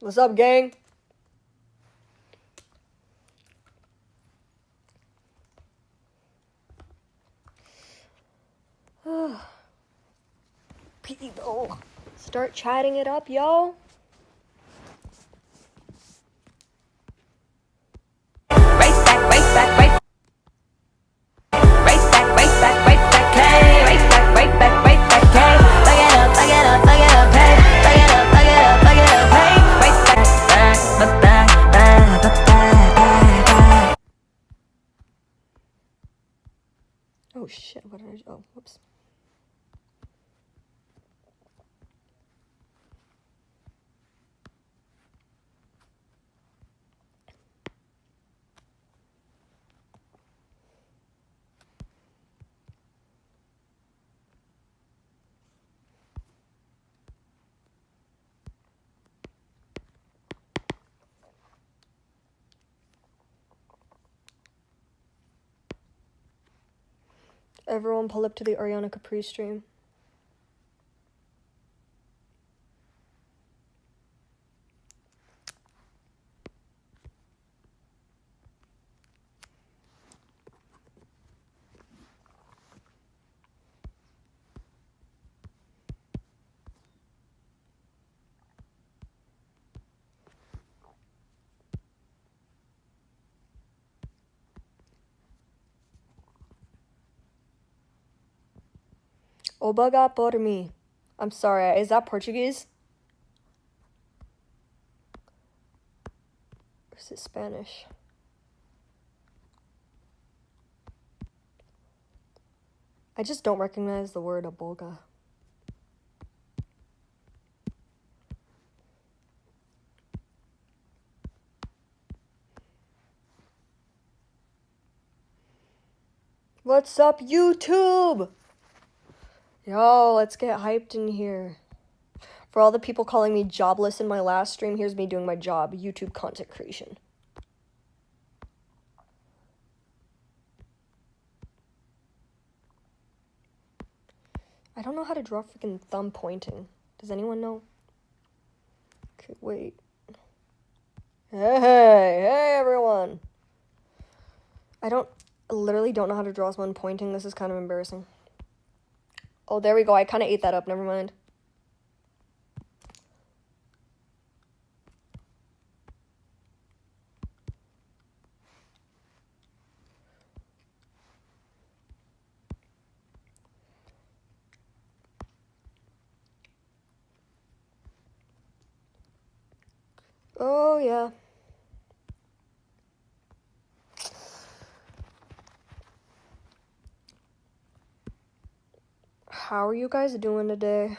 What's up, gang? People, start chatting it up, yo. Oh shit, what did I do? Oh, whoops. Everyone pull up to the Ariana Capri stream. Obrigado por mim. I'm sorry, is that Portuguese? Or is it Spanish? I just don't recognize the word abolga. What's up, YouTube? Yo, let's get hyped in here. For all the people calling me jobless in my last stream, here's me doing my job, YouTube content creation. I don't know how to draw freaking thumb pointing. Does anyone know? Okay, wait. Hey, everyone. I literally don't know how to draw someone pointing. This is kind of embarrassing. Oh, there we go. I kind of ate that up. Never mind. Oh, yeah. How are you guys doing today?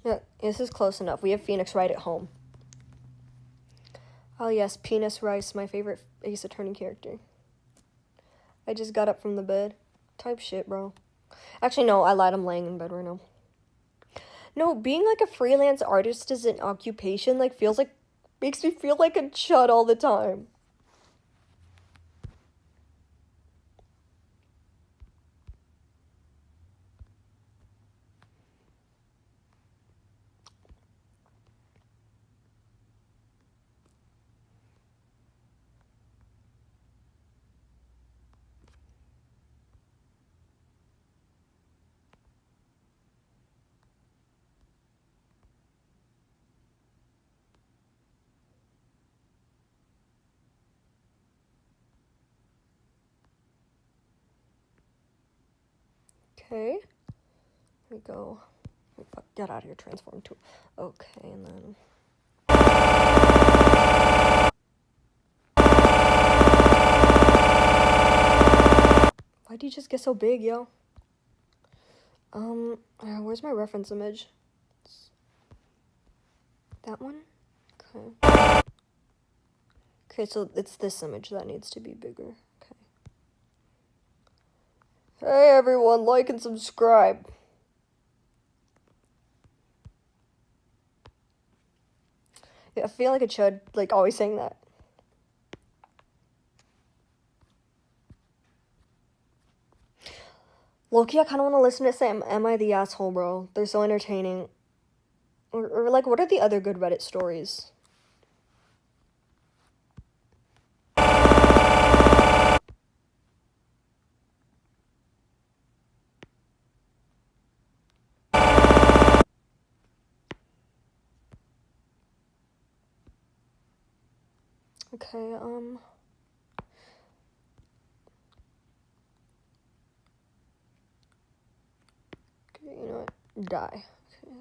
Yeah, this is close enough. We have Phoenix right at home. Oh yes, Penis Rice, my favorite Ace Attorney character. I just got up from the bed. Type shit, bro. Actually, no, I lied. I'm laying in bed right now. No, being like a freelance artist as an occupation, makes me feel like a chud all the time. Okay. Here we go. Get out of here, transform to. Okay, and then. Why'd you just get so big, yo? Where's my reference image? That one? Okay. Okay, so it's this image that needs to be bigger. Okay. Hey everyone, like and subscribe. Yeah, I feel like a chud, like always saying that. Loki, I kind of want to listen to Sam. Am I the asshole, bro? They're so entertaining. Or like, what are the other good Reddit stories? Okay, okay, you know what? Die. Okay.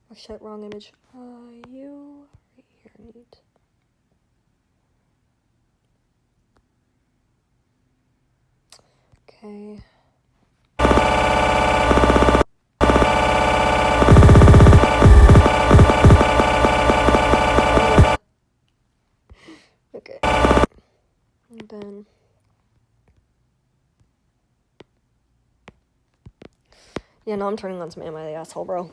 Oh shit, wrong image. You right here need. Okay. Okay. And then. Yeah, no, I'm turning on some Am I the Asshole, bro.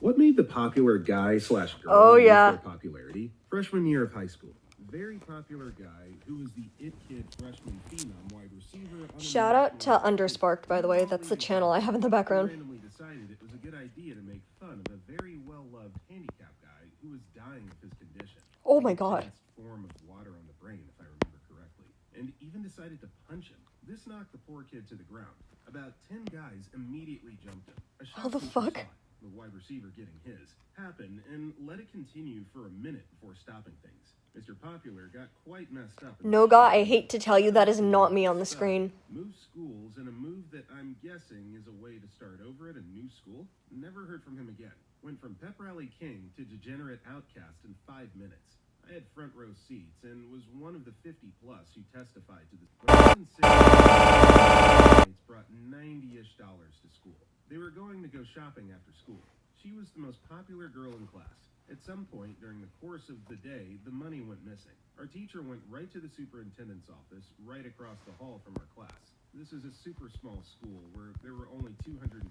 What made the popular guy slash girl Oh, lose yeah. their popularity? Freshman year of high school. Very popular guy who was the it kid freshman phenom wide receiver. Shout out to Undersparked, by the way. That's the channel I have in the background. Randomly decided it was a good idea to make fun of a very well-loved handicapped guy who was dying of his condition. Oh my god. Advanced form of water on the brain, if I remember correctly, and even decided to punch him. This knocked the poor kid to the ground. About 10 guys immediately jumped him. A How the shopkeeper fuck? saw it, the wide receiver getting his, happen and let it continue for a minute before stopping things. Mr. Popular got quite messed up. No, God, I hate to tell you that is not me on the screen. Moved schools in a move that I'm guessing is a way to start over at a new school. Never heard from him again. Went from pep rally king to degenerate outcast in 5 minutes. I had front row seats and was one of the 50 plus who testified to this. Brought $90-ish to school. They were going to go shopping after school. She was the most popular girl in class. At some point during the course of the day, the money went missing. Our teacher went right to the superintendent's office, right across the hall from our class. This is a super small school where there were only 212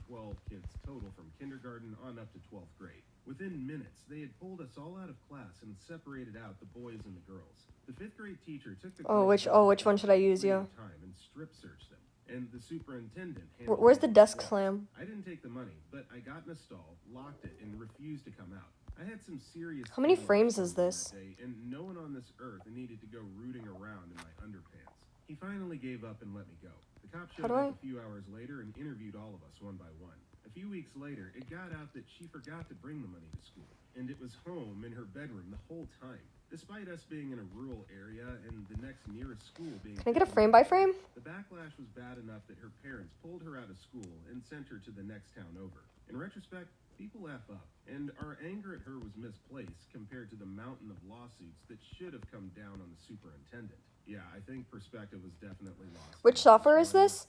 kids total from kindergarten on up to 12th grade. Within minutes, they had pulled us all out of class and separated out the boys and the girls. The 5th grade teacher took the which one should I use, yo? time and strip searched them. And the superintendent. Where's the desk slam? I didn't take the money, but I got in a stall, locked it, and refused to come out. I had some serious. How many frames is this? And no one on this earth needed to go rooting around in my underpants. He finally gave up and let me go. The cop showed up a few hours later and interviewed all of us one by one. A few weeks later, it got out that she forgot to bring the money to school, and it was home in her bedroom the whole time. Despite us being in a rural area and the next nearest school being... Can I get a frame by frame? The backlash was bad enough that her parents pulled her out of school and sent her to the next town over. In retrospect, people laugh up, and our anger at her was misplaced compared to the mountain of lawsuits that should have come down on the superintendent. Yeah, I think perspective was definitely lost. Which software is this?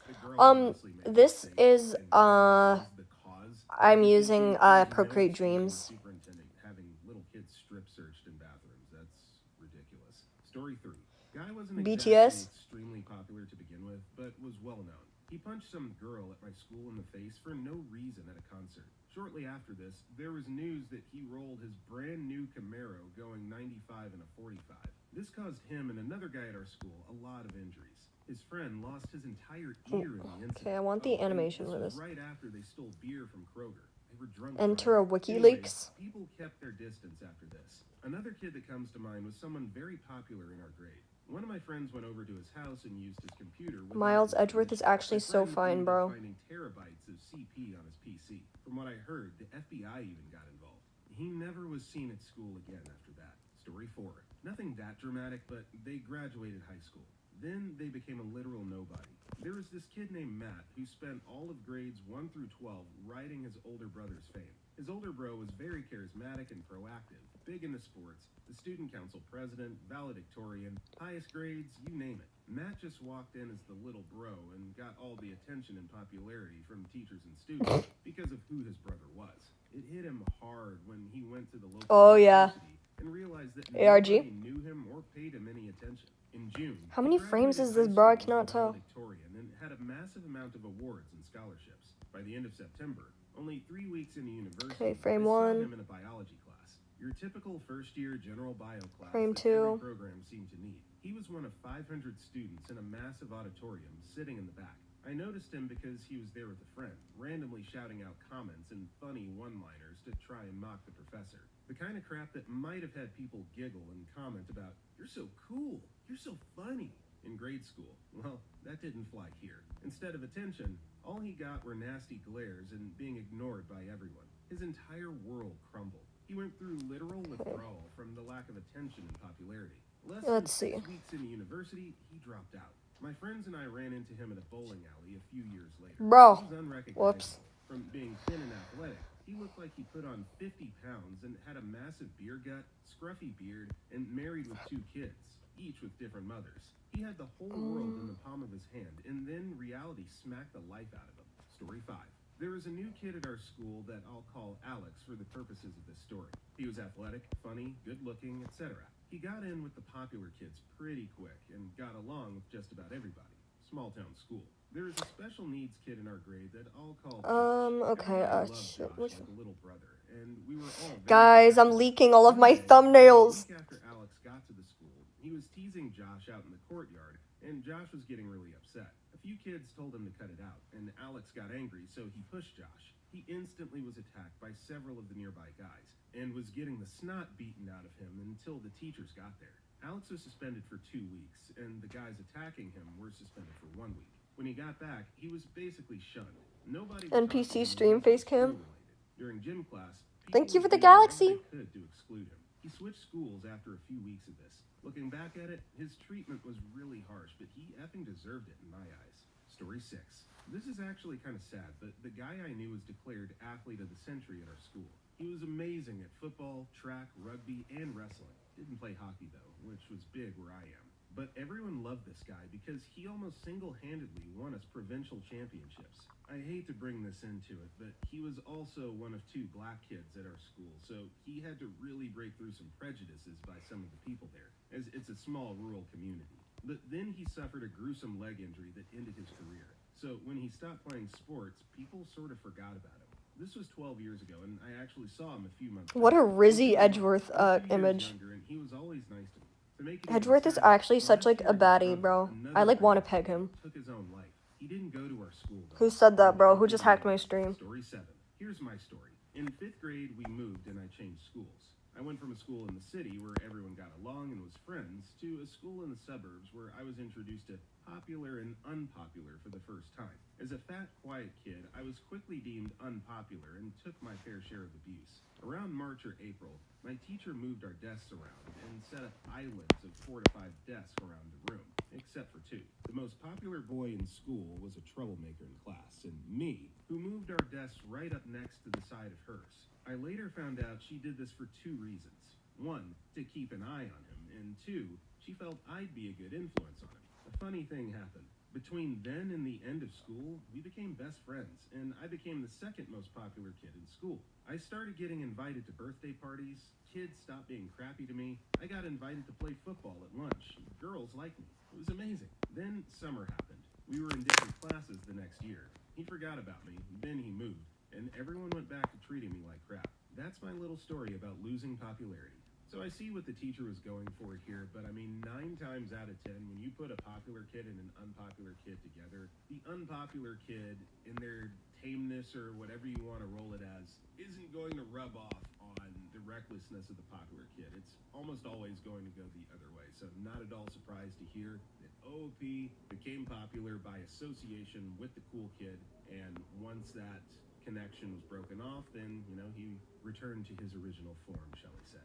This is, I'm using, Procreate Dreams. Superintendent having little kids strip searched in bathrooms. That's ridiculous. Story 3. Guy wasn't BTS? extremely popular to begin with, but was well known. He punched some girl at my school in the face for no reason at a concert. Shortly after this, there was news that he rolled his brand new Camaro going 95 and a 45. This caused him and another guy at our school a lot of injuries. His friend lost his entire ear in the incident. Okay, I want the animation for this. Right after they stole beer from Kroger. They were drunk. Enter a WikiLeaks. Anyways, people kept their distance after this. Another kid that comes to mind was someone very popular in our grade. One of my friends went over to his house and used his computer. Miles Edgeworth is actually so fine, bro. Finding terabytes of CP on his PC. From what I heard, the FBI even got involved. He never was seen at school again after that. Story 4. Nothing that dramatic, but they graduated high school. Then they became a literal nobody. There was this kid named Matt who spent all of grades 1 through 12 riding his older brother's fame. His older bro was very charismatic and proactive, big into sports, the student council president, valedictorian, highest grades, you name it. Matt just walked in as the little bro and got all the attention and popularity from teachers and students because of who his brother was. It hit him hard when he went to the local university and realized that ARG? nobody knew him or paid him any attention. In June, How many he frames is this, graduated bro? I high school cannot as a tell. valedictorian and had a massive amount of awards and scholarships. By the end of September, only 3 weeks into university, Okay, frame I saw 1. him in a biology class. Your typical first-year general bio class Frame that 2. every program seemed to need. He was one of 500 students in a massive auditorium sitting in the back. I noticed him because he was there with a friend, randomly shouting out comments and funny one-liners to try and mock the professor. The kind of crap that might have had people giggle and comment about, "You're so cool, you're so funny," in grade school. Well, that didn't fly here. Instead of attention, all he got were nasty glares and being ignored by everyone. His entire world crumbled. He went through literal withdrawal from the lack of attention and popularity. Less Let's than see. 6 weeks into university, he dropped out. My friends and I ran into him at a bowling alley a few years later. Bro. He was unrecognizable. Whoops. From being thin and athletic, he looked like he put on 50 pounds and had a massive beer gut, scruffy beard, and married with 2 kids, each with different mothers. He had the whole world in the palm of his hand, and then reality smacked the life out of him. Story 5. There is a new kid at our school that I'll call Alex for the purposes of this story. He was athletic, funny, good-looking, etc. He got in with the popular kids pretty quick and got along with just about everybody. Small-town school. There is a special needs kid in our grade that I'll call Josh. Okay, Everybody loved shit, Josh what's- like a little brother, and we were all very Guys, I'm protective. leaking all of my One day, thumbnails. A week after Alex got to the school, he was teasing Josh out in the courtyard, and Josh was getting really upset. A few kids told him to cut it out, and Alex got angry, so he pushed Josh. He instantly was attacked by several of the nearby guys, and was getting the snot beaten out of him until the teachers got there. Alex was suspended for 2 weeks, and the guys attacking him were suspended for 1 week. When he got back, he was basically shunned. Nobody would NPC talk to him stream unless it was face cam. school-related. During gym class, Thank you people for the would do whatever galaxy. they could to exclude him. He switched schools after a few weeks of this. Looking back at it, his treatment was really harsh, but he effing deserved it in my eyes. Story 6. This is actually kind of sad, but the guy I knew was declared athlete of the century at our school. He was amazing at football, track, rugby, and wrestling. Didn't play hockey though, which was big where I am. But everyone loved this guy because he almost single-handedly won us provincial championships. I hate to bring this into it, but he was also one of 2 black kids at our school, so he had to really break through some prejudices by some of the people there, as it's a small rural community. But then he suffered a gruesome leg injury that ended his career. So when he stopped playing sports, people sort of forgot about him. This was 12 years ago, and I actually saw him a few months What a back. Rizzy He was Edgeworth 2 years image. younger, and he was always nice to me. To make it Edgeworth even is sadder, actually such last like year a his baddie, brother, bro. another I like want to friend, peg him. took his own life. He didn't go to our school, though. Who said that, bro? Who just hacked my stream? Story 7. Here's my story. In 5th grade, we moved and I changed schools. I went from a school in the city where everyone got along and was friends to a school in the suburbs where I was introduced to popular and unpopular for the first time. As a fat, quiet kid, I was quickly deemed unpopular and took my fair share of abuse. Around March or April, my teacher moved our desks around and set up islands of 4 to 5 desks around the room, except for 2. The most popular boy in school was a troublemaker in class, and me, who moved our desks right up next to the side of hers. I later found out she did this for 2 reasons. 1, to keep an eye on him, and 2, she felt I'd be a good influence on him. A funny thing happened. Between then and the end of school, we became best friends, and I became the 2nd most popular kid in school. I started getting invited to birthday parties, kids stopped being crappy to me, I got invited to play football at lunch, girls liked me. It was amazing. Then summer happened. We were in different classes the next year. He forgot about me, then he moved, and everyone went back to treating me like crap. That's my little story about losing popularity. So I see what the teacher was going for here, but I mean 9 times out of 10, when you put a popular kid and an unpopular kid together, the unpopular kid, in their tameness or whatever you want to roll it as, isn't going to rub off on the recklessness of the popular kid. It's almost always going to go the other way. So not at all surprised to hear that OOP became popular by association with the cool kid, and once that connection was broken off, then, he returned to his original form, shall we say.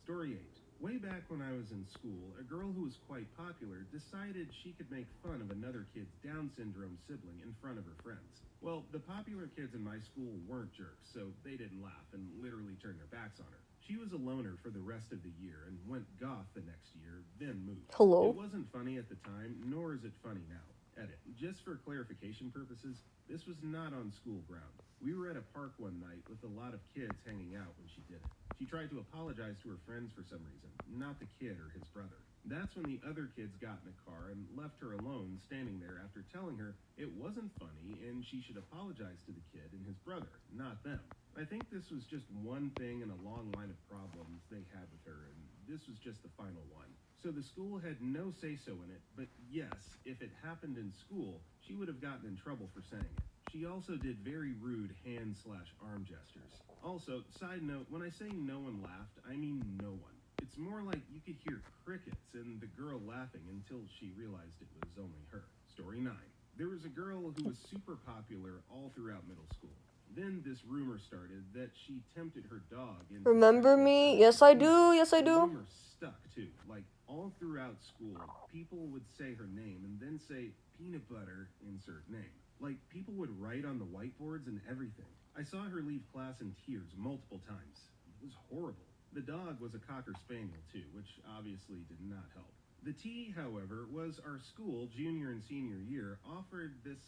Story 8. Way back when I was in school, a girl who was quite popular decided she could make fun of another kid's Down syndrome sibling in front of her friends. Well, the popular kids in my school weren't jerks, so they didn't laugh and literally turned their backs on her. She was a loner for the rest of the year and went goth the next year, then moved. Hello? It wasn't funny at the time, nor is it funny now. Edit. Just for clarification purposes, this was not on school ground. We were at a park one night with a lot of kids hanging out when she did it. She tried to apologize to her friends for some reason, not the kid or his brother. That's when the other kids got in the car and left her alone standing there after telling her it wasn't funny and she should apologize to the kid and his brother, not them. I think this was just one thing in a long line of problems they had with her, and this was just the final one. So the school had no say-so in it, but yes, if it happened in school, she would have gotten in trouble for saying it. She also did very rude hand/arm gestures. Also, side note, when I say no one laughed, I mean no one. It's more like you could hear crickets and the girl laughing until she realized it was only her. Story 9. There was a girl who was super popular all throughout middle school. Then this rumor started that she tempted her dog into Remember sexual me? acts. Yes, I do. Yes, I The do. rumor stuck too. Like all throughout school, people would say her name and then say peanut butter, insert name. Like people would write on the whiteboards and everything. I saw her leave class in tears multiple times. It was horrible. The dog was a Cocker Spaniel too, which obviously did not help. The tea, however, was our school, junior and senior year, offered this,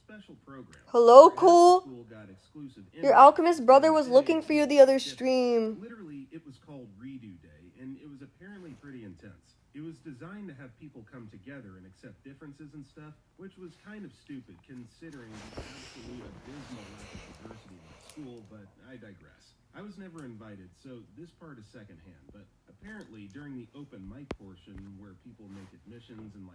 special program. Hello, where half the cool. school got exclusive Your invite alchemist brother and was day looking for you the other different. stream. Literally, it was called Redo Day, and it was apparently pretty intense. It was designed to have people come together and accept differences and stuff, which was kind of stupid considering the absolute abysmal lack of diversity in the school, but I digress. I was never invited, so this part is secondhand, but apparently during the open mic portion where people make admissions and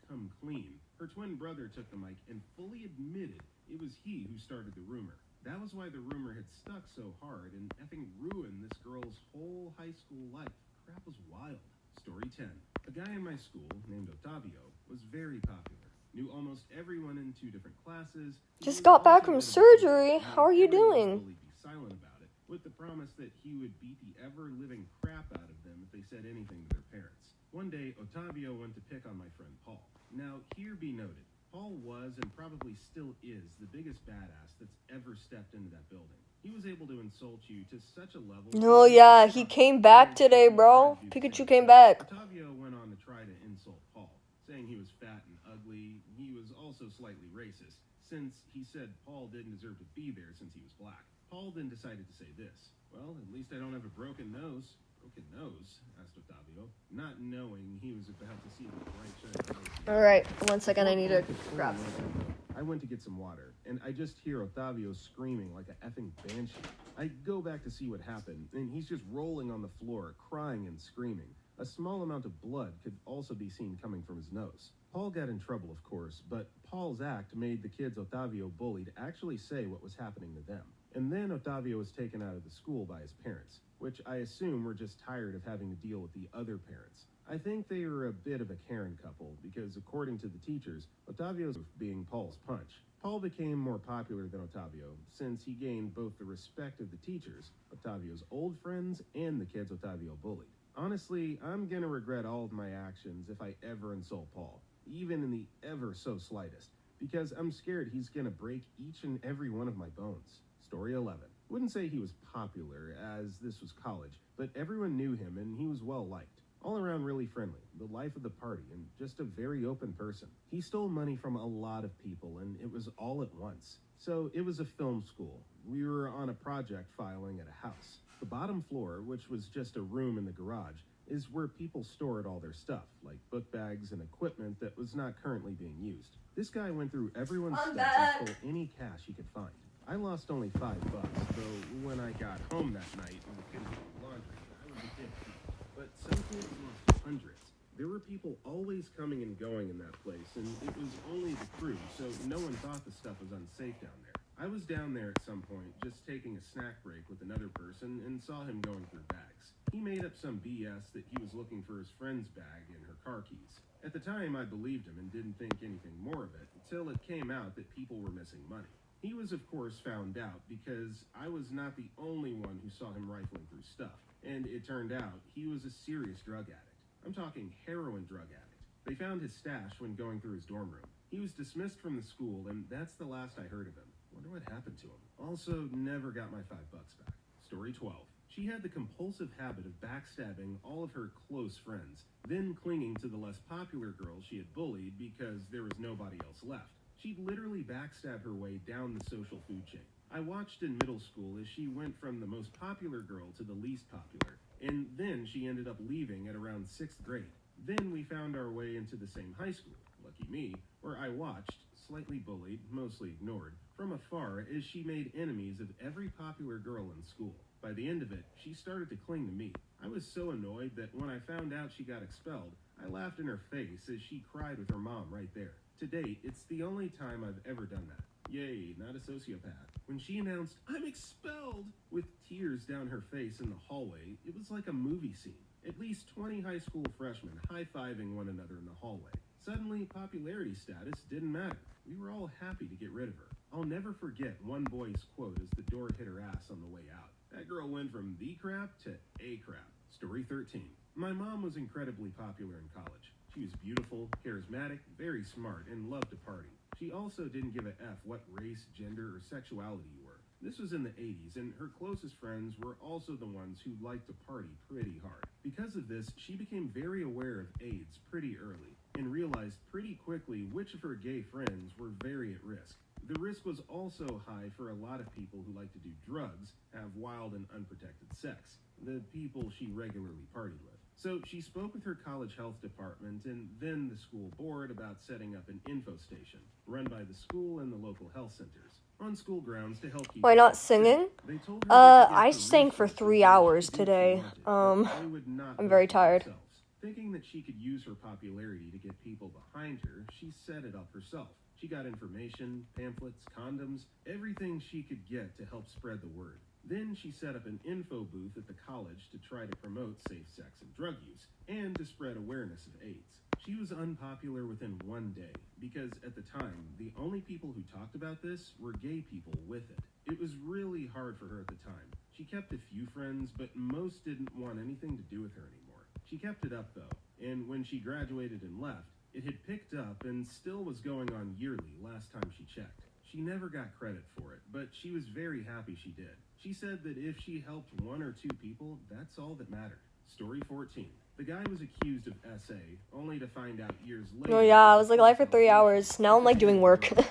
come clean, her twin brother took the mic and fully admitted it was he who started the rumor. That was why the rumor had stuck so hard and effing ruined this girl's whole high school life. Crap was wild. Story 10. A guy in my school, named Otavio, was very popular. Knew almost everyone in 2 different classes. He Just was got back also from a bit of a surgery. bully, How are you everyone doing? would be silent about it, with the promise that he would beat the ever-living crap out of them if they said anything to their parents. One day, Otavio went to pick on my friend Paul. Now, here be noted, Paul was and probably still is the biggest badass that's ever stepped into that building. He was able to insult you to such a level. Oh yeah, he came back today, bro. Pikachu came back. Otavio went on to try to insult Paul, saying he was fat and ugly. He was also slightly racist, since he said Paul didn't deserve to be there since he was black. Paul then decided to say this. Well, at least I don't have a broken nose. Broken nose? Asked Otavio, not knowing he was about to see the bright shining face. Alright, 1 second, I need to grab something. I went to get some water, and I just hear Otavio screaming like a effing banshee. I go back to see what happened, and he's just rolling on the floor, crying and screaming. A small amount of blood could also be seen coming from his nose. Paul got in trouble, of course, but Paul's act made the kids Otavio bullied actually say what was happening to them. And then Otavio was taken out of the school by his parents, which I assume were just tired of having to deal with the other parents. I think they were a bit of a Karen couple, because according to the teachers, Otavio's being Paul's punch. Paul became more popular than Otavio, since he gained both the respect of the teachers, Otavio's old friends, and the kids Otavio bullied. Honestly, I'm gonna regret all of my actions if I ever insult Paul, even in the ever so slightest, because I'm scared he's gonna break each and every one of my bones. Story 11. Wouldn't say he was popular, as this was college, but everyone knew him and he was well liked. All around really friendly, the life of the party, and just a very open person. He stole money from a lot of people, and it was all at once. So it was a film school. We were on a project filing at a house. The bottom floor, which was just a room in the garage, is where people stored all their stuff, like book bags and equipment that was not currently being used. This guy went through everyone's stuff and stole any cash he could find. I lost only $5, though when I got home that night and finished the laundry, I was a bit beat. But some kids lost hundreds. There were people always coming and going in that place, and it was only the crew, so no one thought the stuff was unsafe down there. I was down there at some point, just taking a snack break with another person, and saw him going through bags. He made up some BS that he was looking for his friend's bag and her car keys. At the time, I believed him and didn't think anything more of it, until it came out that people were missing money. He was, of course, found out because I was not the only one who saw him rifling through stuff, and it turned out he was a serious drug addict. I'm talking heroin drug addict. They found his stash when going through his dorm room. He was dismissed from the school, and that's the last I heard of him. Wonder what happened to him. Also, never got my $5 back. Story 12. She had the compulsive habit of backstabbing all of her close friends, then clinging to the less popular girls she had bullied because there was nobody else left. She'd literally backstab her way down the social food chain. I watched in middle school as she went from the most popular girl to the least popular, and then she ended up leaving at around 6th grade. Then we found our way into the same high school, lucky me, where I watched, slightly bullied, mostly ignored, from afar as she made enemies of every popular girl in school. By the end of it, she started to cling to me. I was so annoyed that when I found out she got expelled, I laughed in her face as she cried with her mom right there. To date, it's the only time I've ever done that. Yay, not a sociopath. When she announced, "I'm expelled," with tears down her face in the hallway, it was like a movie scene. At least 20 high school freshmen high-fiving one another in the hallway. Suddenly, popularity status didn't matter. We were all happy to get rid of her. I'll never forget one boy's quote as the door hit her ass on the way out. That girl went from the crap to a crap. Story 13. My mom was incredibly popular in college. She was beautiful, charismatic, very smart, and loved to party. She also didn't give a F what race, gender, or sexuality you were. This was in the 80s, and her closest friends were also the ones who liked to party pretty hard. Because of this, she became very aware of AIDS pretty early, and realized pretty quickly which of her gay friends were very at risk. The risk was also high for a lot of people who like to do drugs, have wild and unprotected sex, the people she regularly partied with. So she spoke with her college health department and then the school board about setting up an info station, run by the school and the local health centers, on school grounds to help keep... Why not singing? They told her they could give I her sang for resources 3 if she hours did what she today. wanted, but they would not I'm very vote for tired. themselves. Thinking that she could use her popularity to get people behind her, she set it up herself. She got information, pamphlets, condoms, everything she could get to help spread the word. Then she set up an info booth at the college to try to promote safe sex and drug use, and to spread awareness of AIDS. She was unpopular within one day, because at the time, the only people who talked about this were gay people with it. It was really hard for her at the time. She kept a few friends, but most didn't want anything to do with her anymore. She kept it up though, and when she graduated and left, it had picked up and still was going on yearly last time she checked. She never got credit for it, but she was very happy she did. She said that if she helped 1 or 2 people, that's all that mattered. Story 14. The guy was accused of SA, only to find out years later... Oh yeah, I was like live for 3 hours. Now I'm like doing work. I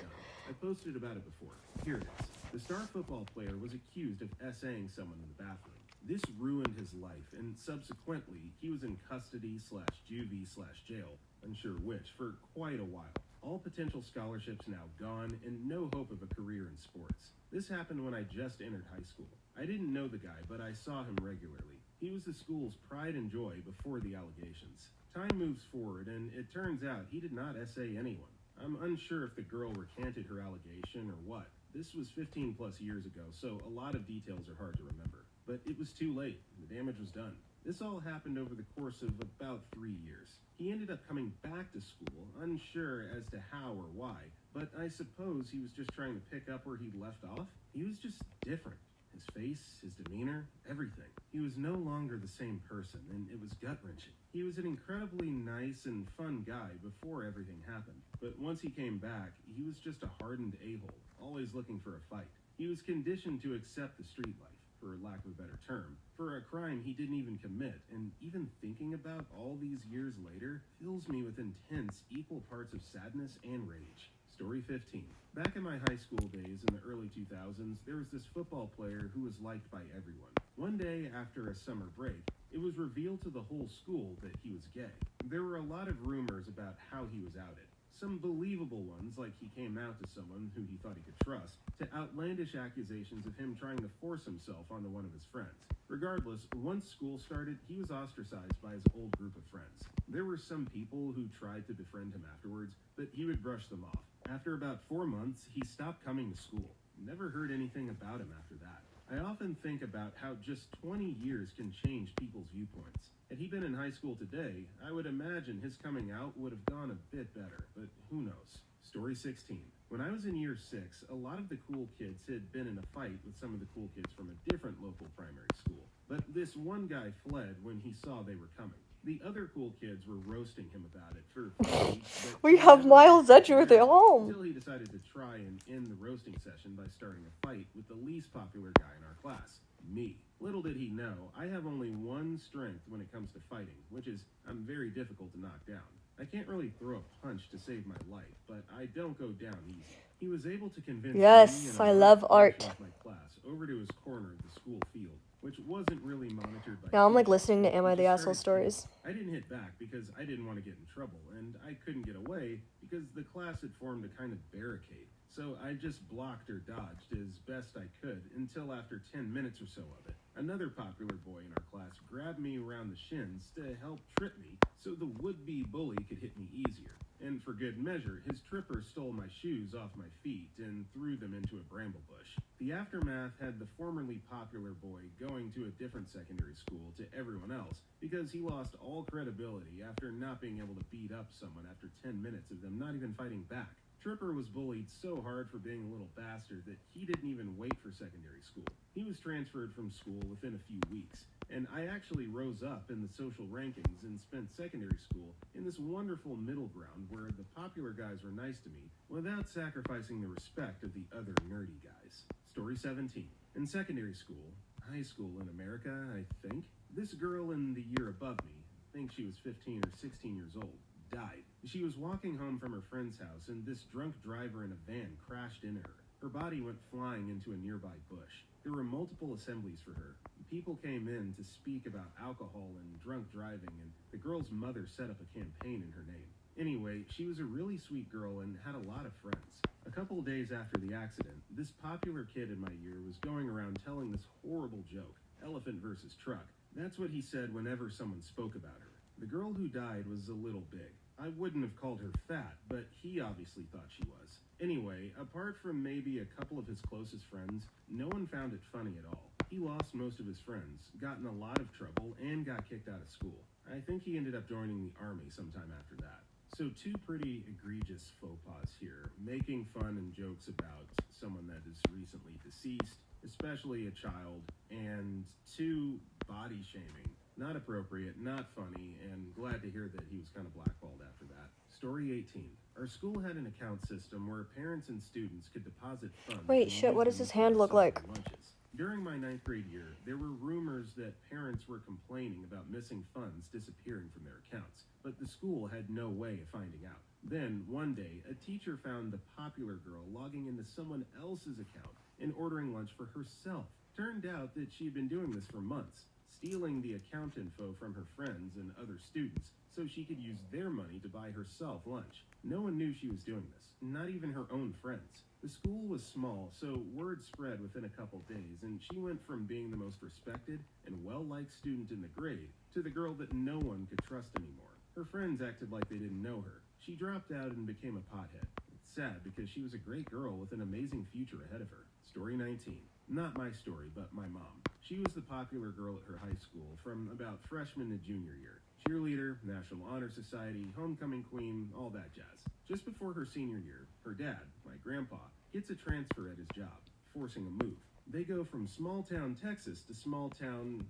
posted about it before. Here it is. The star football player was accused of SAing someone in the bathroom. This ruined his life, and subsequently, he was in custody/juvie/jail, unsure which, for quite a while. All potential scholarships now gone, and no hope of a career in sports. This happened when I just entered high school. I didn't know the guy, but I saw him regularly. He was the school's pride and joy before the allegations. Time moves forward, and it turns out he did not SA anyone. I'm unsure if the girl recanted her allegation or what. This was 15 plus years ago, so a lot of details are hard to remember. But it was too late. The damage was done. This all happened over the course of about 3 years. He ended up coming back to school, unsure as to how or why, but I suppose he was just trying to pick up where he'd left off. He was just different. His face, his demeanor, everything. He was no longer the same person, and it was gut-wrenching. He was an incredibly nice and fun guy before everything happened, but once he came back, he was just a hardened a-hole, always looking for a fight. He was conditioned to accept the street life, for lack of a better term, for a crime he didn't even commit, and even thinking about all these years later fills me with intense, equal parts of sadness and rage. Story 15. Back in my high school days in the early 2000s, there was this football player who was liked by everyone. One day after a summer break, it was revealed to the whole school that he was gay. There were a lot of rumors about how he was outed. Some believable ones, like he came out to someone who he thought he could trust, to outlandish accusations of him trying to force himself onto one of his friends. Regardless, once school started, he was ostracized by his old group of friends. There were some people who tried to befriend him afterwards, but he would brush them off. After about 4 months, he stopped coming to school. Never heard anything about him after that. I often think about how just 20 years can change people's viewpoints. At Had he been in high school today, I would imagine his coming out would have gone a bit better, but who knows. Story 16. When I was in year 6, a lot of the cool kids had been in a fight with some of the cool kids from a different local primary school. But this one guy fled when he saw they were coming. The other cool kids were roasting him about it for weeks. We have Miles Edgeworth at home. Until he decided to try and end the roasting session by starting a fight with the least popular guy in our class, me. Little did he know, I have only one strength when it comes to fighting, which is I'm very difficult to knock down. I can't really throw a punch to save my life, but I don't go down easy. He was able to convince Yes, me and I a love art. portion of my class over to his corner of the school field, which wasn't really monitored by Now I'm like people. listening to Am I He the just Asshole started stories. I didn't hit back because I didn't want to get in trouble, and I couldn't get away because the class had formed a kind of barricade. So I just blocked or dodged as best I could until after 10 minutes or so of it. Another popular boy in our class grabbed me around the shins to help trip me so the would-be bully could hit me easier. And for good measure, his tripper stole my shoes off my feet and threw them into a bramble bush. The aftermath had the formerly popular boy going to a different secondary school to everyone else because he lost all credibility after not being able to beat up someone after 10 minutes of them not even fighting back. Tripper was bullied so hard for being a little bastard that he didn't even wait for secondary school. He was transferred from school within a few weeks, and I actually rose up in the social rankings and spent secondary school in this wonderful middle ground where the popular guys were nice to me without sacrificing the respect of the other nerdy guys. Story 17. In secondary school, high school in America, I think, this girl in the year above me, I think she was 15 or 16 years old, died. She was walking home from her friend's house, and this drunk driver in a van crashed into her. Her body went flying into a nearby bush. There were multiple assemblies for her. People came in to speak about alcohol and drunk driving, and the girl's mother set up a campaign in her name. Anyway, she was a really sweet girl and had a lot of friends. A couple days after the accident, this popular kid in my year was going around telling this horrible joke, elephant versus truck. That's what he said whenever someone spoke about her. The girl who died was a little big. I wouldn't have called her fat, but he obviously thought she was. Anyway, apart from maybe a couple of his closest friends, no one found it funny at all. He lost most of his friends, got in a lot of trouble, and got kicked out of school. I think he ended up joining the army sometime after that. So 2 pretty egregious faux pas here, making fun and jokes about someone that is recently deceased, especially a child, and 2, body shaming. Not appropriate, not funny, and glad to hear that he was kind of blackballed after that. Story 18. Our school had an account system where parents and students could deposit funds. Wait, and shit, use what does them his for hand look summer like? lunches. During my 9th grade year, there were rumors that parents were complaining about missing funds disappearing from their accounts, but the school had no way of finding out. Then, one day, a teacher found the popular girl logging into someone else's account and ordering lunch for herself. Turned out that she had been doing this for months, stealing the account info from her friends and other students so she could use their money to buy herself lunch. No one knew she was doing this, not even her own friends. The school was small, so word spread within a couple days, and she went from being the most respected and well-liked student in the grade to the girl that no one could trust anymore. Her friends acted like they didn't know her. She dropped out and became a pothead. It's sad because she was a great girl with an amazing future ahead of her. Story 19. Not my story, but my mom. She was the popular girl at her high school from about freshman to junior year. Cheerleader, National Honor Society, homecoming queen, all that jazz. Just before her senior year, her dad, my grandpa, gets a transfer at his job, forcing a move. They go from small town Texas to small town,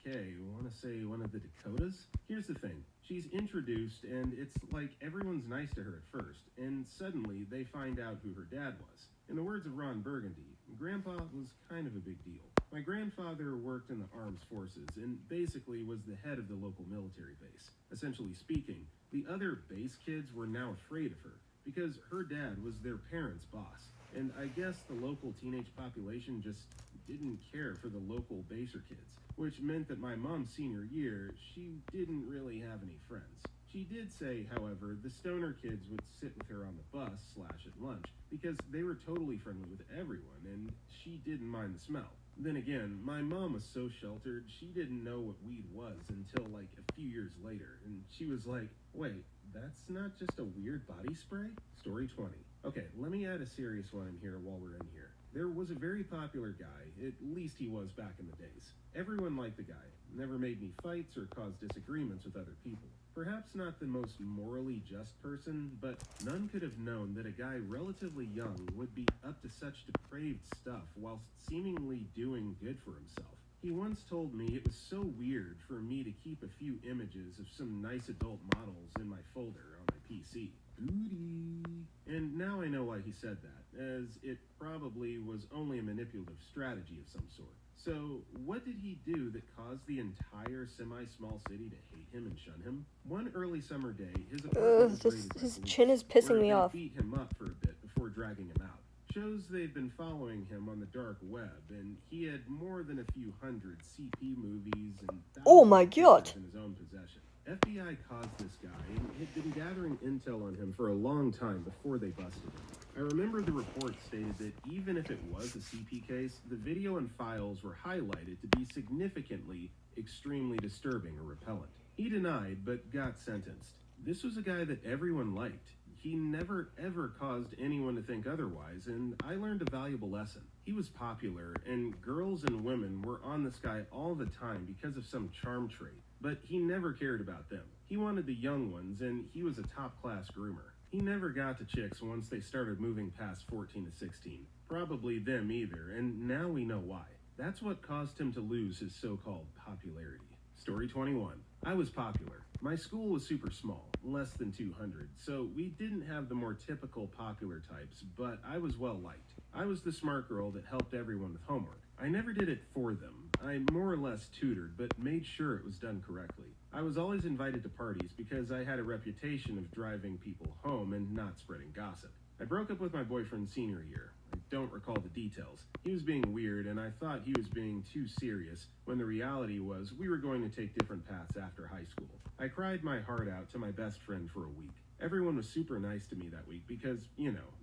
okay, want to say one of the Dakotas? Here's the thing. She's introduced, and it's like everyone's nice to her at first, and suddenly they find out who her dad was. In the words of Ron Burgundy, Grandpa was kind of a big deal. My grandfather worked in the armed forces and basically was the head of the local military base. Essentially speaking, the other base kids were now afraid of her because her dad was their parents' boss. And I guess the local teenage population just didn't care for the local baser kids, which meant that my mom's senior year, she didn't really have any friends. She did say, however, the stoner kids would sit with her on the bus / at lunch because they were totally friendly with everyone and she didn't mind the smell. Then again, my mom was so sheltered, she didn't know what weed was until like a few years later, and she was like, wait, that's not just a weird body spray? Story 20. Okay, let me add a serious one in here while we're in here. There was a very popular guy, at least he was back in the days. Everyone liked the guy, never made any fights or caused disagreements with other people. Perhaps not the most morally just person, but none could have known that a guy relatively young would be up to such depraved stuff whilst seemingly doing good for himself. He once told me it was so weird for me to keep a few images of some nice adult models in my folder on my PC. Booty. And now I know why he said that, as it probably was only a manipulative strategy of some sort. So, what did he do that caused the entire semi-small city to hate him and shun him? One early summer day, his apartment was raided by His police, chin is pissing where me they off. beat him up for a bit before dragging him out. Shows they've been following him on the dark web, and he had more than a few hundred CP movies and Oh my thousands of God. pictures in his own possession. FBI caused this guy and had been gathering intel on him for a long time before they busted him. I remember the report stated that even if it was a CP case, the video and files were highlighted to be significantly, extremely disturbing or repellent. He denied, but got sentenced. This was a guy that everyone liked. He never ever caused anyone to think otherwise, and I learned a valuable lesson. He was popular, and girls and women were on this guy all the time because of some charm trait, but he never cared about them. He wanted the young ones, and he was a top-class groomer. He never got to chicks once they started moving past 14 to 16. Probably them either, and now we know why. That's what caused him to lose his so-called popularity. Story 21. I was popular. My school was super small, less than 200, so we didn't have the more typical popular types, but I was well liked. I was the smart girl that helped everyone with homework. I never did it for them. I more or less tutored, but made sure it was done correctly. I was always invited to parties because I had a reputation of driving people home and not spreading gossip. I broke up with my boyfriend senior year. I don't recall the details. He was being weird, and I thought he was being too serious, when the reality was we were going to take different paths after high school. I cried my heart out to my best friend for a week. Everyone was super nice to me that week because,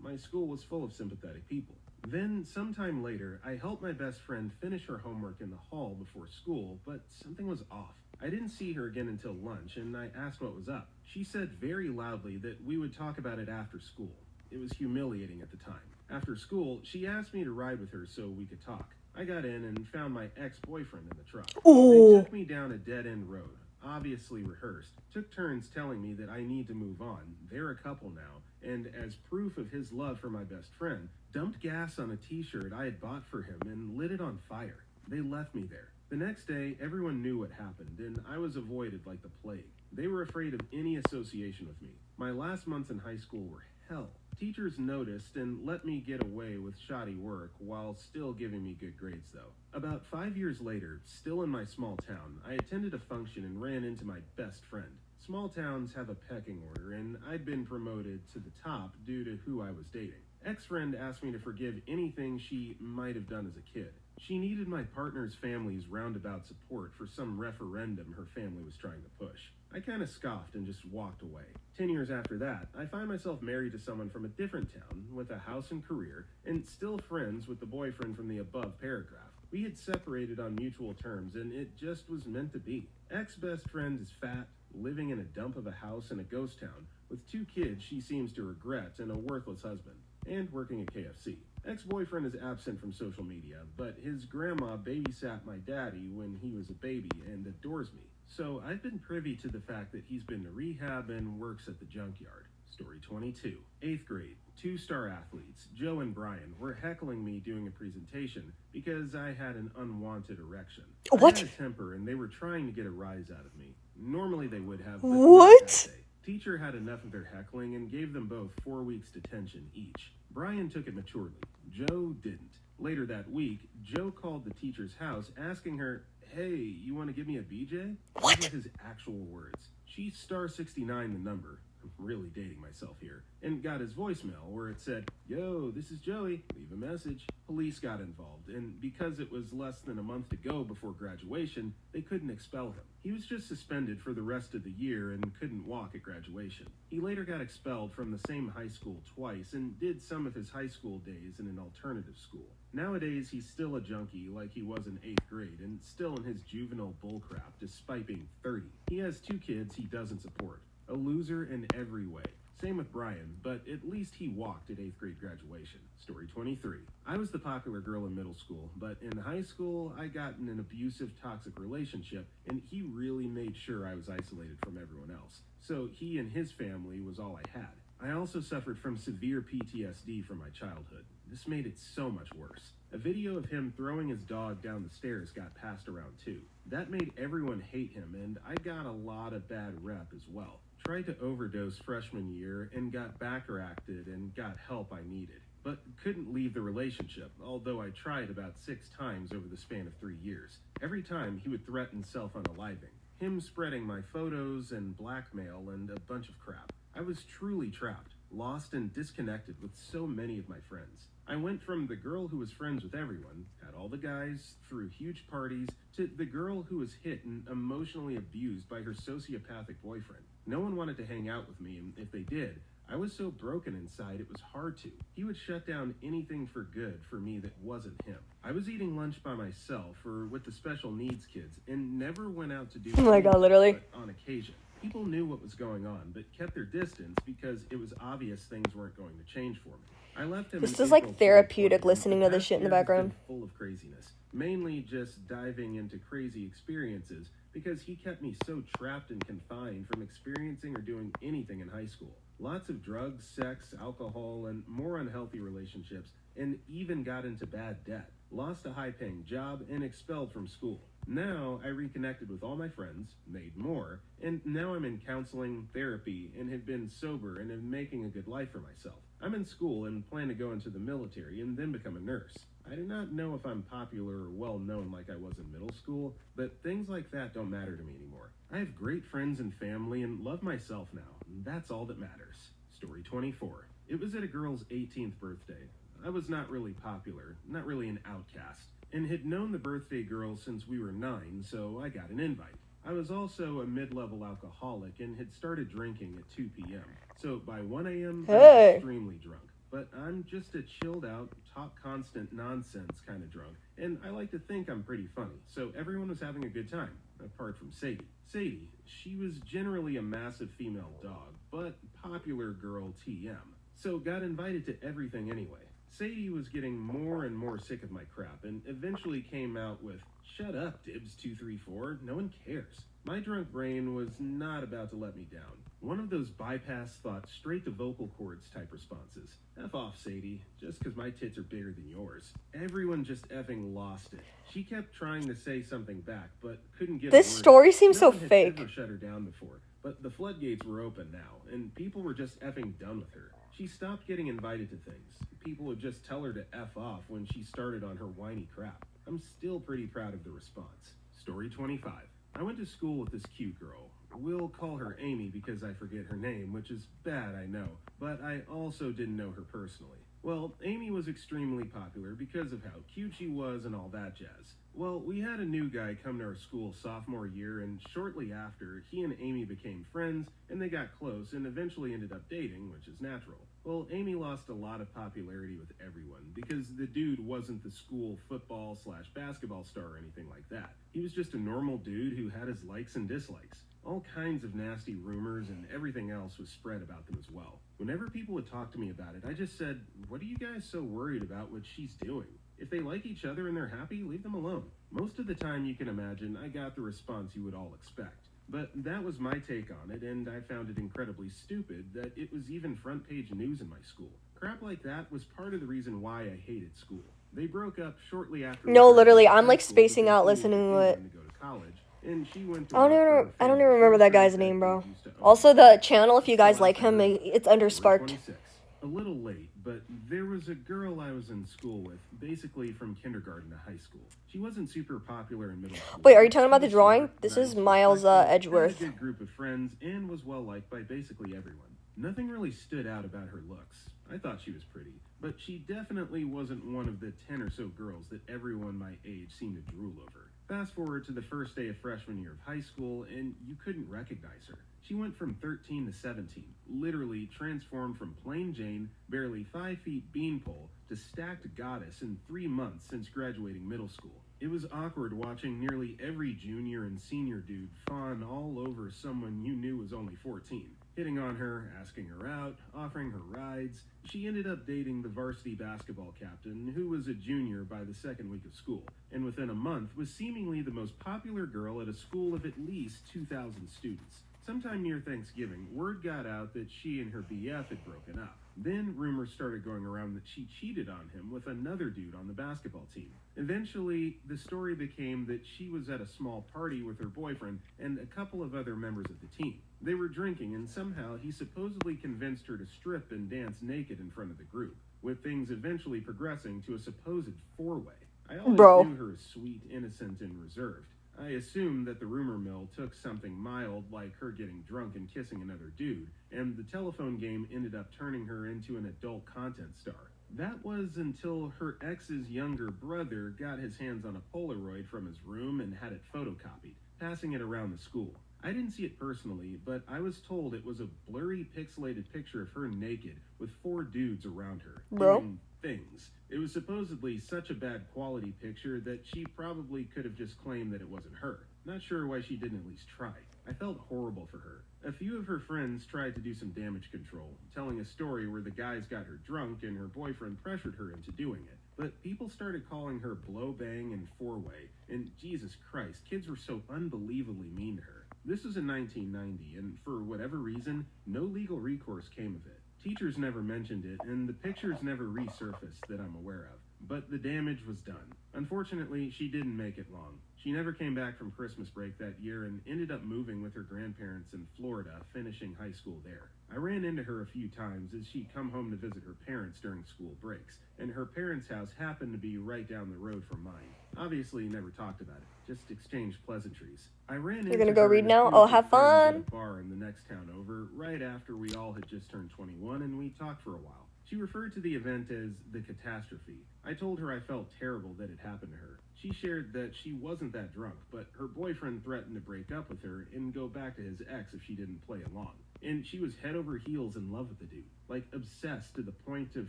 my school was full of sympathetic people. Then, sometime later, I helped my best friend finish her homework in the hall before school, but something was off. I didn't see her again until lunch, and I asked what was up. She said very loudly that we would talk about it after school. It was humiliating at the time. After school, she asked me to ride with her so we could talk. I got in and found my ex-boyfriend in the truck. They took me down a dead-end road, obviously rehearsed, took turns telling me that I need to move on. They're a couple now, and as proof of his love for my best friend, dumped gas on a t-shirt I had bought for him and lit it on fire. They left me there. The next day, everyone knew what happened, and I was avoided like the plague. They were afraid of any association with me. My last months in high school were hell. Teachers noticed and let me get away with shoddy work while still giving me good grades, though. About 5 years later, still in my small town, I attended a function and ran into my best friend. Small towns have a pecking order, and I'd been promoted to the top due to who I was dating. Ex-friend asked me to forgive anything she might have done as a kid. She needed my partner's family's roundabout support for some referendum her family was trying to push. I kind of scoffed and just walked away. 10 years after that, I find myself married to someone from a different town, with a house and career, and still friends with the boyfriend from the above paragraph. We had separated on mutual terms, and it just was meant to be. Ex-best friend is fat, living in a dump of a house in a ghost town, with 2 kids she seems to regret and a worthless husband, and working at KFC. Ex-boyfriend is absent from social media, but his grandma babysat my daddy when he was a baby and adores me. So I've been privy to the fact that he's been to rehab and works at the junkyard. Story 22. 8th grade. 2-star athletes, Joe and Brian, were heckling me doing a presentation because I had an unwanted erection. What? I had a temper and they were trying to get a rise out of me. Normally they would have, but What? not that day. Teacher had enough of their heckling and gave them both 4 weeks detention each. Brian took it maturely. Joe didn't. Later that week, Joe called the teacher's house asking her, "Hey, you want to give me a BJ?" What? Those were his actual words. She star 69 the number. I'm really dating myself here. And got his voicemail where it said, "Yo, this is Joey. Leave a message." Police got involved, and because it was less than a month to go before graduation, they couldn't expel him. He was just suspended for the rest of the year and couldn't walk at graduation. He later got expelled from the same high school twice and did some of his high school days in an alternative school. Nowadays, he's still a junkie like he was in 8th grade and still in his juvenile bullcrap despite being 30. He has 2 kids he doesn't support. A loser in every way. Same with Brian, but at least he walked at 8th grade graduation. Story 23. I was the popular girl in middle school, but in high school, I got in an abusive, toxic relationship, and he really made sure I was isolated from everyone else. So he and his family was all I had. I also suffered from severe PTSD from my childhood. This made it so much worse. A video of him throwing his dog down the stairs got passed around too. That made everyone hate him, and I got a lot of bad rep as well. Tried to overdose freshman year and got back-acted and got help I needed, but couldn't leave the relationship, although I tried about 6 times over the span of 3 years. Every time he would threaten self-unaliving, him spreading my photos and blackmail and a bunch of crap. I was truly trapped, lost and disconnected with so many of my friends. I went from the girl who was friends with everyone, had all the guys, threw huge parties, to the girl who was hit and emotionally abused by her sociopathic boyfriend. No one wanted to hang out with me, and if they did, I was so broken inside it was hard to. He would shut down anything for good for me that wasn't him. I was eating lunch by myself or with the special needs kids and never went out to do Oh my God, literally. but on occasion. People knew what was going on, but kept their distance because it was obvious things weren't going to change for me. I left him. This in is like April therapeutic 2020, listening to and this shit in the past year has background. been full of craziness, mainly just diving into crazy experiences because he kept me so trapped and confined from experiencing or doing anything in high school. Lots of drugs, sex, alcohol, and more unhealthy relationships, and even got into bad debt. Lost a high-paying job and expelled from school. Now I reconnected with all my friends, made more, and now I'm in counseling, therapy, and have been sober and am making a good life for myself. I'm in school and plan to go into the military and then become a nurse. I do not know if I'm popular or well known like I was in middle school, but things like that don't matter to me anymore. I have great friends and family and love myself now, and that's all that matters. Story 24. It was at a girl's 18th birthday. I was not really popular, not really an outcast, and had known the birthday girl since we were 9, so I got an invite. I was also a mid-level alcoholic and had started drinking at 2 p.m. So by 1 a.m., I Hey. was extremely drunk. But I'm just a chilled out, talk constant nonsense kind of drunk, and I like to think I'm pretty funny, so everyone was having a good time, apart from Sadie. Sadie, she was generally a massive female dog, but popular girl TM, so got invited to everything anyway. Sadie was getting more and more sick of my crap, and eventually came out with, "Shut up, Dibs 234, no one cares." My drunk brain was not about to let me down. One of those bypass thought straight to vocal cords type responses. F off, Sadie, just because my tits are bigger than yours. Everyone just effing lost it. She kept trying to say something back, but couldn't get This a word. story seems No so one had fake. ever shut her down before, but the floodgates were open now, and people were just effing done with her. She stopped getting invited to things. People would just tell her to F off when she started on her whiny crap. I'm still pretty proud of the response. Story 25. I went to school with this cute girl. We'll call her Amy because I forget her name, which is bad, I know, but I also didn't know her personally. Well, Amy was extremely popular because of how cute she was and all that jazz. Well, we had a new guy come to our school sophomore year, and shortly after, he and Amy became friends, and they got close and eventually ended up dating, which is natural. Well, Amy lost a lot of popularity with everyone because the dude wasn't the school football/basketball star or anything like that. He was just a normal dude who had his likes and dislikes. All kinds of nasty rumors and everything else was spread about them as well. Whenever people would talk to me about it, I just said, "What are you guys so worried about what she's doing? If they like each other and they're happy, leave them alone." Most of the time, you can imagine, I got the response you would all expect. But that was my take on it, and I found it incredibly stupid that it was even front page news in my school. Crap like that was part of the reason why I hated school. They broke up shortly after. No, we literally, graduated I'm, like, high school spacing because out he moved listening to England it. to go to college, and she went to I don't work for even, a I don't family even remember that business guy's name, bro. used to own. Also, the channel, if you guys So like after him, it's under Sparked. 26. A little late, but there was a girl I was in school with, basically from kindergarten to high school. She wasn't super popular in middle school. Wait, are you talking about the She was drawing? smart, This nice, is Miles, respectful, Edgeworth. had a good group of friends, and was well liked by basically everyone. Nothing really stood out about her looks. I thought she was pretty, but she definitely wasn't one of the 10 or so girls that everyone my age seemed to drool over. Fast forward to the first day of freshman year of high school, and you couldn't recognize her. She went from 13 to 17, literally transformed from plain Jane, barely 5 feet beanpole, to stacked goddess in 3 months since graduating middle school. It was awkward watching nearly every junior and senior dude fawn all over someone you knew was only 14, hitting on her, asking her out, offering her rides. She ended up dating the varsity basketball captain, who was a junior by the second week of school, and within a month was seemingly the most popular girl at a school of at least 2,000 students. Sometime near Thanksgiving, word got out that she and her BF had broken up. Then rumors started going around that she cheated on him with another dude on the basketball team. Eventually, the story became that she was at a small party with her boyfriend and a couple of other members of the team. They were drinking, and somehow he supposedly convinced her to strip and dance naked in front of the group, with things eventually progressing to a supposed four-way. I always knew her as sweet, innocent, and reserved. I assumed that the rumor mill took something mild like her getting drunk and kissing another dude, and the telephone game ended up turning her into an adult content star. That was until her ex's younger brother got his hands on a Polaroid from his room and had it photocopied, passing it around the school. I didn't see it personally, but I was told it was a blurry, pixelated picture of her naked with 4 dudes around her, doing things. It was supposedly such a bad quality picture that she probably could have just claimed that it wasn't her. Not sure why she didn't at least try. I felt horrible for her. A few of her friends tried to do some damage control, telling a story where the guys got her drunk and her boyfriend pressured her into doing it. But people started calling her blow bang and four-way, and Jesus Christ, kids were so unbelievably mean to her. This was in 1990, and for whatever reason, no legal recourse came of it. Teachers never mentioned it, and the pictures never resurfaced that I'm aware of. But the damage was done. Unfortunately, she didn't make it long. She never came back from Christmas break that year and ended up moving with her grandparents in Florida, finishing high school there. I ran into her a few times as she'd come home to visit her parents during school breaks, and her parents' house happened to be right down the road from mine. Obviously, never talked about it, just exchanged pleasantries. I ran You're gonna go read now? Oh, have fun! At a bar in the next town over, right after we all had just turned 21, and we talked for a while. She referred to the event as the catastrophe. I told her I felt terrible that it happened to her. She shared that she wasn't that drunk, but her boyfriend threatened to break up with her and go back to his ex if she didn't play along. And she was head over heels in love with the dude, like obsessed to the point of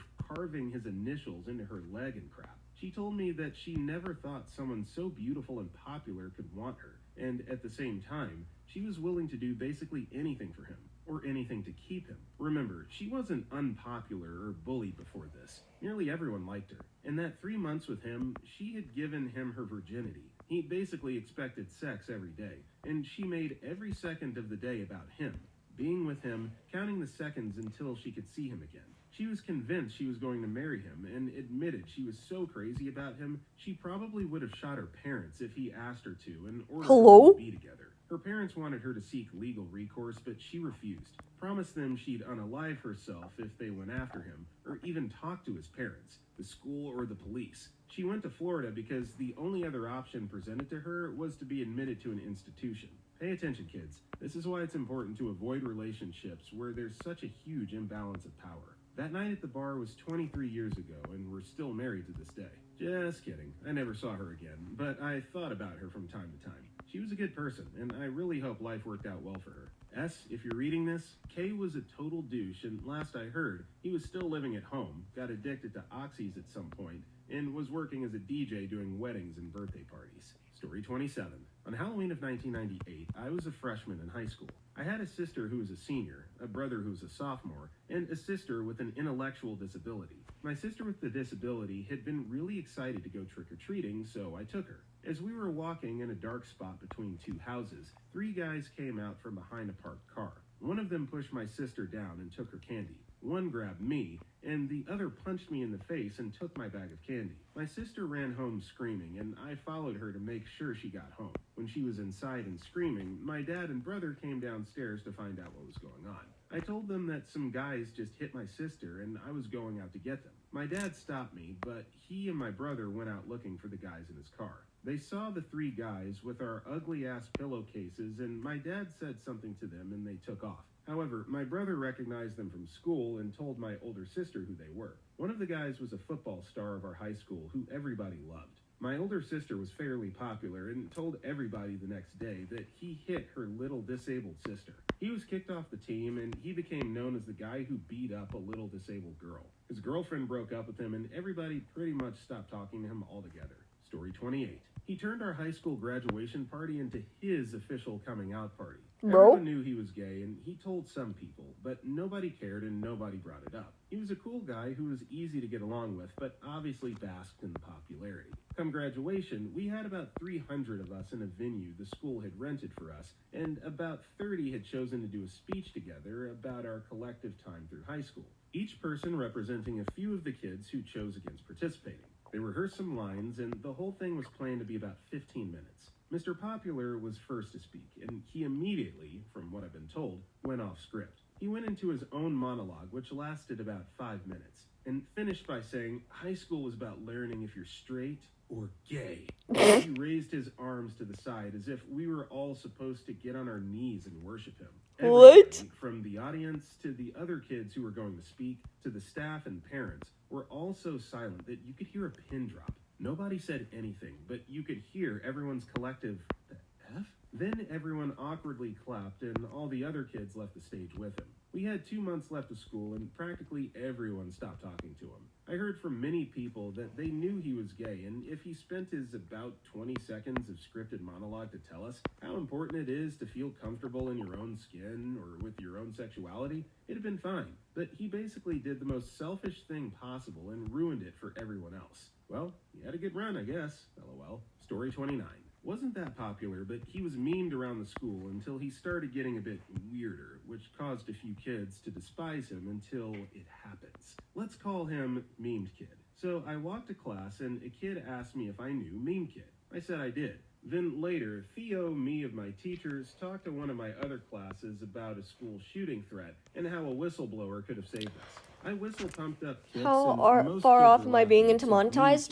carving his initials into her leg and crap. She told me that she never thought someone so beautiful and popular could want her, and at the same time, she was willing to do basically anything for him, or anything to keep him. Remember, she wasn't unpopular or bullied before this. Nearly everyone liked her. In that 3 months with him, she had given him her virginity. He basically expected sex every day, and she made every second of the day about him, being with him, counting the seconds until she could see him again. She was convinced she was going to marry him and admitted she was so crazy about him, she probably would have shot her parents if he asked her to in order for them to be together. Her parents wanted her to seek legal recourse, but she refused. Promised them she'd unalive herself if they went after him, or even talk to his parents, the school, or the police. She went to Florida because the only other option presented to her was to be admitted to an institution. Pay attention, kids. This is why it's important to avoid relationships where there's such a huge imbalance of power. That night at the bar was 23 years ago, and we're still married to this day. Just kidding. I never saw her again, but I thought about her from time to time. She was a good person, and I really hope life worked out well for her. S, if you're reading this, K was a total douche, and last I heard, he was still living at home, got addicted to oxys at some point, and was working as a DJ doing weddings and birthday parties. Story 27. On Halloween of 1998, I was a freshman in high school. I had a sister who was a senior, a brother who was a sophomore, and a sister with an intellectual disability. My sister with the disability had been really excited to go trick-or-treating, so I took her. As we were walking in a dark spot between 2 houses, 3 guys came out from behind a parked car. One of them pushed my sister down and took her candy. One grabbed me, and the other punched me in the face and took my bag of candy. My sister ran home screaming, and I followed her to make sure she got home. When she was inside and screaming, my dad and brother came downstairs to find out what was going on. I told them that some guys just hit my sister, and I was going out to get them. My dad stopped me, but he and my brother went out looking for the guys in his car. They saw the 3 guys with our ugly-ass pillowcases, and my dad said something to them, and they took off. However, my brother recognized them from school and told my older sister who they were. One of the guys was a football star of our high school who everybody loved. My older sister was fairly popular and told everybody the next day that he hit her little disabled sister. He was kicked off the team, and he became known as the guy who beat up a little disabled girl. His girlfriend broke up with him, and everybody pretty much stopped talking to him altogether. Story 28. He turned our high school graduation party into his official coming out party. Bro? Everyone knew he was gay, and he told some people, but nobody cared and nobody brought it up. He was a cool guy who was easy to get along with, but obviously basked in popularity. Come graduation, we had about 300 of us in a venue the school had rented for us, and about 30 had chosen to do a speech together about our collective time through high school, each person representing a few of the kids who chose against participating. They rehearsed some lines, and the whole thing was planned to be about 15 minutes. Mr. Popular was first to speak, and he immediately, from what I've been told, went off script. He went into his own monologue, which lasted about 5 minutes, and finished by saying high school was about learning if you're straight or gay. He raised his arms to the side as if we were all supposed to get on our knees and worship him. What? Everybody, from the audience to the other kids who were going to speak, to the staff and parents, were all so silent that you could hear a pin drop. Nobody said anything, but you could hear everyone's collective, "The F?" Then everyone awkwardly clapped, and all the other kids left the stage with him. We had 2 months left of school, and practically everyone stopped talking to him. I heard from many people that they knew he was gay, and if he spent his about 20 seconds of scripted monologue to tell us how important it is to feel comfortable in your own skin or with your own sexuality, it'd have been fine. But he basically did the most selfish thing possible and ruined it for everyone else. Well, he had a good run, I guess. LOL. Story 29. Wasn't that popular, but he was memed around the school until he started getting a bit weirder, which caused a few kids to despise him until it happens. Let's call him Memed Kid. So I walked to class and a kid asked me if I knew Meme Kid. I said I did. Then later, Theo, me of my teachers, talked to one of my other classes about a school shooting threat and how a whistleblower could have saved us. I whistle pumped up kids. How and most far kids off were am I being laughing into except Meme monetized?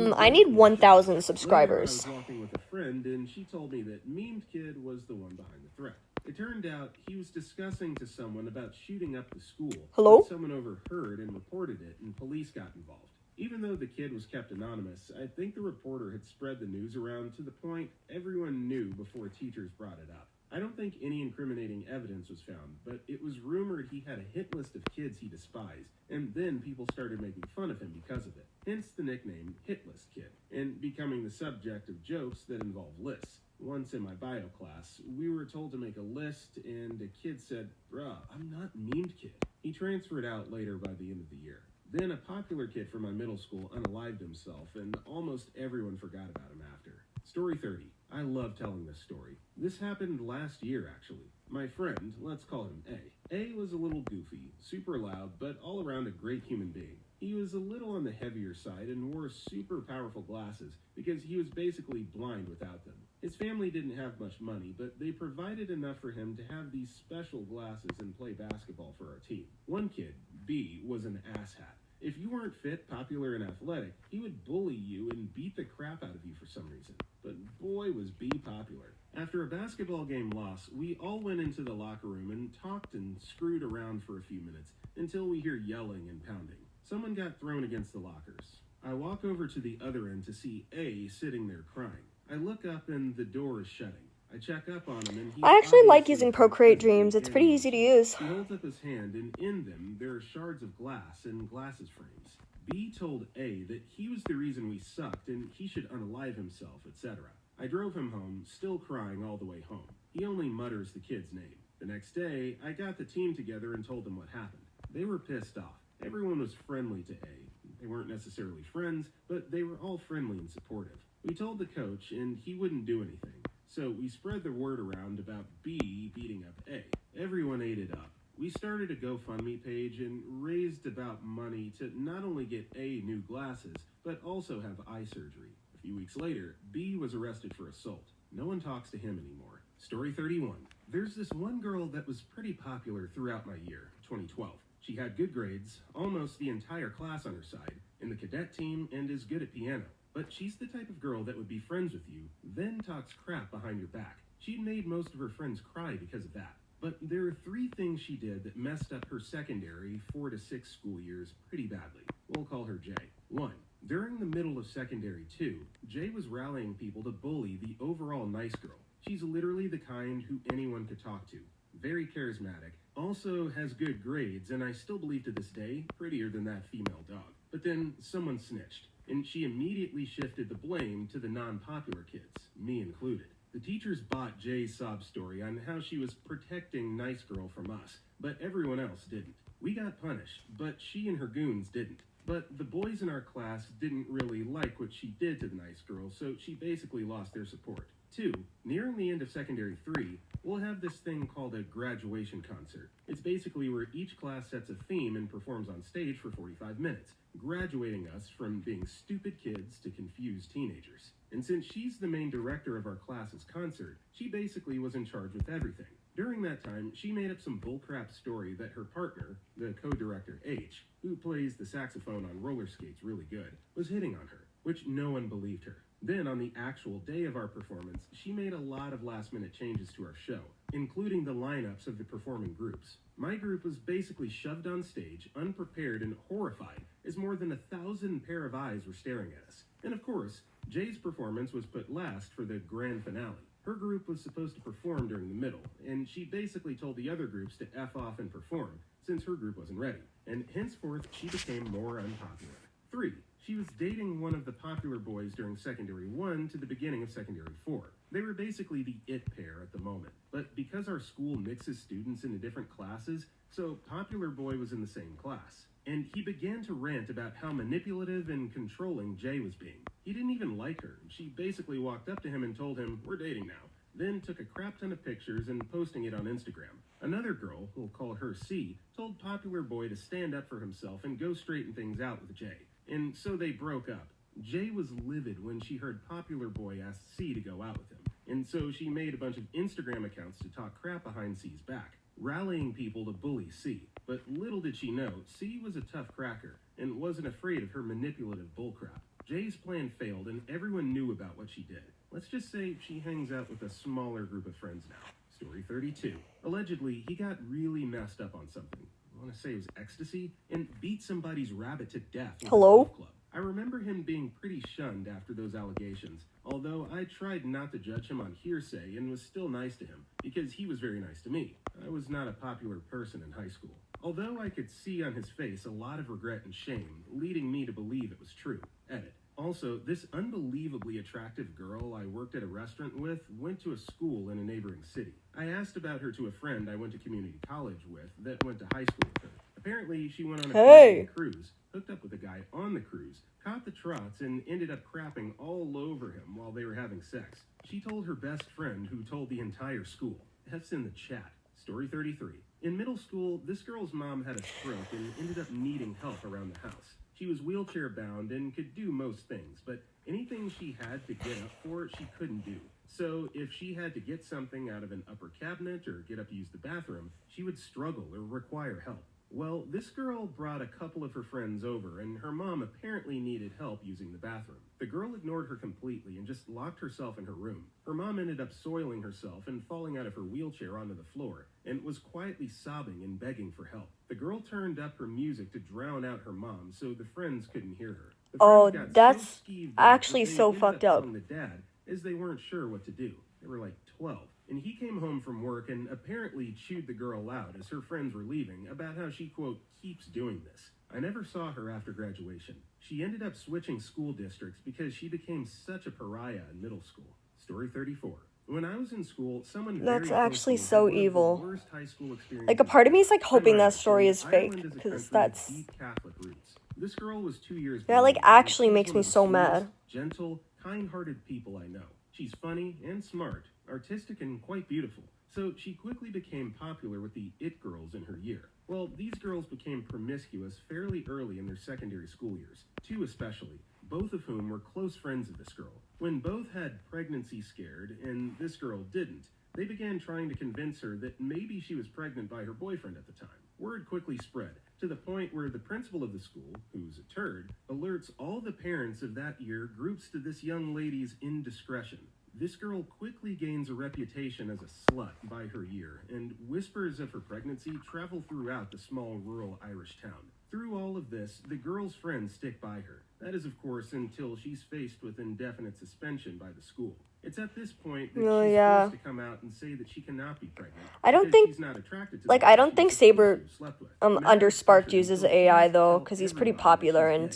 Kid. I need 1,000 subscribers. Later, I was walking with a friend, and she told me that Memed Kid was the one behind the threat. It turned out he was discussing to someone about shooting up the school. Hello? But someone overheard and reported it, and police got involved. Even though the kid was kept anonymous, I think the reporter had spread the news around to the point everyone knew before teachers brought it up. I don't think any incriminating evidence was found, but it was rumored he had a hit list of kids he despised, and then people started making fun of him because of it. Hence the nickname Hit List Kid, and becoming the subject of jokes that involve lists. Once in my bio class, we were told to make a list, and a kid said, "Bruh, I'm not Memed Kid." He transferred out later by the end of the year. Then a popular kid from my middle school unalived himself, and almost everyone forgot about him after. Story 30. I love telling this story. This happened last year, actually. My friend, let's call him A. A was a little goofy, super loud, but all around a great human being. He was a little on the heavier side and wore super powerful glasses because he was basically blind without them. His family didn't have much money, but they provided enough for him to have these special glasses and play basketball for our team. One kid, B, was an asshat. If you weren't fit, popular, and athletic, he would bully you and beat the crap out of you for some reason. But boy, was B popular. After a basketball game loss, we all went into the locker room and talked and screwed around for a few minutes until we hear yelling and pounding. Someone got thrown against the lockers. I walk over to the other end to see A sitting there crying. I look up and the door is shutting. I check up on him and he I actually like obviously using can't Procreate physically Dreams. It's pretty handle easy to it. use. He holds up his hand, and in them, there are shards of glass and glasses frames. B told A that he was the reason we sucked, and he should unalive himself, etc. I drove him home, still crying all the way home. He only mutters the kid's name. The next day, I got the team together and told them what happened. They were pissed off. Everyone was friendly to A. They weren't necessarily friends, but they were all friendly and supportive. We told the coach, and he wouldn't do anything. So we spread the word around about B beating up A. Everyone ate it up. We started a GoFundMe page and raised about money to not only get A new glasses, but also have eye surgery. A few weeks later, B was arrested for assault. No one talks to him anymore. Story 31. There's this one girl that was pretty popular throughout my year, 2012. She had good grades, almost the entire class on her side, in the cadet team, and is good at piano. But she's the type of girl that would be friends with you, then talks crap behind your back. She'd made most of her friends cry because of that. But there are 3 things she did that messed up her secondary 4 to 6 school years pretty badly. We'll call her J. 1. During the middle of secondary 2, J was rallying people to bully the overall nice girl. She's literally the kind who anyone could talk to. Very charismatic. Also has good grades, and I still believe to this day, prettier than that female dog. But then someone snitched. and she immediately shifted the blame to the non-popular kids, me included. The teachers bought Jay's sob story on how she was protecting Nice Girl from us, but everyone else didn't. We got punished, but she and her goons didn't. But the boys in our class didn't really like what she did to the Nice Girl, so she basically lost their support. 2. Nearing the end of Secondary 3, we'll have this thing called a graduation concert. It's basically where each class sets a theme and performs on stage for 45 minutes, graduating us from being stupid kids to confused teenagers. And since she's the main director of our class's concert, she basically was in charge with everything. During that time, she made up some bullcrap story that her partner, the co-director H, who plays the saxophone on roller skates really good, was hitting on her, which no one believed her. Then, on the actual day of our performance, she made a lot of last-minute changes to our show, including the lineups of the performing groups. My group was basically shoved on stage, unprepared and horrified, as more than 1,000 pair of eyes were staring at us. And of course, Jay's performance was put last for the grand finale. Her group was supposed to perform during the middle, and she basically told the other groups to F off and perform, since her group wasn't ready. And henceforth, she became more unpopular. 3. She was dating one of the popular boys during Secondary 1 to the beginning of Secondary 4. They were basically the it pair at the moment. But because our school mixes students into different classes, so Popular Boy was in the same class. And he began to rant about how manipulative and controlling Jay was being. He didn't even like her. She basically walked up to him and told him, "We're dating now." Then took a crap ton of pictures and posting it on Instagram. Another girl, we'll call her C, told Popular Boy to stand up for himself and go straighten things out with Jay. And so they broke up. Jay was livid when she heard Popular Boy ask C to go out with him. And so she made a bunch of Instagram accounts to talk crap behind C's back, rallying people to bully C. But little did she know, C was a tough cracker and wasn't afraid of her manipulative bullcrap. Jay's plan failed and everyone knew about what she did. Let's just say she hangs out with a smaller group of friends now. Story 32. Allegedly, he got really messed up on something. I want to say it was ecstasy, and beat somebody's rabbit to death with a golf club. I remember him being pretty shunned after those allegations, although I tried not to judge him on hearsay and was still nice to him, because he was very nice to me. I was not a popular person in high school. Although I could see on his face a lot of regret and shame, leading me to believe it was true. Edit. Also, this unbelievably attractive girl I worked at a restaurant with went to a school in a neighboring city. I asked about her to a friend I went to community college with that went to high school with her. Apparently, she went on a Caribbean cruise, hooked up with a guy on the cruise, caught the trots, and ended up crapping all over him while they were having sex. She told her best friend, who told the entire school. F's in the chat. Story 33. In middle school, this girl's mom had a stroke and ended up needing help around the house. She was wheelchair bound and could do most things, but anything she had to get up for, she couldn't do. So if she had to get something out of an upper cabinet or get up to use the bathroom, she would struggle or require help. Well, this girl brought a couple of her friends over, and her mom apparently needed help using the bathroom. The girl ignored her completely and just locked herself in her room. Her mom ended up soiling herself and falling out of her wheelchair onto the floor, and was quietly sobbing and begging for help. The girl turned up her music to drown out her mom, so the friends couldn't hear her. The friends got that's so skeeved actually that they so ended fucked up up. telling the dad, as they weren't sure what to do. They were like 12. And he came home from work and apparently chewed the girl out as her friends were leaving about how she, quote, keeps doing this. I never saw her after graduation. She ended up switching school districts because she became such a pariah in middle school. Story 34. When I was in school, someone That's very actually close to me so had one of the evil. worst high school experiences. Like, a part of me is like hoping that Ireland, story is Ireland fake, is a because country that's, with deep Catholic roots. This girl was 2 years that like below me, and actually she's makes one me of the so sweetest, mad. gentle, kind-hearted people I know. She's funny and smart, artistic and quite beautiful. So she quickly became popular with the it girls in her year. Well, these girls became promiscuous fairly early in their secondary school years, 2 especially, both of whom were close friends of this girl. When both had pregnancy scared and this girl didn't, they began trying to convince her that maybe she was pregnant by her boyfriend at the time. Word quickly spread, to the point where the principal of the school, who's a turd, alerts all the parents of that year groups to this young lady's indiscretion. This girl quickly gains a reputation as a slut by her year, and whispers of her pregnancy travel throughout the small rural Irish town. Through all of this, the girl's friends stick by her. That is, of course, until she's faced with indefinite suspension by the school. It's at this point that she's forced to come out and say that she cannot be pregnant. I don't because think, she's not attracted to like, the I guy don't she think was supposed Saber to have slept with. Undersparked uses AI though, because he's pretty popular, and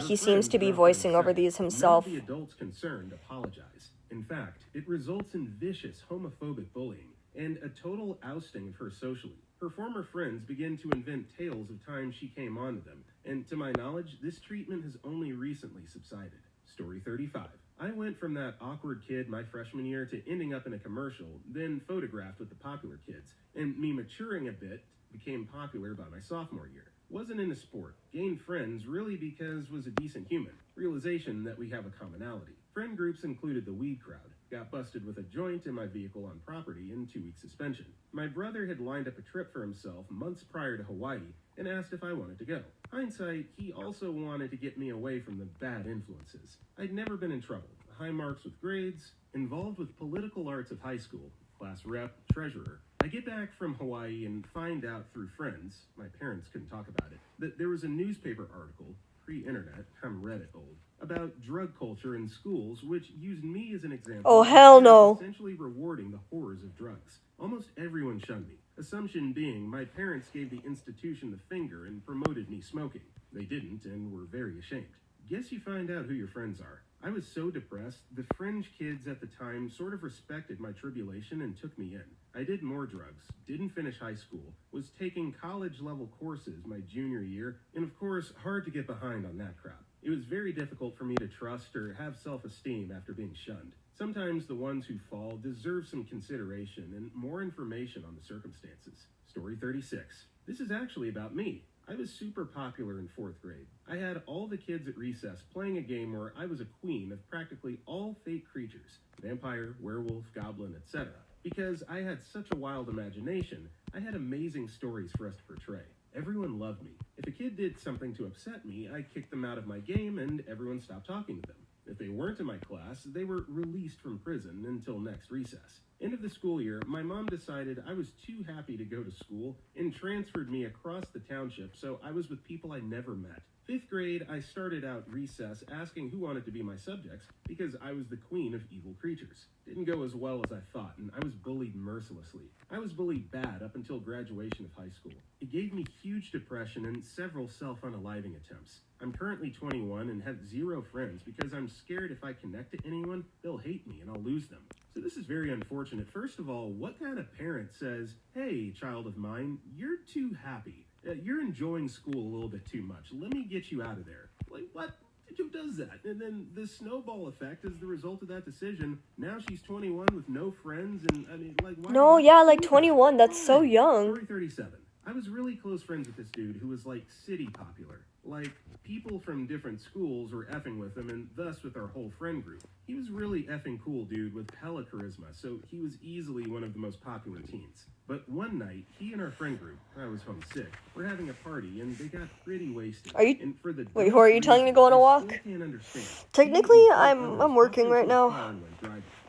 he seems to be voicing over these himself. None of the adults concerned apologize. In fact, it results in vicious homophobic bullying and a total ousting of her socially. Her former friends begin to invent tales of times she came on to them, and to my knowledge, this treatment has only recently subsided. Story 35. I went from that awkward kid my freshman year to ending up in a commercial, then photographed with the popular kids, and me maturing a bit became popular by my sophomore year. Wasn't into sport, gained friends really because was a decent human, realization that we have a commonality. Friend groups included the weed crowd, got busted with a joint in my vehicle on property and 2-week suspension. My brother had lined up a trip for himself months prior to Hawaii and asked if I wanted to go. Hindsight, he also wanted to get me away from the bad influences. I'd never been in trouble, high marks with grades, involved with political arts of high school, class rep, treasurer. I get back from Hawaii and find out through friends, my parents couldn't talk about it, that there was a newspaper article, pre-internet, I'm Reddit old, about drug culture in schools, which used me as an example. Oh, hell no. Essentially rewarding the horrors of drugs. Almost everyone shunned me. Assumption being, my parents gave the institution the finger and promoted me smoking. They didn't and were very ashamed. Guess you find out who your friends are. I was so depressed, the fringe kids at the time sort of respected my tribulation and took me in. I did more drugs, didn't finish high school, was taking college-level courses my junior year, and of course, hard to get behind on that crowd. It was very difficult for me to trust or have self-esteem after being shunned. Sometimes the ones who fall deserve some consideration and more information on the circumstances. Story 36. This is actually about me. I was super popular in 4th grade. I had all the kids at recess playing a game where I was a queen of practically all fake creatures, vampire, werewolf, goblin, etc. Because I had such a wild imagination, I had amazing stories for us to portray. Everyone loved me. If a kid did something to upset me, I kicked them out of my game and everyone stopped talking to them. If they weren't in my class, they were released from prison until next recess. End of the school year, my mom decided I was too happy to go to school and transferred me across the township, so I was with people I never met. 5th grade, I started out recess asking who wanted to be my subjects because I was the queen of evil creatures. Didn't go as well as I thought, and I was bullied mercilessly. I was bullied bad up until graduation of high school. It gave me huge depression and several self-unaliving attempts. I'm currently 21 and have 0 friends because I'm scared if I connect to anyone, they'll hate me and I'll lose them. So this is very unfortunate. First of all, what kind of parent says, "Hey, child of mine, you're too happy. You're enjoying school a little bit too much. Let me get you out of there." Like, what? Who does that? And then the snowball effect is the result of that decision. Now she's 21 with no friends, and I mean, like, why? No, yeah, like 21. That's so young. Story 37. I was really close friends with this dude who was like city popular. Like, people from different schools were effing with him, and thus with our whole friend group. He was really effing cool dude with hella charisma, so he was easily one of the most popular teens. But one night, he and our friend group, I was homesick, were having a party, and they got pretty wasted. And for the Wait, who are you telling me to go on a walk? I can't understand. Technically, I'm working right now.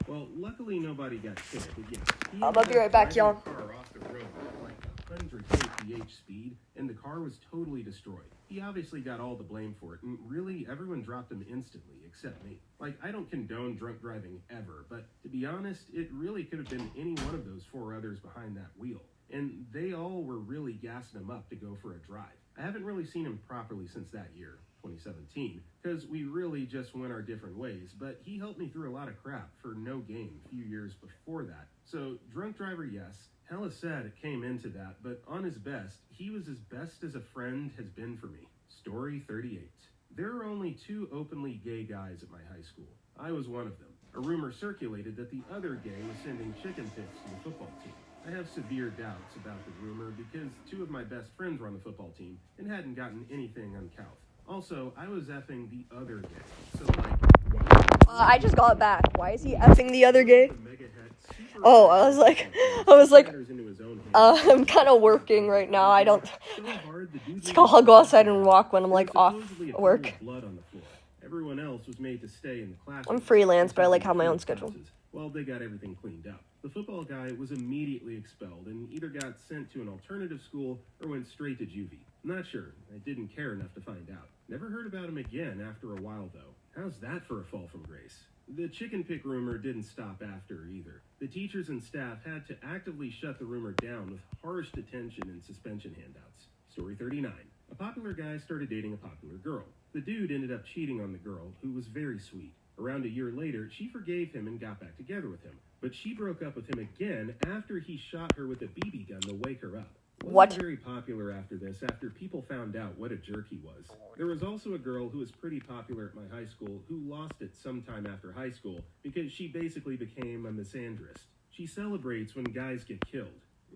Well, luckily nobody got sick. I'll be right back, y'all. Off the road at like 100 kph speed, and the car was totally destroyed. He obviously got all the blame for it, and really everyone dropped him instantly, except me. Like, I don't condone drunk driving ever, but to be honest, it really could have been any one of those 4 others behind that wheel. And they all were really gassing him up to go for a drive. I haven't really seen him properly since that year, 2017, because we really just went our different ways, but he helped me through a lot of crap for no gain a few years before that. So, drunk driver, yes. Hella sad it came into that, but on his best, he was as best as a friend has been for me. Story 38. There are only 2 openly gay guys at my high school. I was one of them. A rumor circulated that the other gay was sending chicken pics to the football team. I have severe doubts about the rumor because 2 of my best friends were on the football team and hadn't gotten anything on Calf. Also, I was effing the other gay. So, like, I just got back. Why is he effing the other gay? Oh, I was like, I'm kind of working right now. I don't. I'll go outside and walk when I'm like off work. Everyone else was made to stay in the class. I'm freelance, but I like have my own schedule. Well, they got everything cleaned up. The football guy was immediately expelled and either got sent to an alternative school or went straight to juvie. Not sure. I didn't care enough to find out. Never heard about him again after a while, though. How's that for a fall from grace? The chicken pick rumor didn't stop after either. The teachers and staff had to actively shut the rumor down with harsh detention and suspension handouts. Story 39. A popular guy started dating a popular girl. The dude ended up cheating on the girl, who was very sweet. Around a year later, she forgave him and got back together with him. But she broke up with him again after he shot her with a BB gun to wake her up. What? Wasn't very popular after this, after people found out what a jerk he was. There was also a girl who was pretty popular at my high school who lost it sometime after high school because she basically became a misandrist. She celebrates when guys get killed.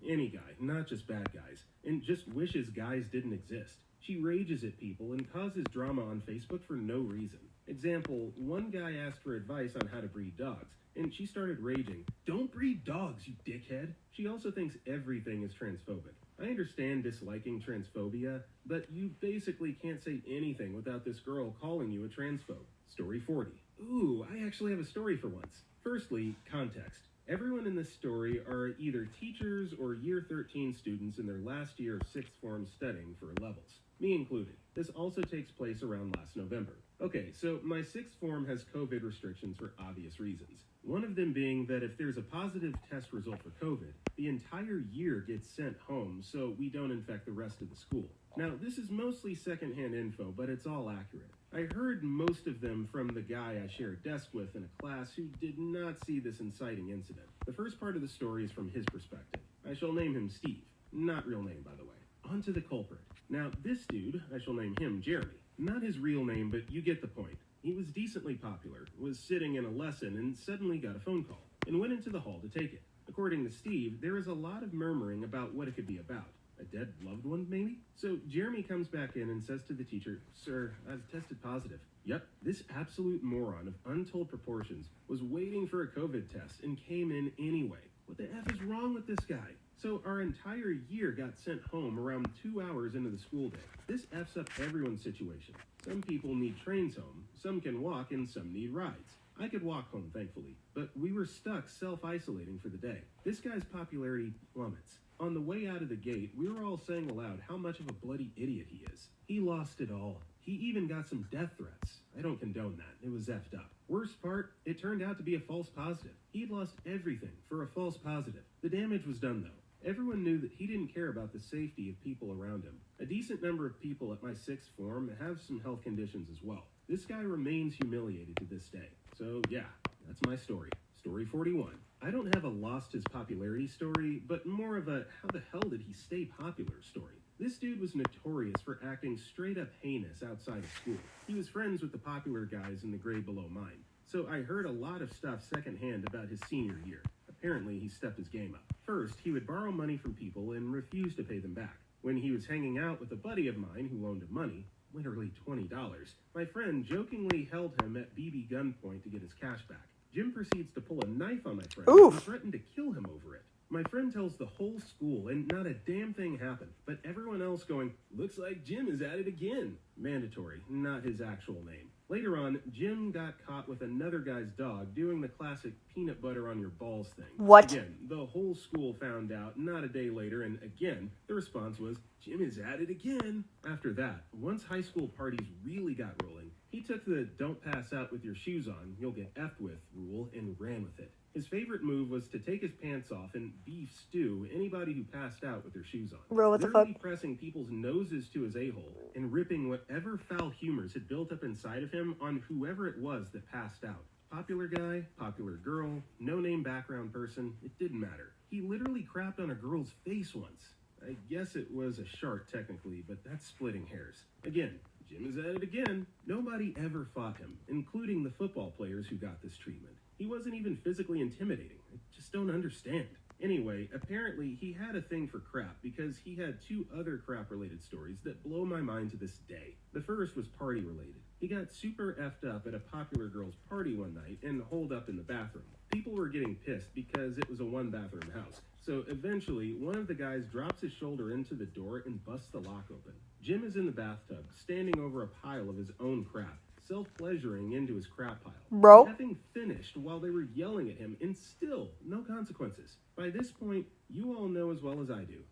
Any guy, not just bad guys, and just wishes guys didn't exist. She rages at people and causes drama on Facebook for no reason. Example, one guy asked for advice on how to breed dogs, and she started raging, "Don't breed dogs, you dickhead." She also thinks everything is transphobic. I understand disliking transphobia, but you basically can't say anything without this girl calling you a transphobe. Story 40. Ooh, I actually have a story for once. Firstly, context. Everyone in this story are either teachers or year 13 students in their last year of sixth form studying for levels. Me included. This also takes place around last November. Okay, so my sixth form has COVID restrictions for obvious reasons. One of them being that if there's a positive test result for COVID, the entire year gets sent home so we don't infect the rest of the school. Now, this is mostly secondhand info, but it's all accurate. I heard most of them from the guy I share a desk with in a class who did not see this inciting incident. The first part of the story is from his perspective. I shall name him Steve. Not real name, by the way. On to the culprit. Now, this dude, I shall name him Jeremy. Not his real name, but you get the point. He was decently popular, was sitting in a lesson, and suddenly got a phone call, and went into the hall to take it. According to Steve, there is a lot of murmuring about what it could be about. A dead loved one, maybe? So Jeremy comes back in and says to the teacher, "Sir, I've tested positive." Yep, this absolute moron of untold proportions was waiting for a COVID test and came in anyway. What the F is wrong with this guy? So our entire year got sent home around 2 hours into the school day. This F's up everyone's situation. Some people need trains home, some can walk, and some need rides. I could walk home, thankfully, but we were stuck self-isolating for the day. This guy's popularity plummets. On the way out of the gate, we were all saying aloud how much of a bloody idiot he is. He lost it all. He even got some death threats. I don't condone that. It was effed up. Worst part, it turned out to be a false positive. He'd lost everything for a false positive. The damage was done, though. Everyone knew that he didn't care about the safety of people around him. A decent number of people at my sixth form have some health conditions as well. This guy remains humiliated to this day. So yeah, that's my story. Story 41. I don't have a lost his popularity story, but more of a how the hell did he stay popular story. This dude was notorious for acting straight up heinous outside of school. He was friends with the popular guys in the grade below mine. So I heard a lot of stuff secondhand about his senior year. Apparently, he stepped his game up. First, he would borrow money from people and refuse to pay them back. When he was hanging out with a buddy of mine who loaned him money, literally $20, my friend jokingly held him at BB gunpoint to get his cash back. Jim proceeds to pull a knife on my friend and threatened to kill him over it. My friend tells the whole school, and not a damn thing happened, but everyone else going, "Looks like Jim is at it again." Mandatory, not his actual name. Later on, Jim got caught with another guy's dog doing the classic peanut butter on your balls thing. What? Again, the whole school found out not a day later, and again, the response was, "Jim is at it again." After that, once high school parties really got rolling, he took the "don't pass out with your shoes on, you'll get effed with" rule and ran with it. His favorite move was to take his pants off and beef stew anybody who passed out with their shoes on. Bro, what the Literally fuck? pressing people's noses to his a-hole and ripping whatever foul humors had built up inside of him on whoever it was that passed out. Popular guy, popular girl, no-name background person, it didn't matter. He literally crapped on a girl's face once. I guess it was a shark technically, but that's splitting hairs. Again, Jim is at it again. Nobody ever fought him, including the football players who got this treatment. He wasn't even physically intimidating. I just don't understand. Anyway, apparently he had a thing for crap because he had 2 other crap-related stories that blow my mind to this day. The first was party-related. He got super effed up at a popular girl's party one night and holed up in the bathroom. People were getting pissed because it was a 1-bathroom house. So eventually, one of the guys drops his shoulder into the door and busts the lock open. Jim is in the bathtub, standing over a pile of his own crap, self-pleasuring into his crap pile. Bro? Having finished while they were yelling at him, and still no consequences. By this point, you all know as well as I do.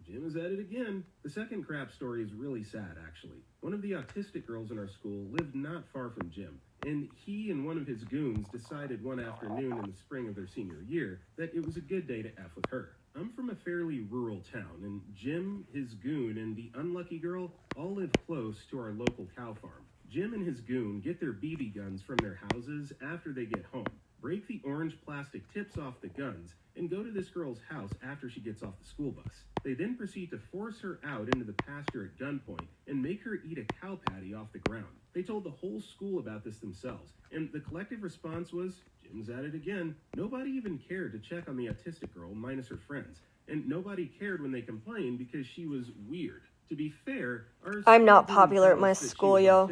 Jim is at it again. The second crap story is really sad, actually. One of the autistic girls in our school lived not far from Jim, and he and one of his goons decided one afternoon in the spring of their senior year that it was a good day to F with her. I'm from a fairly rural town, and Jim, his goon, and the unlucky girl all live close to our local cow farm. Jim and his goon get their BB guns from their houses after they get home, break the orange plastic tips off the guns, and go to this girl's house after she gets off the school bus. They then proceed to force her out into the pasture at gunpoint and make her eat a cow patty off the ground. They told the whole school about this themselves, and the collective response was, Jim's at it again. Nobody even cared to check on the autistic girl, minus her friends, and nobody cared when they complained because she was weird. To be fair, I'm not popular at my school, yo.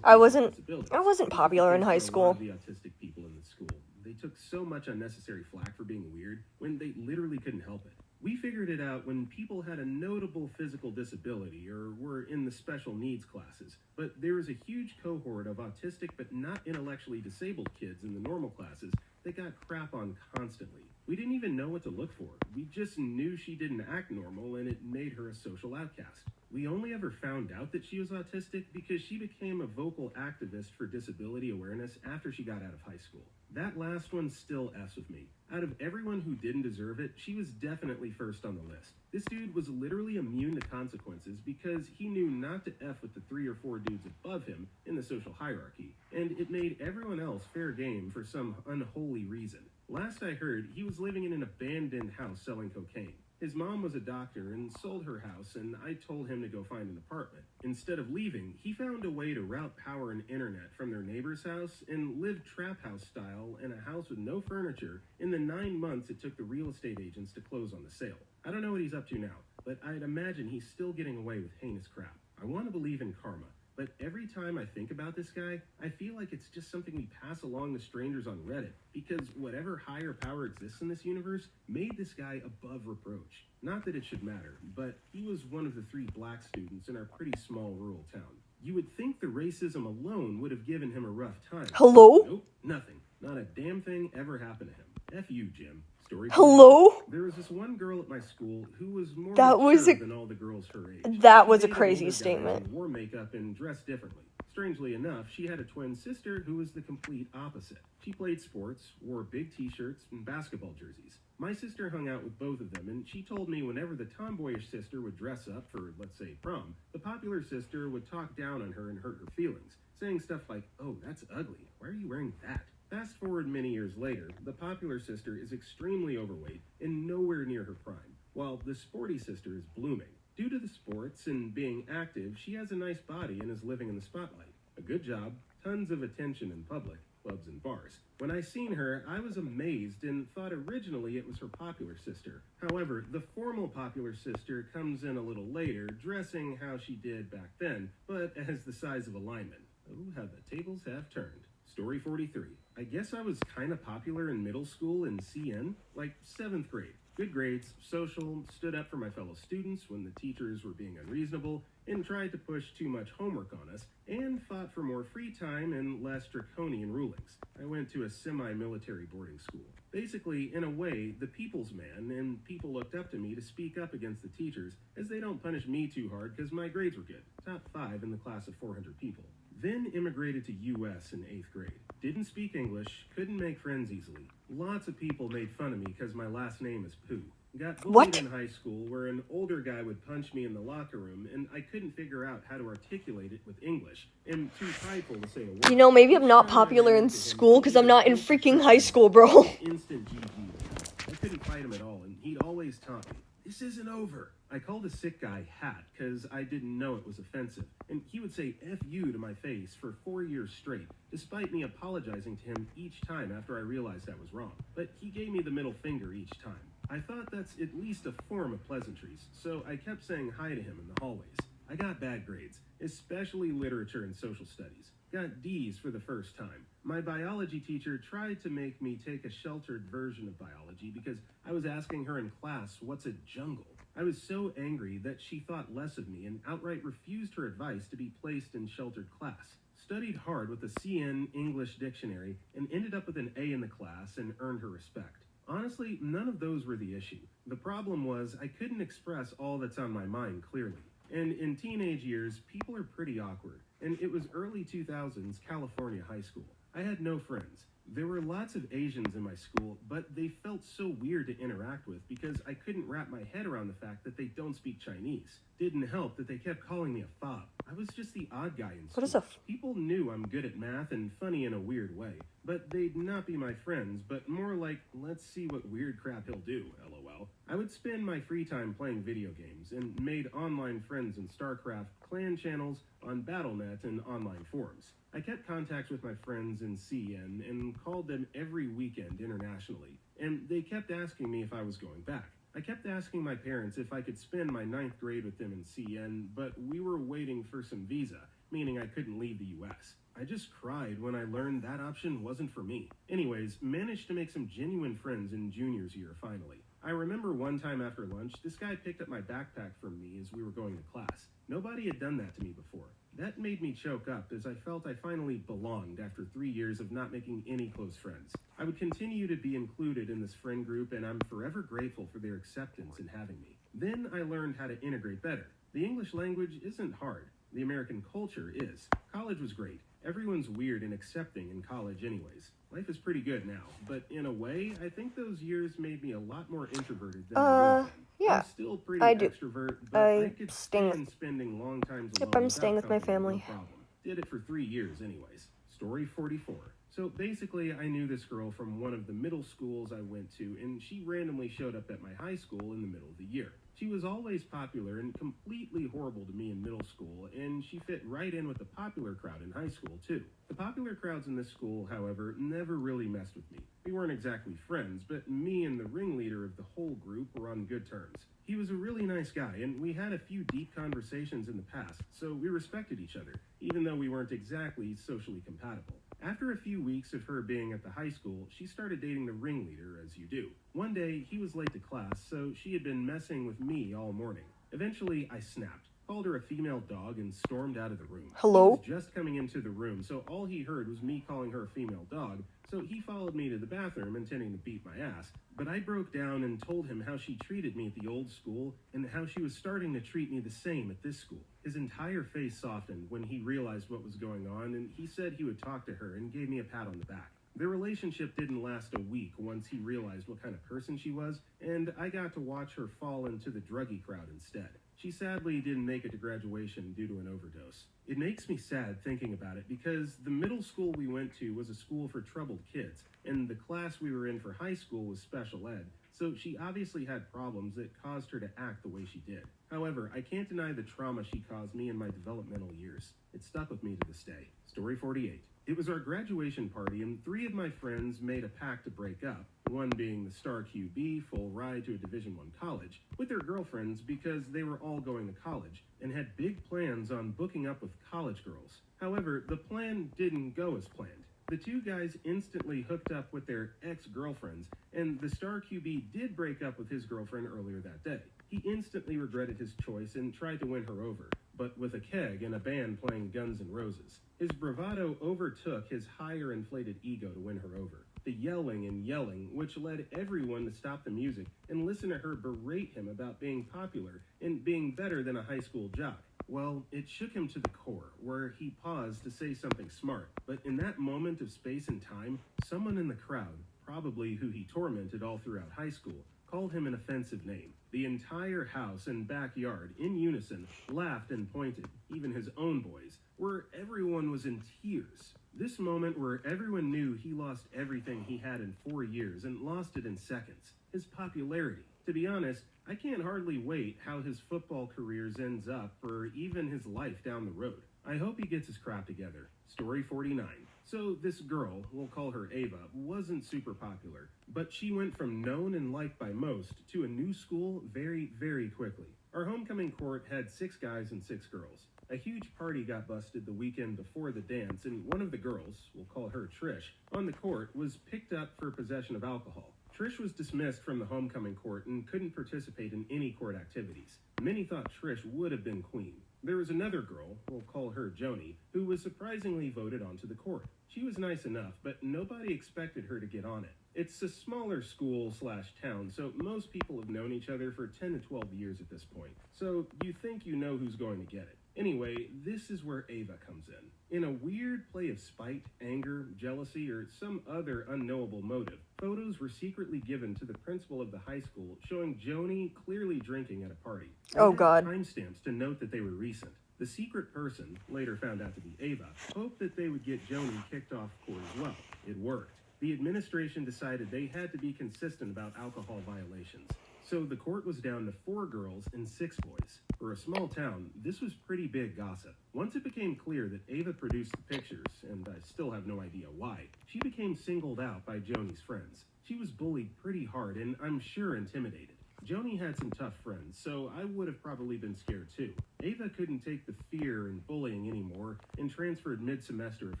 I wasn't popular in high school. The autistic people in the school. They took so much unnecessary flack for being weird when they literally couldn't help it. We figured it out when people had a notable physical disability or were in the special needs classes, but there was a huge cohort of autistic but not intellectually disabled kids in the normal classes that got crap on constantly. We didn't even know what to look for. We just knew she didn't act normal and it made her a social outcast. We only ever found out that she was autistic because she became a vocal activist for disability awareness after she got out of high school. That last one still F's with me. Out of everyone who didn't deserve it, she was definitely first on the list. This dude was literally immune to consequences because he knew not to F with the 3 or 4 dudes above him in the social hierarchy, and it made everyone else fair game for some unholy reason. Last I heard, he was living in an abandoned house selling cocaine. His mom was a doctor and sold her house, and I told him to go find an apartment. Instead of leaving, he found a way to route power and internet from their neighbor's house and lived trap house style in a house with no furniture in the 9 months it took the real estate agents to close on the sale. I don't know what he's up to now, but I'd imagine he's still getting away with heinous crap. I want to believe in karma, but every time I think about this guy, I feel like it's just something we pass along to strangers on Reddit, because whatever higher power exists in this universe made this guy above reproach. Not that it should matter, but he was one of the 3 black students in our pretty small rural town. You would think the racism alone would have given him a rough time. Hello? Nope, nothing. Not a damn thing ever happened to him. F you, Jim. Story. Hello? There was this one girl at my school who was more than all the girls her age. That was a crazy statement. Wore makeup and dressed differently. Strangely enough, she had a twin sister who was the complete opposite. She played sports, wore big t-shirts, and basketball jerseys. My sister hung out with both of them, and she told me whenever the tomboyish sister would dress up for, let's say, prom, the popular sister would talk down on her and hurt her feelings, saying stuff like, "Oh, that's ugly. Why are you wearing that?" Fast forward many years later, the popular sister is extremely overweight and nowhere near her prime, while the sporty sister is blooming. Due to the sports and being active, she has a nice body and is living in the spotlight. A good job, tons of attention in public, clubs and bars. When I seen her, I was amazed and thought originally it was her popular sister. However, the formal popular sister comes in a little later, dressing how she did back then, but as the size of a lineman. Oh, how the tables have turned. Story 43. I guess I was kind of popular in middle school in CN, like 7th grade. Good grades, social, stood up for my fellow students when the teachers were being unreasonable, and tried to push too much homework on us, and fought for more free time and less draconian rulings. I went to a semi-military boarding school. Basically, in a way, the people's man, and people looked up to me to speak up against the teachers, as they don't punish me too hard because my grades were good. Top 5 in the class of 400 people. Then immigrated to US in 8th grade. Didn't speak English, couldn't make friends easily. Lots of people made fun of me because my last name is Pooh. Got bullied in high school where an older guy would punch me in the locker room and I couldn't figure out how to articulate it with English. I'm too prideful to say a word. You know, maybe I'm not popular in school because I'm not in freaking high school, bro. Instant GG. I couldn't fight him at all and he'd always taunt me, "This isn't over." I called a sick guy Hat because I didn't know it was offensive, and he would say F you to my face for 4 years straight, despite me apologizing to him each time after I realized I was wrong. But he gave me the middle finger each time. I thought that's at least a form of pleasantries, so I kept saying hi to him in the hallways. I got bad grades, especially literature and social studies. Got D's for the first time. My biology teacher tried to make me take a sheltered version of biology because I was asking her in class, "What's a jungle?" I was so angry that she thought less of me and outright refused her advice to be placed in sheltered class. Studied hard with the CN English dictionary and ended up with an A in the class and earned her respect. Honestly, none of those were the issue. The problem was I couldn't express all that's on my mind clearly. And in teenage years, people are pretty awkward. And it was early 2000s California high school. I had no friends. There were lots of Asians in my school, but they felt so weird to interact with because I couldn't wrap my head around the fact that they don't speak Chinese. Didn't help that they kept calling me a fob. I was just the odd guy in school. What is a People knew I'm good at math and funny in a weird way, but they'd not be my friends, but more like, let's see what weird crap he'll do, lol. I would spend my free time playing video games and made online friends in StarCraft, clan channels, on Battle.net, and online forums. I kept contacts with my friends in CN and called them every weekend internationally, and they kept asking me if I was going back. I kept asking my parents if I could spend my 9th grade with them in CN, but we were waiting for some visa, meaning I couldn't leave the US. I just cried when I learned that option wasn't for me. Anyways, managed to make some genuine friends in junior's year finally. I remember one time after lunch, this guy picked up my backpack from me as we were going to class. Nobody had done that to me before. That made me choke up as I felt I finally belonged after 3 years of not making any close friends. I would continue to be included in this friend group, and I'm forever grateful for their acceptance in having me. Then I learned how to integrate better. The English language isn't hard. The American culture is. College was great. Everyone's weird and accepting in college anyways. Life is pretty good now, but in a way, I think those years made me a lot more introverted than I would have been. Yeah, I'm still pretty I do. extrovert, but I could stand spending long times alone. Yep, I'm staying with my without company, family. no problem. Did it for 3 years anyways. Story 44. So basically, I knew this girl from one of the middle schools I went to, and she randomly showed up at my high school in the middle of the year. She was always popular and completely horrible to me in middle school, and she fit right in with the popular crowd in high school, too. The popular crowds in this school, however, never really messed with me. We weren't exactly friends, but me and the ringleader of the whole group were on good terms. He was a really nice guy, and we had a few deep conversations in the past, so we respected each other, even though we weren't exactly socially compatible. After a few weeks of her being at the high school, she started dating the ringleader, as you do. One day, he was late to class, so she had been messing with me all morning. Eventually, I snapped, called her a female dog, and stormed out of the room. Hello? He was just coming into the room, so all he heard was me calling her a female dog, so he followed me to the bathroom intending to beat my ass. But I broke down and told him how she treated me at the old school and how she was starting to treat me the same at this school. His entire face softened when he realized what was going on, and he said he would talk to her and gave me a pat on the back. Their relationship didn't last a week once he realized what kind of person she was, and I got to watch her fall into the druggie crowd instead. She sadly didn't make it to graduation due to an overdose. It makes me sad thinking about it because the middle school we went to was a school for troubled kids, and the class we were in for high school was special ed, so she obviously had problems that caused her to act the way she did. However, I can't deny the trauma she caused me in my developmental years. It stuck with me to this day. Story 48. It was our graduation party, and 3 of my friends made a pact to break up, one being the star QB, full ride to a Division I college, with their girlfriends because they were all going to college, and had big plans on booking up with college girls. However, the plan didn't go as planned. The 2 guys instantly hooked up with their ex-girlfriends, and the star QB did break up with his girlfriend earlier that day. He instantly regretted his choice and tried to win her over, but with a keg and a band playing Guns N' Roses. His bravado overtook his higher inflated ego to win her over. The yelling and yelling, which led everyone to stop the music and listen to her berate him about being popular and being better than a high school jock. Well, it shook him to the core, where he paused to say something smart, but in that moment of space and time, someone in the crowd, probably who he tormented all throughout high school, called him an offensive name. The entire house and backyard, in unison, laughed and pointed, even his own boys, where everyone was in tears. This moment where everyone knew he lost everything he had in 4 years and lost it in seconds. His popularity. To be honest, I can't hardly wait how his football career ends up or even his life down the road. I hope he gets his crap together. Story 49. So this girl, we'll call her Ava, wasn't super popular, but she went from known and liked by most to a new school very, very quickly. Our homecoming court had 6 guys and 6 girls. A huge party got busted the weekend before the dance, and one of the girls, we'll call her Trish, on the court was picked up for possession of alcohol. Trish was dismissed from the homecoming court and couldn't participate in any court activities. Many thought Trish would have been queen. There was another girl, we'll call her Joni, who was surprisingly voted onto the court. She was nice enough, but nobody expected her to get on it. It's a smaller school/town, so most people have known each other for 10 to 12 years at this point. So you think you know who's going to get it. Anyway, this is where Ava comes in. In a weird play of spite, anger, jealousy, or some other unknowable motive, photos were secretly given to the principal of the high school showing Joni clearly drinking at a party. Oh, They had God. timestamps to note that they were recent. The secret person, later found out to be Ava, hoped that they would get Joni kicked off court as well. It worked. The administration decided they had to be consistent about alcohol violations. So the court was down to 4 girls and 6 boys. For a small town, this was pretty big gossip. Once it became clear that Ava produced the pictures, and I still have no idea why, she became singled out by Joni's friends. She was bullied pretty hard and I'm sure intimidated. Joni had some tough friends, so I would have probably been scared too. Ava couldn't take the fear and bullying anymore and transferred mid-semester of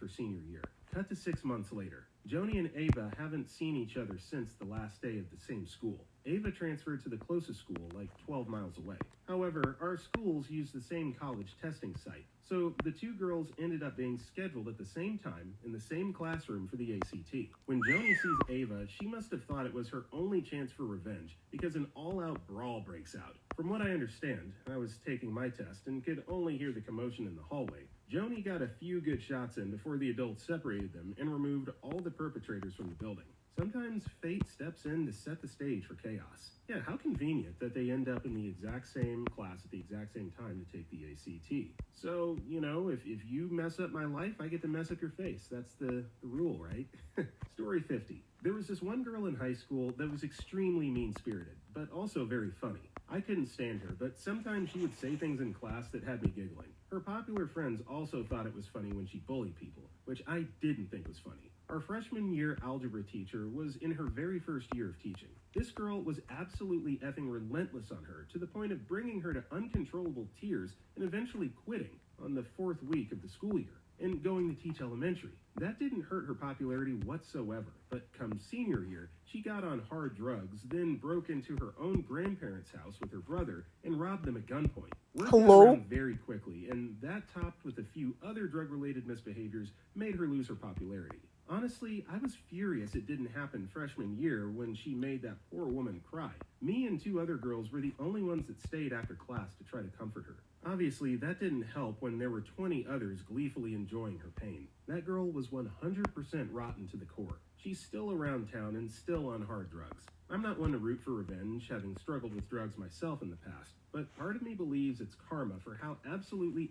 her senior year. Cut to 6 months later. Joni and Ava haven't seen each other since the last day of the same school. Ava transferred to the closest school, like 12 miles away. However, our schools use the same college testing site, so the 2 girls ended up being scheduled at the same time in the same classroom for the ACT. When Joni sees Ava, she must have thought it was her only chance for revenge, because an all-out brawl breaks out. From what I understand, I was taking my test and could only hear the commotion in the hallway. Joni got a few good shots in before the adults separated them and removed all the perpetrators from the building. Sometimes fate steps in to set the stage for chaos. Yeah, how convenient that they end up in the exact same class at the exact same time to take the ACT. So, you know, if you mess up my life, I get to mess up your face. That's the rule, right? Story 50. There was this one girl in high school that was extremely mean-spirited, but also very funny. I couldn't stand her, but sometimes she would say things in class that had me giggling. Her popular friends also thought it was funny when she bullied people, which I didn't think was funny. Our freshman year algebra teacher was in her very first year of teaching. This girl was absolutely effing relentless on her, to the point of bringing her to uncontrollable tears and eventually quitting on the 4th week of the school year and going to teach elementary. That didn't hurt her popularity whatsoever, but come senior year, she got on hard drugs, then broke into her own grandparents' house with her brother and robbed them at gunpoint. Word got around very quickly, and that, topped with a few other drug-related misbehaviors, made her lose her popularity. Honestly, I was furious it didn't happen freshman year when she made that poor woman cry. Me and 2 other girls were the only ones that stayed after class to try to comfort her. Obviously, that didn't help when there were 20 others gleefully enjoying her pain. That girl was 100% rotten to the core. She's still around town and still on hard drugs. I'm not one to root for revenge, having struggled with drugs myself in the past, but part of me believes it's karma for how absolutely...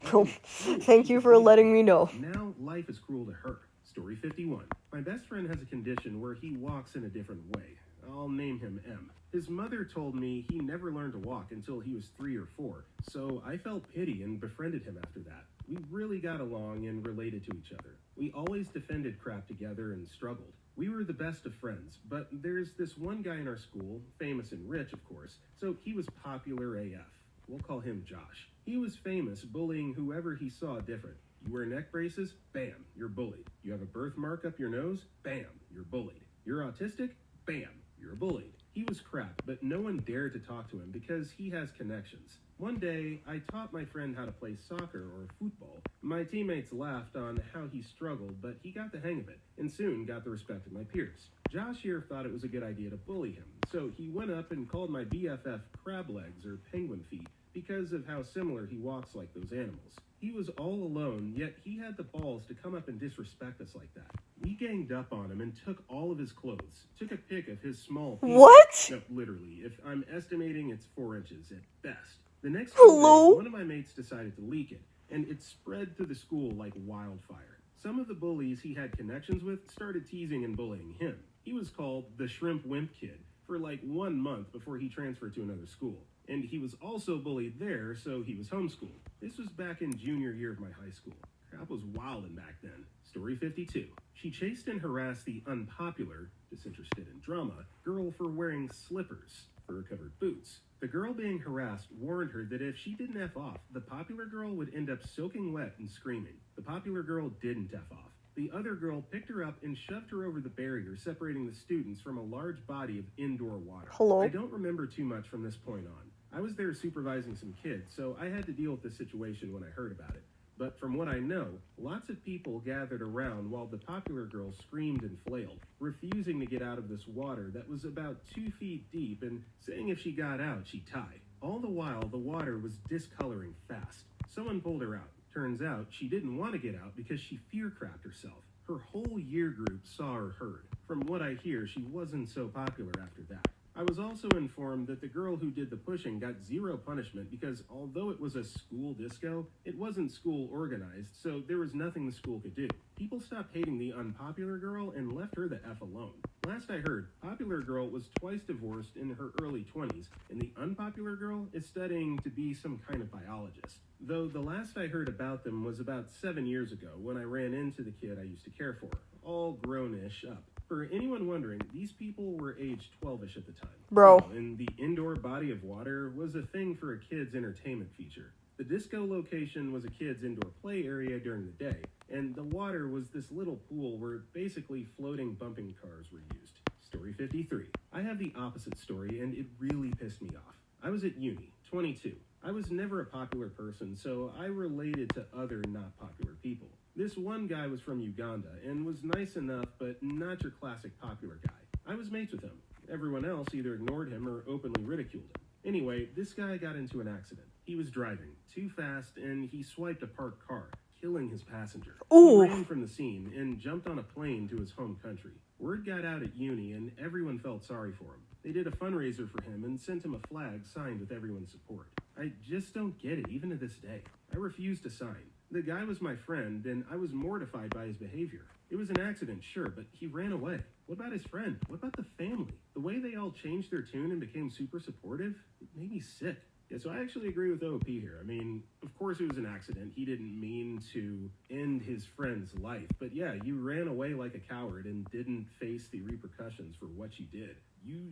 Thank you for letting me know. Now, life is cruel to her. Story 51. My best friend has a condition where he walks in a different way. I'll name him M. His mother told me he never learned to walk until he was 3 or 4, so I felt pity and befriended him after that. We really got along and related to each other. We always defended crap together and struggled. We were the best of friends, but there's this one guy in our school, famous and rich, of course, so he was popular AF. We'll call him Josh. He was famous, bullying whoever he saw different. You wear neck braces? Bam, you're bullied. You have a birthmark up your nose? Bam, you're bullied. You're autistic? Bam, you're bullied. He was crap, but no one dared to talk to him because he has connections. One day, I taught my friend how to play soccer or football. My teammates laughed on how he struggled, but he got the hang of it, and soon got the respect of my peers. Josh here thought it was a good idea to bully him, so he went up and called my BFF crab legs or penguin feet because of how similar he walks like those animals. He was all alone, yet he had the balls to come up and disrespect us like that. We ganged up on him and took all of his clothes, took a pic of his small penis. What? No, literally. If I'm estimating, it's 4 inches at best. The next day, one of my mates decided to leak it, and it spread through the school like wildfire. Some of the bullies he had connections with started teasing and bullying him. He was called the Shrimp Wimp Kid for like 1 month before he transferred to another school. And he was also bullied there, so he was homeschooled. This was back in junior year of my high school. Crap was wildin' back then. Story 52. She chased and harassed the unpopular, disinterested in drama, girl for wearing slippers, fur-covered boots. The girl being harassed warned her that if she didn't F off, the popular girl would end up soaking wet and screaming. The popular girl didn't F off. The other girl picked her up and shoved her over the barrier separating the students from a large body of indoor water. I don't remember too much from this point on. I was there supervising some kids, so I had to deal with the situation when I heard about it. But from what I know, lots of people gathered around while the popular girl screamed and flailed, refusing to get out of this water that was about 2 feet deep and saying if she got out, she'd die. All the while, the water was discoloring fast. Someone pulled her out. Turns out she didn't want to get out because she fear-crapped herself. Her whole year group saw her herd. From what I hear, she wasn't so popular after that. I was also informed that the girl who did the pushing got zero punishment because although it was a school disco, it wasn't school organized, so there was nothing the school could do. People stopped hating the unpopular girl and left her the F alone. Last I heard, popular girl was twice divorced in her early 20s, and the unpopular girl is studying to be some kind of biologist. Though the last I heard about them was about 7 years ago when I ran into the kid I used to care for, all grown-ish up. For anyone wondering, these people were aged 12-ish at the time. Bro. So, and the indoor body of water was a thing for a kid's entertainment feature. The disco location was a kid's indoor play area during the day, and the water was this little pool where basically floating bumping cars were used. Story 53. I have the opposite story, and it really pissed me off. I was at uni, 22. I was never a popular person, so I related to other not popular people. This one guy was from Uganda and was nice enough, but not your classic popular guy. I was mates with him. Everyone else either ignored him or openly ridiculed him. Anyway, this guy got into an accident. He was driving too fast and he swiped a parked car, killing his passenger. Ooh. He ran from the scene and jumped on a plane to his home country. Word got out at uni and everyone felt sorry for him. They did a fundraiser for him and sent him a flag signed with everyone's support. I just don't get it, even to this day. I refuse to sign. The guy was my friend, and I was mortified by his behavior. It was an accident, sure, but he ran away. What about his friend? What about the family? The way they all changed their tune and became super supportive, it made me sick. Yeah, so I actually agree with OP here. I mean, of course it was an accident. He didn't mean to end his friend's life. But yeah, you ran away like a coward and didn't face the repercussions for what you did.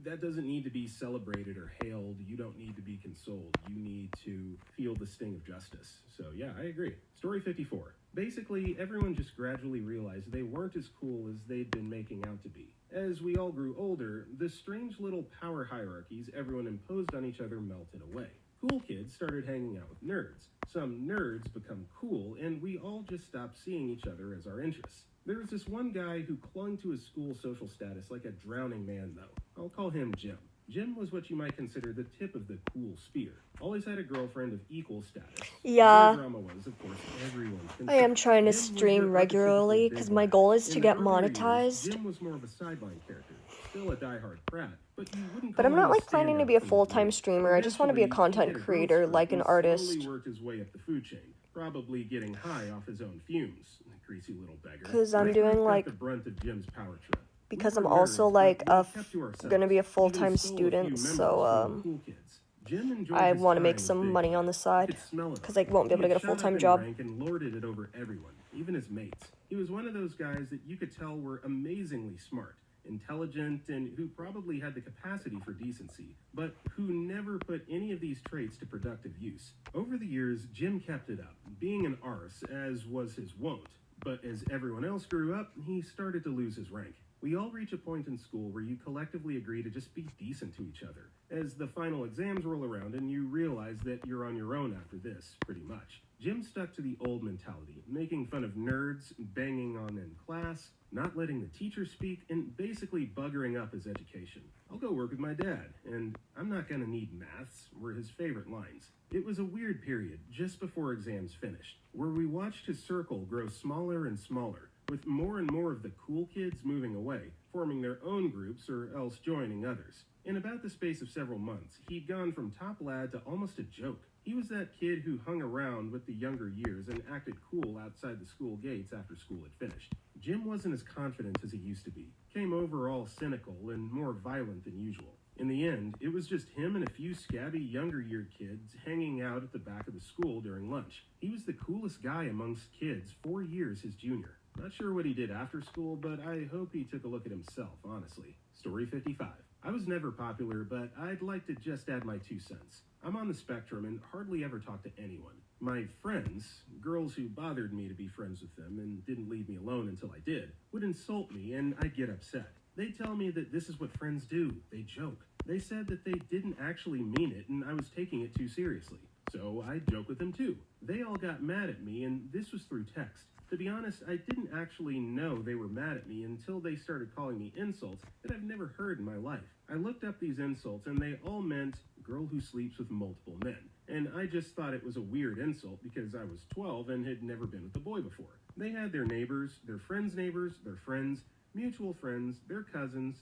That doesn't need to be celebrated or hailed. You don't need to be consoled. You need to feel the sting of justice. So yeah, I agree. Story 54. Basically, everyone just gradually realized they weren't as cool as they'd been making out to be. As we all grew older, the strange little power hierarchies everyone imposed on each other melted away. Cool kids started hanging out with nerds. Some nerds become cool, and we all just stopped seeing each other as our interests. There was this one guy who clung to his school social status like a drowning man, though. I'll call him Jim. Jim was what you might consider the tip of the cool spear. Always had a girlfriend of equal status. Yeah. The drama was, of course, everyone's I am trying to Jim was stream your regularly archetypical because big my lad. goal is to In get the earlier years, monetized. Jim was more of a sideline character, still a diehard brat, but you wouldn't But call I'm not him like planning to be a standout from the full-time group. streamer. I just want to be a Eventually, he content hit a creator, growth like spurt an and artist. slowly worked his way up the food chain, probably getting high off his own fumes. Greasy little beggar. 'Cause I'm My doing, group got like- the brunt of Jim's power trip. Because We I'm were also nerds, like but we kept to ourselves. gonna be a Even full-time stole a few student, members so from the cool kids. Jim enjoyed I his want to time make as some big money guy. on the You side could smell it. because I won't be able to He get a had shot up full-time in job. rank and lorded it over everyone, even his mates. He was one of those guys that you could tell were amazingly smart, intelligent, and who probably had the capacity for decency, but who never put any of these traits to productive use. Over the years, Jim kept it up, being an arse, as was his wont. But as everyone else grew up, he started to lose his rank. We all reach a point in school where you collectively agree to just be decent to each other. As the final exams roll around and you realize that you're on your own after this, pretty much. Jim stuck to the old mentality, making fun of nerds, banging on in class, not letting the teacher speak, and basically buggering up his education. I'll go work with my dad, and I'm not gonna need maths, were his favorite lines. It was a weird period, just before exams finished, where we watched his circle grow smaller and smaller, with more and more of the cool kids moving away, forming their own groups or else joining others. In about the space of several months, he'd gone from top lad to almost a joke. He was that kid who hung around with the younger years and acted cool outside the school gates after school had finished. Jim wasn't as confident as he used to be, came over all cynical and more violent than usual. In the end, it was just him and a few scabby younger year kids hanging out at the back of the school during lunch. He was the coolest guy amongst kids, 4 years his junior. Not sure what he did after school, but I hope he took a look at himself, honestly. Story 55. I was never popular, but I'd like to just add my 2 cents. I'm on the spectrum and hardly ever talk to anyone. My friends, girls who bothered me to be friends with them and didn't leave me alone until I did, would insult me and I'd get upset. They'd tell me that this is what friends do. They joke. They said that they didn't actually mean it and I was taking it too seriously. So I joke with them too. They all got mad at me and this was through text. To be honest, I didn't actually know they were mad at me until they started calling me insults that I've never heard in my life. I looked up these insults and they all meant girl who sleeps with multiple men. And I just thought it was a weird insult because I was 12 and had never been with a boy before. They had their neighbors, their friends' neighbors, their friends, mutual friends, their cousins'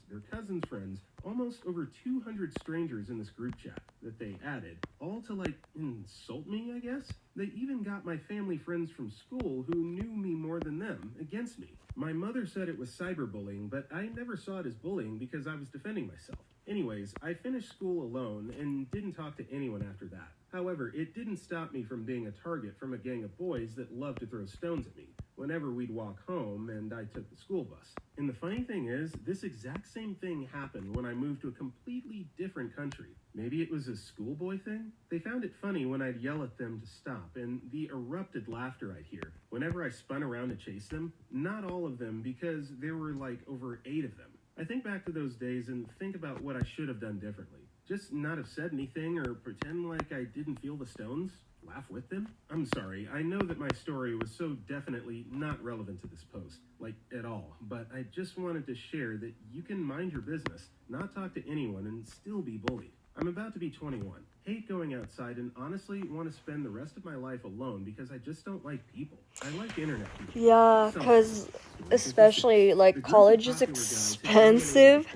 friends, almost over 200 strangers in this group chat that they added, all to like insult me, I guess? They even got my family friends from school who knew me more than them against me. My mother said it was cyberbullying, but I never saw it as bullying because I was defending myself. Anyways, I finished school alone and didn't talk to anyone after that. However, it didn't stop me from being a target from a gang of boys that loved to throw stones at me whenever we'd walk home and I took the school bus. And the funny thing is, this exact same thing happened when I moved to a completely different country. Maybe it was a schoolboy thing? They found it funny when I'd yell at them to stop, and the erupted laughter I'd hear whenever I spun around to chase them. Not all of them, because there were like over 8 of them. I think back to those days and think about what I should have done differently. Just not have said anything or pretend like I didn't feel the stones? Laugh with them? I'm sorry, I know that my story was so definitely not relevant to this post, like at all, but I just wanted to share that you can mind your business, not talk to anyone, and still be bullied. I'm about to be 21, hate going outside, and honestly want to spend the rest of my life alone because I just don't like people. I like internet people. Yeah, because especially like college is expensive.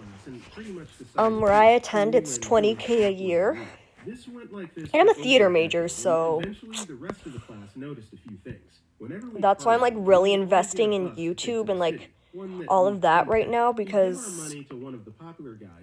Where I attend, it's $20K a year. And I'm a theater major, so that's why I'm like really investing in YouTube and like all of that right now, because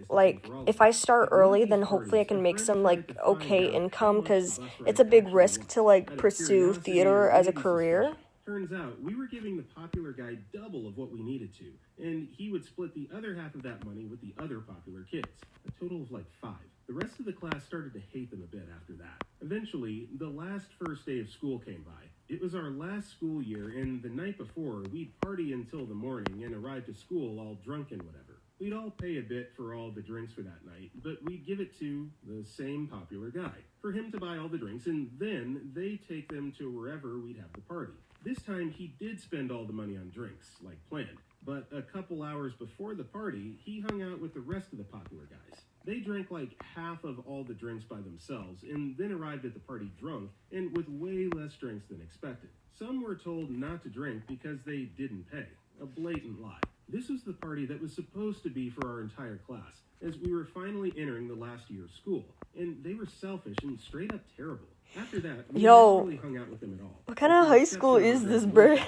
like if I start early, then hopefully I can make some like okay income, because it's a big risk to like pursue theater as a career. Turns out we were giving the popular guy double of what we needed to, and he would split the other half of that money with the other popular kids, a total of like 5. The rest of the class started to hate them a bit after that. Eventually, the last first day of school came by. It was our last school year, and the night before, we'd party until the morning and arrive to school all drunk and whatever. We'd all pay a bit for all the drinks for that night, but we'd give it to the same popular guy, for him to buy all the drinks, and then they'd take them to wherever we'd have the party. This time, he did spend all the money on drinks, like planned, but a couple hours before the party, he hung out with the rest of the popular guys. They drank like half of all the drinks by themselves, and then arrived at the party drunk, and with way less drinks than expected. Some were told not to drink because they didn't pay. A blatant lie. This was the party that was supposed to be for our entire class, as we were finally entering the last year of school, and they were selfish and straight up terrible. After that, we never really hung out with them at all. What kind of high school is this, bruh?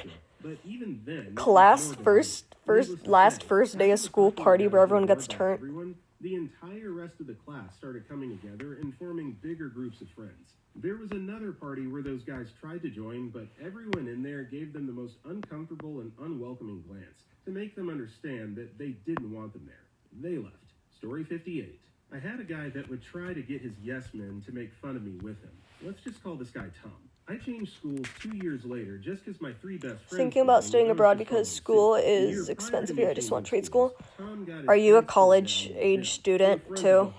But even then, last first day of school party where everyone gets turned. The entire rest of the class started coming together and forming bigger groups of friends. There was another party where those guys tried to join, but everyone in there gave them the most uncomfortable and unwelcoming glance to make them understand that they didn't want them there. They left. Story 58. I had a guy that would try to get his yes men to make fun of me with him. Let's just call this guy Tom. I changed schools 2 years later just because my 3 best friends... Thinking about studying abroad because school is expensive here. I just want trade school. Are you a college-age student, too?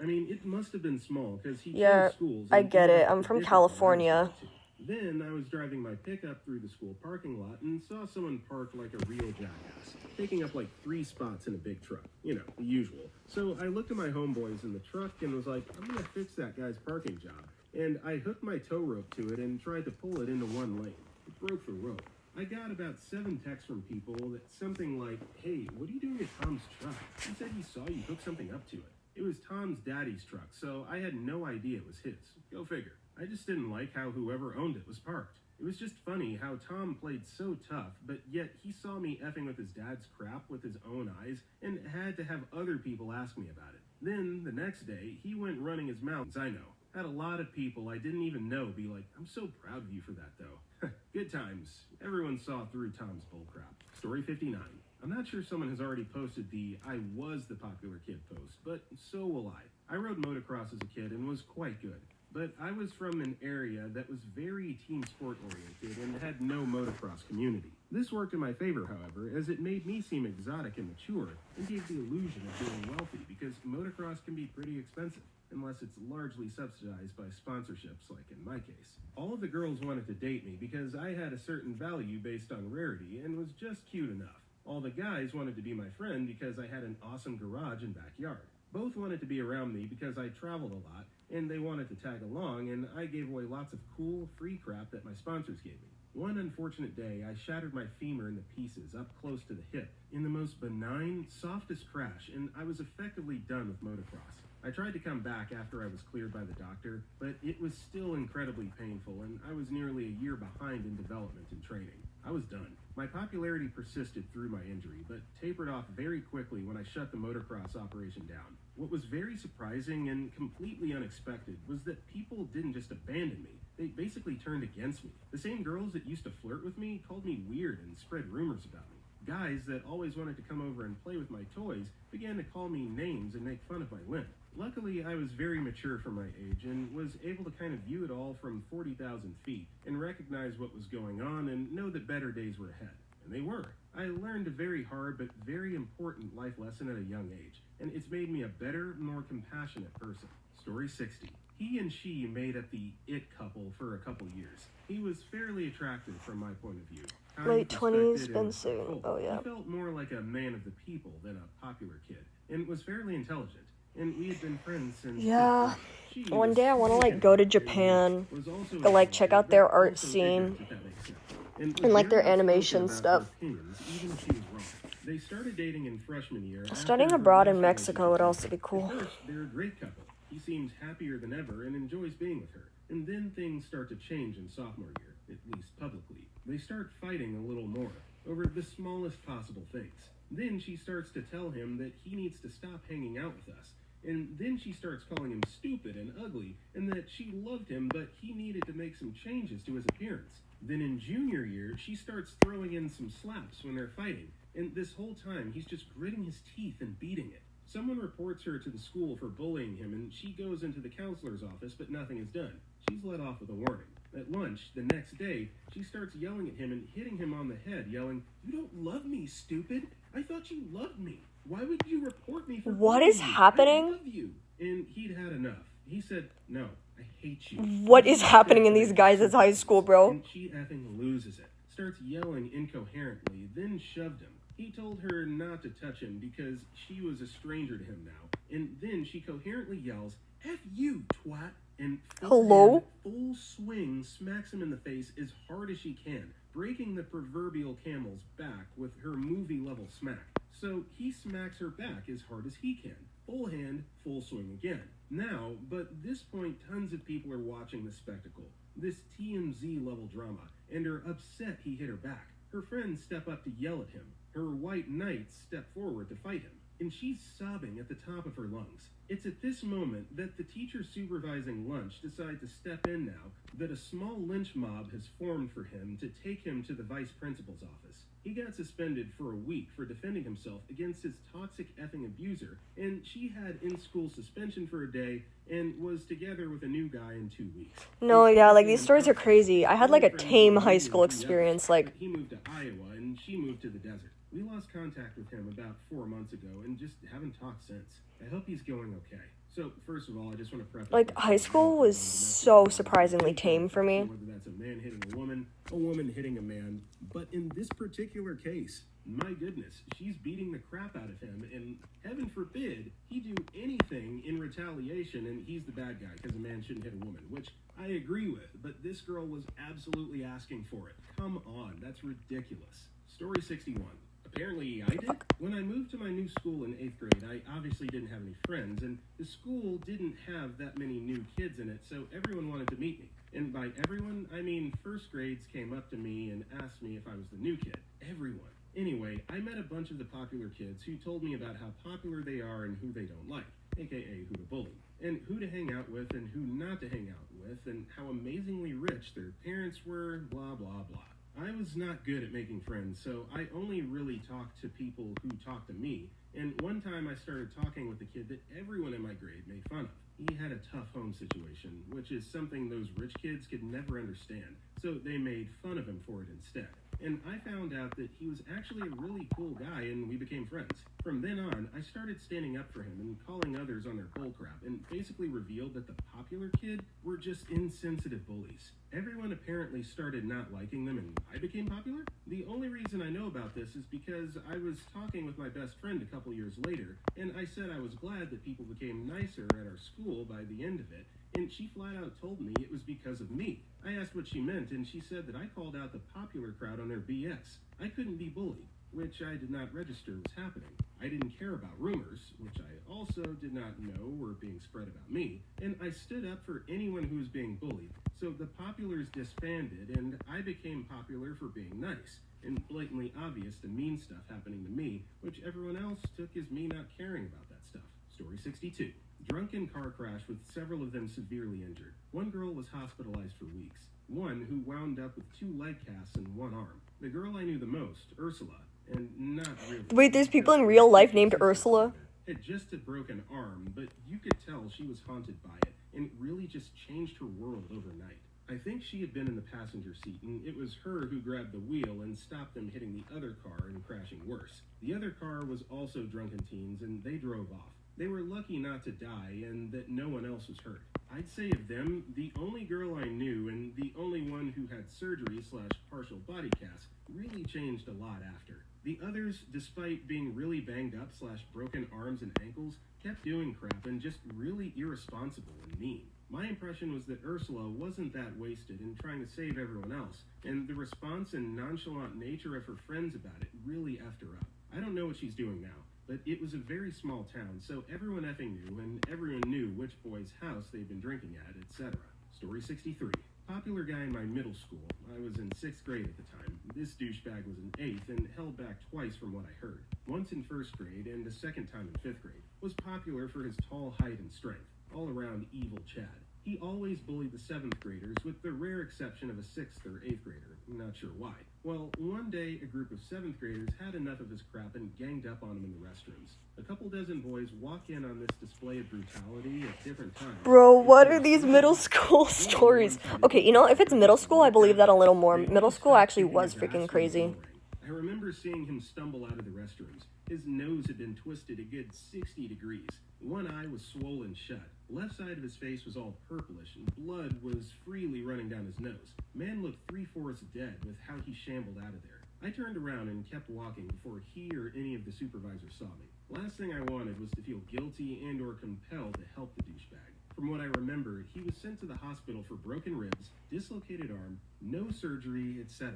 I mean, it must have been small because he changed schools. I get it. I'm from California. Then I was driving my pickup through the school parking lot and saw someone park like a real jackass, taking up like 3 spots in a big truck. You know, the usual. So I looked at my homeboys in the truck and was like, I'm gonna fix that guy's parking job. And I hooked my tow rope to it and tried to pull it into one lane. It broke the rope. I got about 7 texts from people that something like, hey, what are you doing at Tom's truck? He said he saw you hook something up to it. It was Tom's daddy's truck, so I had no idea it was his. Go figure. I just didn't like how whoever owned it was parked. It was just funny how Tom played so tough, but yet he saw me effing with his dad's crap with his own eyes and had to have other people ask me about it. Then, the next day, he went running his mouth, I know. Had a lot of people I didn't even know be like, I'm so proud of you for that, though. Good times. Everyone saw through Tom's bullcrap. Story 59. I'm not sure someone has already posted the I was the popular kid post, but so will I. I rode motocross as a kid and was quite good. But I was from an area that was very team sport oriented and had no motocross community. This worked in my favor, however, as it made me seem exotic and mature and gave the illusion of being wealthy because motocross can be pretty expensive, unless it's largely subsidized by sponsorships like in my case. All of the girls wanted to date me because I had a certain value based on rarity and was just cute enough. All the guys wanted to be my friend because I had an awesome garage and backyard. Both wanted to be around me because I traveled a lot, and they wanted to tag along, and I gave away lots of cool, free crap that my sponsors gave me. One unfortunate day, I shattered my femur into pieces up close to the hip in the most benign, softest crash, and I was effectively done with motocross. I tried to come back after I was cleared by the doctor, but it was still incredibly painful, and I was nearly a year behind in development and training. I was done. My popularity persisted through my injury, but tapered off very quickly when I shut the motocross operation down. What was very surprising and completely unexpected was that people didn't just abandon me. They basically turned against me. The same girls that used to flirt with me called me weird and spread rumors about me. Guys that always wanted to come over and play with my toys began to call me names and make fun of my limp. Luckily, I was very mature for my age and was able to kind of view it all from 40,000 feet and recognize what was going on and know that better days were ahead. And they were. I learned a very hard but very important life lesson at a young age, and it's made me a better, more compassionate person. Story 60. He and she made up the it couple for a couple years. He was fairly attractive from my point of view. Late 20s, Respected been and soon. full. Oh, yeah. He felt more like a man of the people than a popular kid, and was fairly intelligent. And we had been friends since... Yeah. She One was day I want to, like, go to Japan, was also go, like, check out their art also scene, ignorant, if that makes sense. and, like, their very outspoken animation about her stuff. opinions, even if she was wrong. They started dating in freshman year. Studying after her abroad in last Mexico would relationship. also be cool. At first, they're a great couple. He seems happier than ever and enjoys being with her. And then things start to change in sophomore year, at least publicly. They start fighting a little more over the smallest possible things. Then she starts to tell him that he needs to stop hanging out with us. And then she starts calling him stupid and ugly, and that she loved him, but he needed to make some changes to his appearance. Then in junior year, she starts throwing in some slaps when they're fighting, and this whole time he's just gritting his teeth and beating it. Someone reports her to the school for bullying him, and she goes into the counselor's office, but nothing is done. She's let off with a warning. At lunch, the next day, she starts yelling at him and hitting him on the head, yelling, "You don't love me, stupid! I thought you loved me! Why would you report me for What bullying is you? happening? I love you!" And he'd had enough. He said, "No, I hate you." What is happening in these guys' high school, bro? And she effing loses it. Starts yelling incoherently, then shoved him. He told her not to touch him because she was a stranger to him now. And then she coherently yells, "F you, twat!" And Hello? full swing smacks him in the face as hard as she can, breaking the proverbial camel's back with her movie-level smack. So he smacks her back as hard as he can. Full hand, full swing again. Now, but this point, tons of people are watching the spectacle. This TMZ-level drama, and are upset he hit her back. Her friends step up to yell at him. Her white knights step forward to fight him. And she's sobbing at the top of her lungs. It's at this moment that the teacher supervising lunch decide to step in now that a small lynch mob has formed for him to take him to the vice principal's office. He got suspended for a week for defending himself against his toxic effing abuser, and she had in-school suspension for a day and was together with a new guy in 2 weeks. No, yeah, like, these stories are crazy. I had, like, a tame high school experience, like... He moved to Iowa, and she moved to the desert. We lost contact with him about 4 months ago and just haven't talked since. I hope he's going okay. So, first of all, I just want to preface... Like, high school was so surprisingly tame for me. Whether that's a man hitting a woman hitting a man. But in this particular case, my goodness, she's beating the crap out of him, and heaven forbid he do anything in retaliation and he's the bad guy because a man shouldn't hit a woman, which I agree with, but this girl was absolutely asking for it. Come on, that's ridiculous. Story 61. Apparently I did. When I moved to my new school in 8th grade, I obviously didn't have any friends, and the school didn't have that many new kids in it, so everyone wanted to meet me. And by everyone, I mean first grades came up to me and asked me if I was the new kid. Everyone. Anyway, I met a bunch of the popular kids who told me about how popular they are and who they don't like, aka who to bully, and who to hang out with and who not to hang out with, and how amazingly rich their parents were, blah, blah, blah. I was not good at making friends, so I only really talked to people who talked to me, and one time I started talking with a kid that everyone in my grade made fun of. He had a tough home situation, which is something those rich kids could never understand, so they made fun of him for it instead. and I found out that he was actually a really cool guy and we became friends. From then on, I started standing up for him and calling others on their bullcrap and basically revealed that the popular kid were just insensitive bullies. Everyone apparently started not liking them and I became popular? The only reason I know about this is because I was talking with my best friend a couple years later, and I said I was glad that people became nicer at our school by the end of it, and she flat out told me it was because of me. I asked what she meant, and she said that I called out the popular crowd on their BS. I couldn't be bullied, which I did not register was happening. I didn't care about rumors, which I also did not know were being spread about me, and I stood up for anyone who was being bullied. So the populars disbanded, and I became popular for being nice, and blatantly obvious the mean stuff happening to me, which everyone else took as me not caring about that stuff. Story 62. Drunken car crash with several of them severely injured. One girl was hospitalized for weeks. One who wound up with 2 leg casts and 1 arm. The girl I knew the most, Ursula, and not really. Wait, there's people in real life named Ursula? Had just a broken arm, but you could tell she was haunted by it, and it really just changed her world overnight. I think she had been in the passenger seat, and it was her who grabbed the wheel and stopped them hitting the other car and crashing worse. The other car was also drunken teens, and they drove off. They were lucky not to die and that no one else was hurt. I'd say of them, the only girl I knew and the only one who had surgery/partial body cast really changed a lot after. The others, despite being really banged up/broken arms and ankles, kept doing crap and just really irresponsible and mean. My impression was that Ursula wasn't that wasted in trying to save everyone else, and the response and nonchalant nature of her friends about it really effed her up. I don't know what she's doing now, but it was a very small town, so everyone effing knew, and everyone knew which boy's house they'd been drinking at, etc. Story 63. Popular guy in my middle school. I was in 6th grade at the time. This douchebag was in 8th and held back twice from what I heard. Once in 1st grade and a second time in 5th grade. Was popular for his tall height and strength. All around evil Chad. He always bullied the 7th graders, with the rare exception of a 6th or 8th grader. Not sure why. Well, one day, a group of 7th graders had enough of his crap and ganged up on him in the restrooms. A couple dozen boys walk in on this display of brutality at different times. Bro, what are these middle school stories? Okay, you know, if it's middle school, I believe that a little more. Middle school actually was freaking crazy. I remember seeing him stumble out of the restrooms. His nose had been twisted a good 60 degrees. One eye was swollen shut. Left side of his face was all purplish, and blood was freely running down his nose. Man looked 3/4 dead with how he shambled out of there. I turned around and kept walking before he or any of the supervisors saw me. Last thing I wanted was to feel guilty and or compelled to help the douchebag. From what I remember, he was sent to the hospital for broken ribs, dislocated arm, no surgery, etc.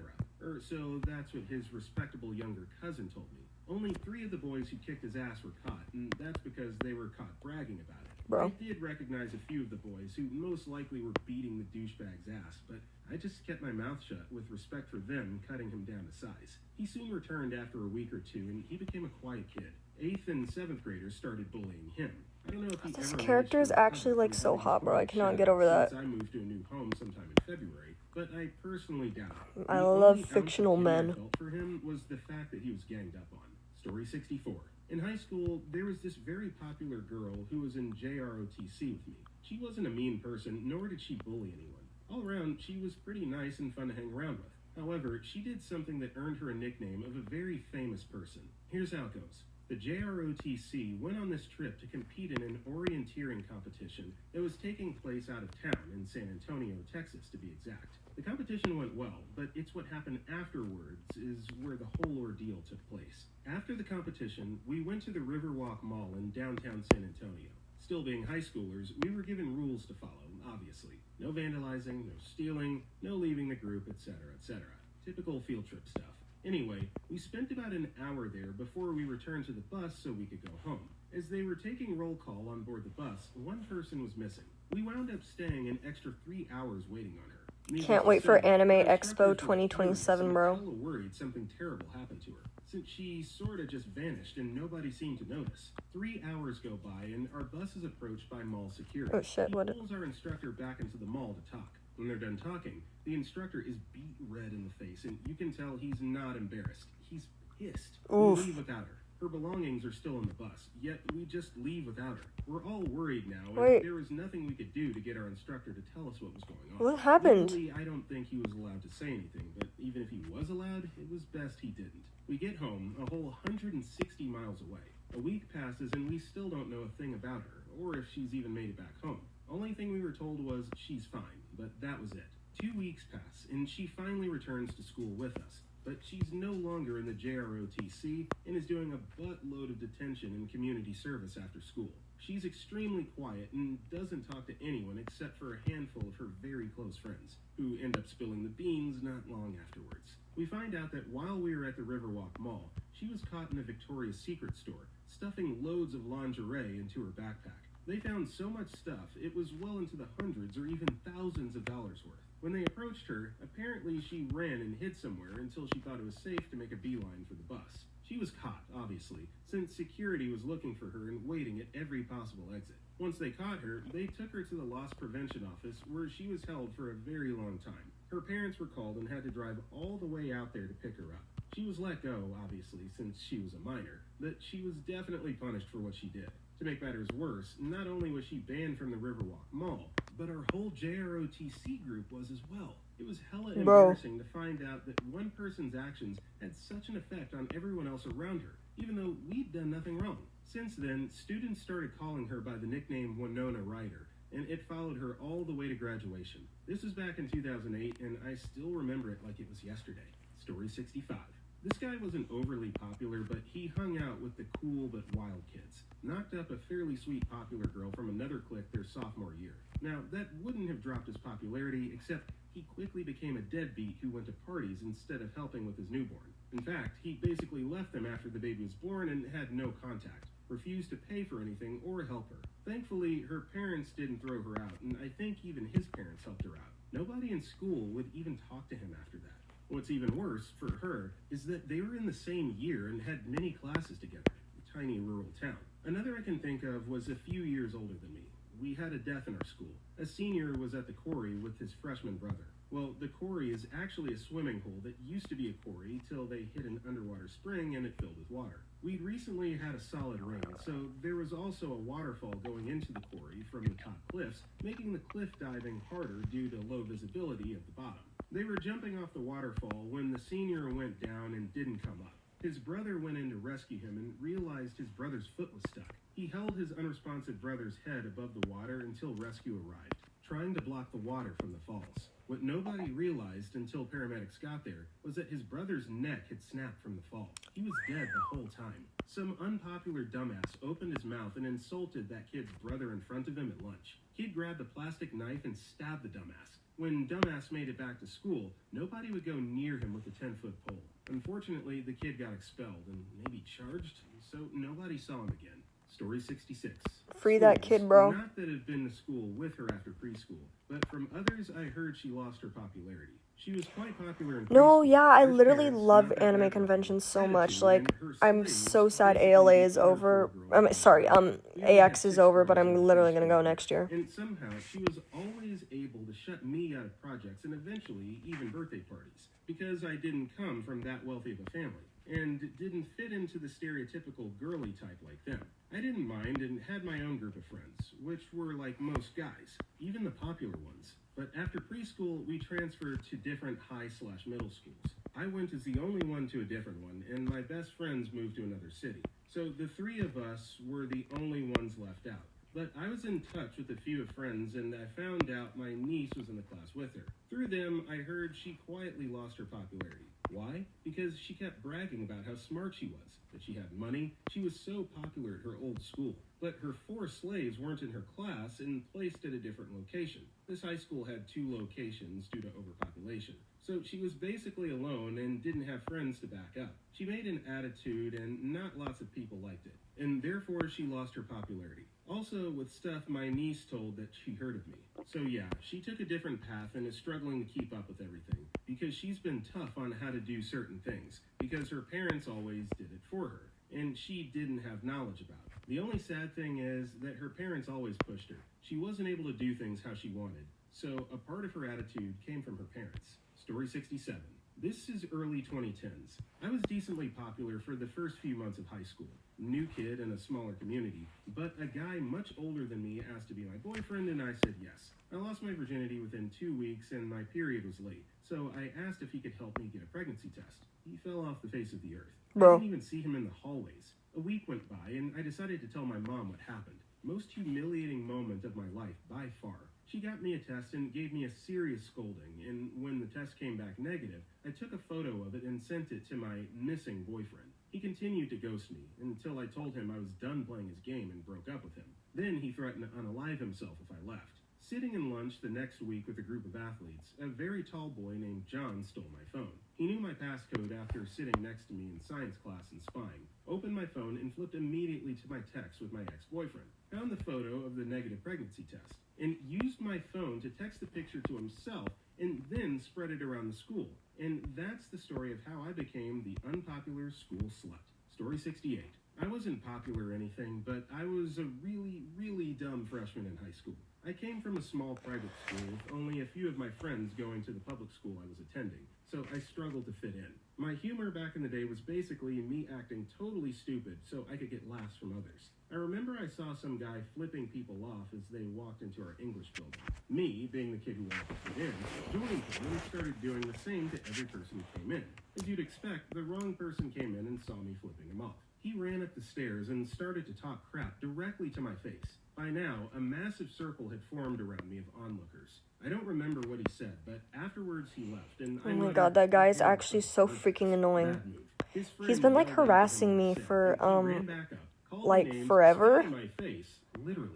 So that's what his respectable younger cousin told me. Only 3 of the boys who kicked his ass were caught, and that's because they were caught bragging about it. Bro. I did recognize a few of the boys who most likely were beating the douchebag's ass, but I just kept my mouth shut with respect for them cutting him down to size. He soon returned after a week or 2, and he became a quiet kid. 8th and 7th graders started bullying him. I don't know if he This ever character is actually like so hot, bro. I cannot get over that. Since I moved to a new home sometime in February, but I personally doubt it. I The love only fictional outside men. I felt for him was the fact that he was ganged up on. Story 64. In high school, there was this very popular girl who was in JROTC with me. She wasn't a mean person, nor did she bully anyone. All around, she was pretty nice and fun to hang around with. However, she did something that earned her a nickname of a very famous person. Here's how it goes. The JROTC went on this trip to compete in an orienteering competition that was taking place out of town in San Antonio, Texas, to be exact. The competition went well, but it's what happened afterwards is where the whole ordeal took place. After the competition, we went to the Riverwalk Mall in downtown San Antonio. Still being high schoolers, we were given rules to follow, obviously. No vandalizing, no stealing, no leaving the group, etc., etc. Typical field trip stuff. Anyway, we spent about an hour there before we returned to the bus so we could go home. As they were taking roll call on board the bus, one person was missing. We wound up staying an extra 3 hours waiting on her. Can't wait for Anime Expo 2027, bro. I was worried something terrible happened to her, since she sorta just vanished and nobody seemed to notice. 3 hours go by and our bus is approached by mall security. Oh shit, what? He pulls our instructor back into the mall to talk. When they're done talking, the instructor is beet red in the face, and you can tell he's not embarrassed. He's pissed. Oof. We leave without her. Her belongings are still in the bus, yet we just leave without her. We're all worried now, and Wait. there was nothing we could do to get our instructor to tell us what was going on. What happened? Legally, I don't think he was allowed to say anything, but Even if he was allowed, it was best he didn't. We get home, a whole 160 miles away. A week passes and we still don't know a thing about her, or if she's even made it back home. Only thing we were told was she's fine, but that was it. 2 weeks pass, and she finally returns to school with us. But she's no longer in the JROTC and is doing a buttload of detention and community service after school. She's extremely quiet and doesn't talk to anyone except for a handful of her very close friends, who end up spilling the beans not long afterwards. We find out that while we were at the Riverwalk Mall, she was caught in a Victoria's Secret store, stuffing loads of lingerie into her backpack. They found so much stuff, it was well into the hundreds or even thousands of dollars worth. When they approached her, apparently she ran and hid somewhere until she thought it was safe to make a beeline for the bus. She was caught, obviously, since security was looking for her and waiting at every possible exit. Once they caught her, they took her to the loss prevention office where she was held for a very long time. Her parents were called and had to drive all the way out there to pick her up. She was let go, obviously, since she was a minor, but she was definitely punished for what she did. To make matters worse, not only was she banned from the Riverwalk Mall, but our whole JROTC group was as well. It was hella embarrassing to find out that one person's actions had such an effect on everyone else around her, even though we'd done nothing wrong. Since then, students started calling her by the nickname Winona Ryder, and it followed her all the way to graduation. This was back in 2008, and I still remember it like it was yesterday. Story 65. This guy wasn't overly popular, but he hung out with the cool but wild kids. Knocked up a fairly sweet popular girl from another clique their sophomore year. Now, that wouldn't have dropped his popularity, except he quickly became a deadbeat who went to parties instead of helping with his newborn. In fact, he basically left them after the baby was born and had no contact, refused to pay for anything or help her. Thankfully, her parents didn't throw her out, and I think even his parents helped her out. Nobody in school would even talk to him after that. What's even worse, for her, is that they were in the same year and had many classes together. A tiny rural town. Another I can think of was a few years older than me. We had a death in our school. A senior was at the quarry with his freshman brother. Well, the quarry is actually a swimming hole that used to be a quarry till they hit an underwater spring and it filled with water. We'd recently had a solid rain, so there was also a waterfall going into the quarry from the top cliffs, making the cliff diving harder due to low visibility at the bottom. They were jumping off the waterfall when the senior went down and didn't come up. His brother went in to rescue him and realized his brother's foot was stuck. He held his unresponsive brother's head above the water until rescue arrived, trying to block the water from the falls. What nobody realized until paramedics got there was that his brother's neck had snapped from the fall. He was dead the whole time. Some unpopular dumbass opened his mouth and insulted that kid's brother in front of him at lunch. Kid grabbed a plastic knife and stabbed the dumbass. When dumbass made it back to school, nobody would go near him with a 10-foot pole. Unfortunately, the kid got expelled and maybe charged, so nobody saw him again. Story 66. Free that kid, bro. Not that had been to school with her after preschool, but from others I heard she lost her popularity. She was quite popular in preschool. No, yeah, I Her literally parents, love not that anime bad, conventions so attitude, much. Like, and her I'm siblings so sad basically ALA is cared for over. her growing up. We only AX had is 6 over, but brothers I'm in literally preschool, gonna go next year. And somehow she was always able to shut me out of projects and eventually even birthday parties, because I didn't come from that wealthy of a family and didn't fit into the stereotypical girly type like them. I didn't mind and had my own group of friends, which were like most guys, even the popular ones. But after preschool, we transferred to different high/middle schools. I went as the only one to a different one, and my best friends moved to another city. So the 3 of us were the only ones left out. But I was in touch with a few of friends, and I found out my niece was in the class with her. Through them, I heard she quietly lost her popularity. Why? Because she kept bragging about how smart she was, that she had money. She was so popular at her old school. But her 4 slaves weren't in her class and placed at a different location. This high school had 2 locations due to overpopulation. So she was basically alone and didn't have friends to back up. She made an attitude and not lots of people liked it. And therefore she lost her popularity. Also with stuff my niece told that she heard of me. So yeah, she took a different path and is struggling to keep up with everything. Because she's been tough on how to do certain things. Because her parents always did it for her. And she didn't have knowledge about it. The only sad thing is that her parents always pushed her. She wasn't able to do things how she wanted. so a part of her attitude came from her parents. Story 67. This is early 2010s. I was decently popular for the first few months of high school. New kid in a smaller community, but a guy much older than me asked to be my boyfriend and I said yes. I lost my virginity within 2 weeks and my period was late, so I asked if he could help me get a pregnancy test. He fell off the face of the earth. Bro. I didn't even see him in the hallways. A week went by and I decided to tell my mom what happened. Most humiliating moment of my life by far. She got me a test and gave me a serious scolding, and when the test came back negative, I took a photo of it and sent it to my missing boyfriend. He continued to ghost me until I told him I was done playing his game and broke up with him. Then he threatened to unalive himself if I left. Sitting in lunch the next week with a group of athletes, a very tall boy named John stole my phone. He knew my passcode after sitting next to me in science class and spying, opened my phone and flipped immediately to my text with my ex-boyfriend, found the photo of the negative pregnancy test, and used my phone to text the picture to himself and then spread it around the school. And that's the story of how I became the unpopular school slut. Story 68. I wasn't popular or anything, but I was a really, really dumb freshman in high school. I came from a small private school with only a few of my friends going to the public school I was attending, so I struggled to fit in. My humor back in the day was basically me acting totally stupid so I could get laughs from others. I remember I saw some guy flipping people off as they walked into our English building. Me, being the kid who wanted to fit in, joined him and started doing the same to every person who came in. As you'd expect, the wrong person came in and saw me flipping him off. He ran up the stairs and started to talk crap directly to my face. By now, a massive circle had formed around me of onlookers. I don't remember what he said, but afterwards he left, and Oh my god, that guy is actually so freaking annoying. He's been like harassing me for like forever.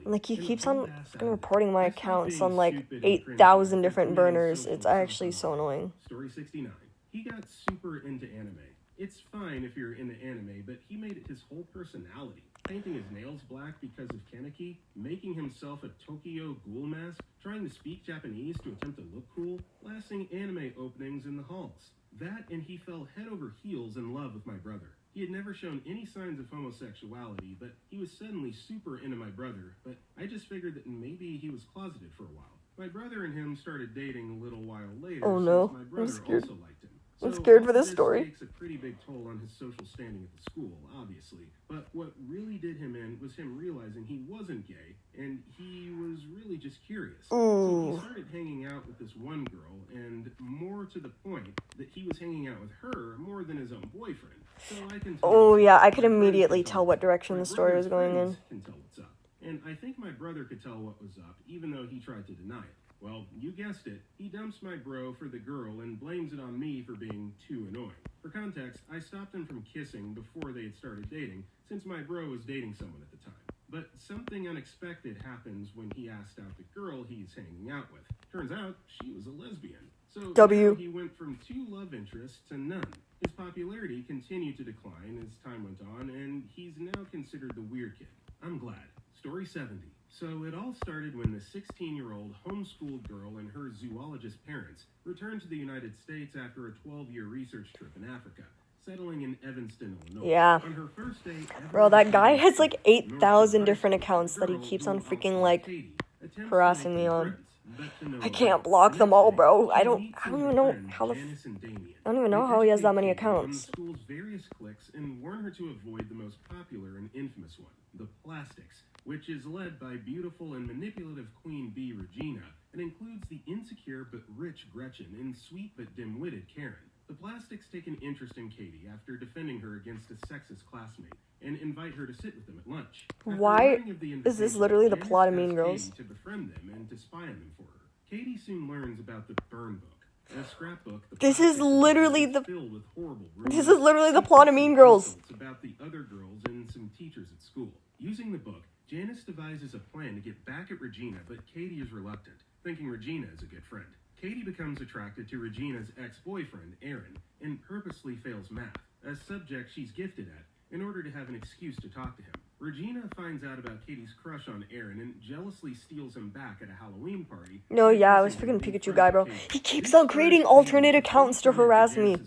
Like he keeps on fucking reporting my accounts on like 8,000 different burners. It's actually so annoying. Story 69. He got super into anime. It's fine if you're into anime, but he made it his whole personality. Painting his nails black because of Kaneki, making himself a Tokyo Ghoul mask, trying to speak Japanese to attempt to look cool, blasting anime openings in the halls. That and he fell head over heels in love with my brother. He had never shown any signs of homosexuality, but he was suddenly super into my brother, but I just figured that maybe he was closeted for a while. My brother and him started dating a little while later, Oh no, since my brother I'm scared. also liked him. I'm scared for all this story. takes a pretty big toll on his social standing at the school, obviously. But what really did him in was him realizing he wasn't gay, and he was really just curious. So he started hanging out with this one girl, and more to the point, that he was hanging out with her more than his own boyfriend. So I can tell Oh what's yeah, up. I could My friends immediately can tell what direction My the story was brother's going in. friends can tell what's up. And I think my brother could tell what was up, even though he tried to deny it. Well, you guessed it, he dumps my bro for the girl and blames it on me for being too annoying. For context, I stopped them from kissing before they had started dating, since my bro was dating someone at the time. But something unexpected happens when he asked out the girl he's hanging out with. Turns out, she was a lesbian. So now he went from 2 love interests to none. His popularity continued to decline as time went on, and he's now considered the weird kid. I'm glad. Story 70. So it all started when the 16-year-old homeschooled girl and her zoologist parents returned to the United States after a 12-year research trip in Africa, settling in Evanston, Illinois. Yeah. On her first day ever Bro, that guy has like North 8,000 High different School, accounts that he girl keeps who on I'll freaking call like Katie attempts to harassing make me new on. friends, but to no I avail. can't block them Next all, day, bro. she I don't meets even her know friend, how the Janice and Damien. I don't even know They how he has that educate many Katie on the accounts. school's various cliques and warn her to avoid the most popular and infamous one, the Plastics, which is led by beautiful and manipulative Queen Bee Regina, and includes the insecure but rich Gretchen and sweet but dim-witted Karen. The Plastics take an interest in Katie after defending her against a sexist classmate, and invite her to sit with them at lunch. After Why learning of the is this invitation, literally the Janice plot of asks Mean Girls? Katie to befriend them and to spy on them for her. Katie soon learns about the Burn Book, a scrapbook. This is literally the filled with horrible This is literally the plot of Mean Girls. About the other girls and some teachers at school. Using the book, Janice devises a plan to get back at Regina, but Katie is reluctant, thinking Regina is a good friend. Katie becomes attracted to Regina's ex-boyfriend, Aaron, and purposely fails math, a subject she's gifted at, in order to have an excuse to talk to him. Regina finds out about Katie's crush on Aaron and jealously steals him back at a Halloween party. No, yeah, I was freaking Pikachu guy, bro. He keeps on creating alternate accounts to harass me.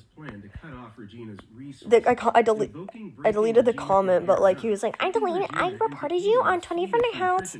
I deleted the comment, but like he was like, I reported you on 20 different accounts.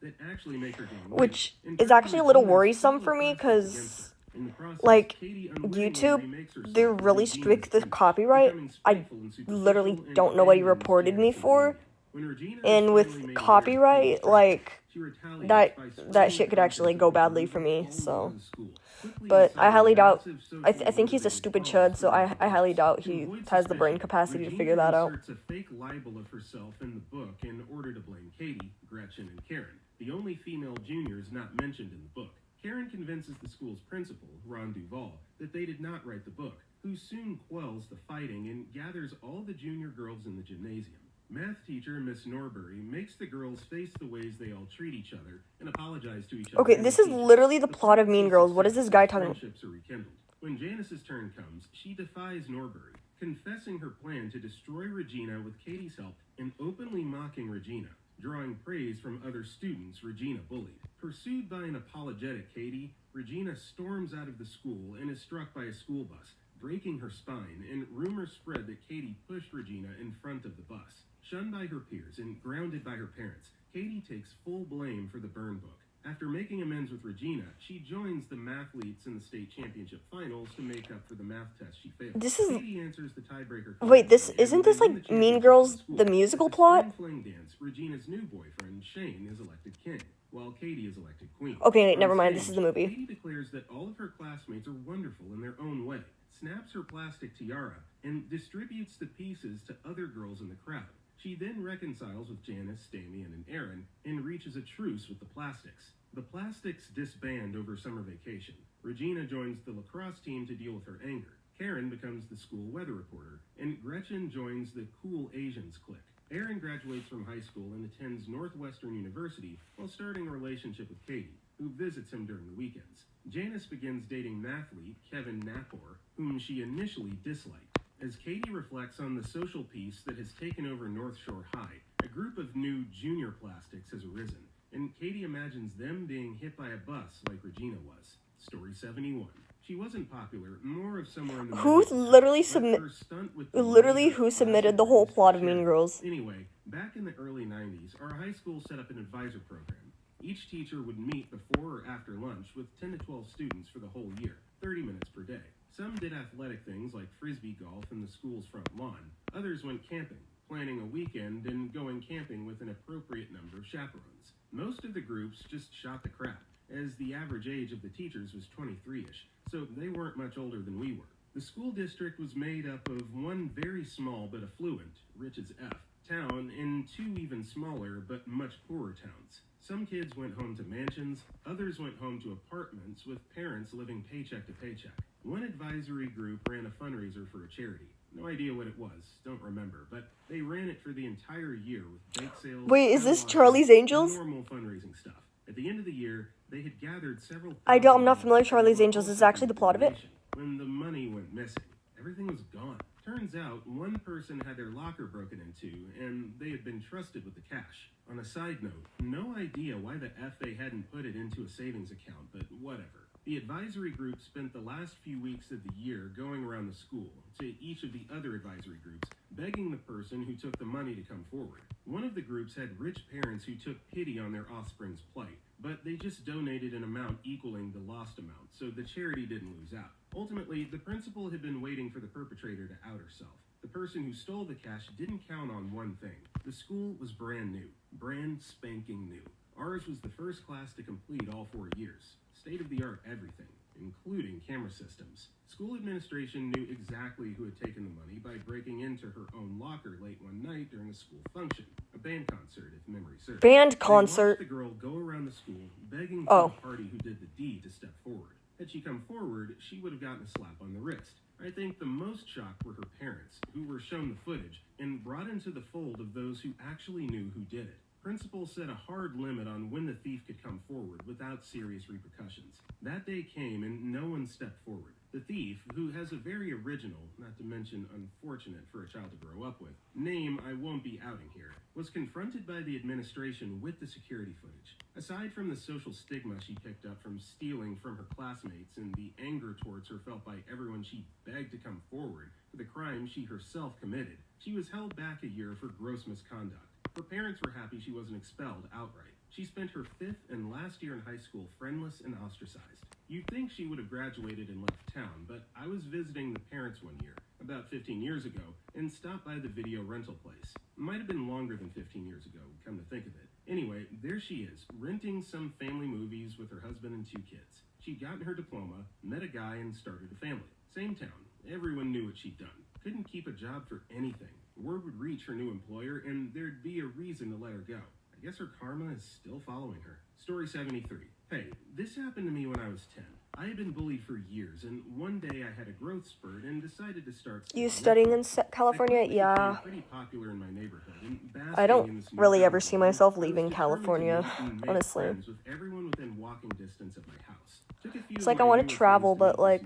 that actually make her gain weight. which In is fact, actually a little Regina's worrisome full for of me plastics against because, her. In the process, like, Katie unwittingly YouTube, remakes herself they're as really Regina's strict with image, copyright. becoming I spiteful and superficial literally and don't know what he abandons reported me Janice and for. Amy. When Regina is And finally with made aware of Katie's copyright, tracks, like, she retaliates that by spreading that the shit could contents actually of go the badly book for me, all so. over the school, quickly But I inciting highly doubt, massive I socially think he's a motivated stupid quarrels chud, so throughout the I highly class. doubt To he avoid has the brain suspicion, capacity to Regina figure that out. inserts a fake libel of herself in the book in order to blame Katie, Gretchen, and Karen, the only female juniors not mentioned in the book. Karen convinces the school's principal, Ron Duvall, that they did not write the book, who soon quells the fighting and gathers all the junior girls in the gymnasium. Math teacher Miss Norbury makes the girls face the ways they all treat each other and apologize to each other. Okay, and this the is teacher. literally the The plot of plan Mean sees Girls. What is success this guy as talking about? friendships are rekindled. When Janice's turn comes, she defies Norbury, confessing her plan to destroy Regina with Katie's help and openly mocking Regina, drawing praise from other students Regina bullied. Pursued by an apologetic Katie, Regina storms out of the school and is struck by a school bus, breaking her spine, and rumors spread that Katie pushed Regina in front of the bus. Shunned by her peers and grounded by her parents, Katie takes full blame for the burn book. After making amends with Regina, she joins the mathletes in the state championship finals to make up for the math test she failed. This is- Katie answers the tiebreaker. Wait, this and isn't this they win like the Mean championship Girls, in school. the musical At the plot? spring fling dance, Regina's new boyfriend, Shane, is elected king, while Katie is elected queen. Okay, wait, On never mind, stage, this is the movie. Katie declares that all of her classmates are wonderful in their own way, snaps her plastic tiara, and distributes the pieces to other girls in the crowd. She then reconciles with Janice, Damian, and Aaron, and reaches a truce with the plastics. The plastics disband over summer vacation. Regina joins the lacrosse team to deal with her anger. Karen becomes the school weather reporter, and Gretchen joins the Cool Asians clique. Aaron graduates from high school and attends Northwestern University while starting a relationship with Katie, who visits him during the weekends. Janice begins dating mathlete Kevin Napor, whom she initially disliked. As Katie reflects on the social peace that has taken over North Shore High, a group of new junior plastics has arisen, and Katie imagines them being hit by a bus like Regina was. Story 71. She wasn't popular, more of somewhere in the Who middle. literally But submit- her stunt with the Literally, laser who plastic submitted the whole rings plot of shared. Mean Girls? Anyway, back in the early 90s, our high school set up an advisor program. Each teacher would meet before or after lunch with 10 to 12 students for the whole year, 30 minutes per day. Some did athletic things like frisbee golf in the school's front lawn. Others went camping, planning a weekend and going camping with an appropriate number of chaperones. Most of the groups just shot the crap, as the average age of the teachers was 23-ish, so they weren't much older than we were. The school district was made up of one very small but affluent, rich as F, town and two even smaller but much poorer towns. Some kids went home to mansions, others went home to apartments with parents living paycheck to paycheck. One advisory group ran a fundraiser for a charity. No idea what it was, don't remember, but they ran it for the entire year with bake sales. Wait, is this catwalks, Charlie's and Angels? normal fundraising stuff. At the end of the year, they had gathered several. I'm not thousand familiar with Charlie's dollars Angels. Is this actually the plot of it? When the money went missing, everything was gone. Turns out one person had their locker broken into, and they had been trusted with the cash. On a side note, no idea why the F they hadn't put it into a savings account, but whatever. The advisory group spent the last few weeks of the year going around the school to each of the other advisory groups, begging the person who took the money to come forward. One of the groups had rich parents who took pity on their offspring's plight, but they just donated an amount equaling the lost amount, so the charity didn't lose out. Ultimately, the principal had been waiting for the perpetrator to out herself. The person who stole the cash didn't count on one thing. The school was brand new. Brand spanking new. Ours was the first class to complete all 4 years. State-of-the-art everything, including camera systems. School administration knew exactly who had taken the money by breaking into her own locker late one night during a school function. A band concert, if memory serves. Band They concert. watched the girl go around the school, begging Oh. for the party who did the deed to step forward. Had she come forward, she would have gotten a slap on the wrist. I think the most shocked were her parents, who were shown the footage and brought into the fold of those who actually knew who did it. Principal set a hard limit on when the thief could come forward without serious repercussions. That day came and no one stepped forward. The thief, who has a very original, not to mention unfortunate for a child to grow up with, name I won't be outing here, was confronted by the administration with the security footage. Aside from the social stigma she picked up from stealing from her classmates and the anger towards her felt by everyone she begged to come forward for the crime she herself committed, she was held back a year for gross misconduct. Her parents were happy she wasn't expelled outright. She spent her 5th and last year in high school friendless and ostracized. You'd think she would have graduated and left town, but I was visiting the parents one year, about 15 years ago, and stopped by the video rental place. Might have been longer than 15 years ago, come to think of it. Anyway, there she is, renting some family movies with her husband and 2 kids. She'd gotten her diploma, met a guy, and started a family. Same town. Everyone knew what she'd done. Couldn't keep a job for anything. Word would reach her new employer, and there'd be a reason to let her go. I guess her karma is still following her. Story 73. Hey, this happened to me when I was 10. I had been bullied for years, and one day I had a growth spurt and decided to start... You studying in California? Yeah. Pretty popular in my neighborhood, and I don't really ever see myself leaving California, honestly. With everyone within walking distance of my house. It's like I want to travel, but like,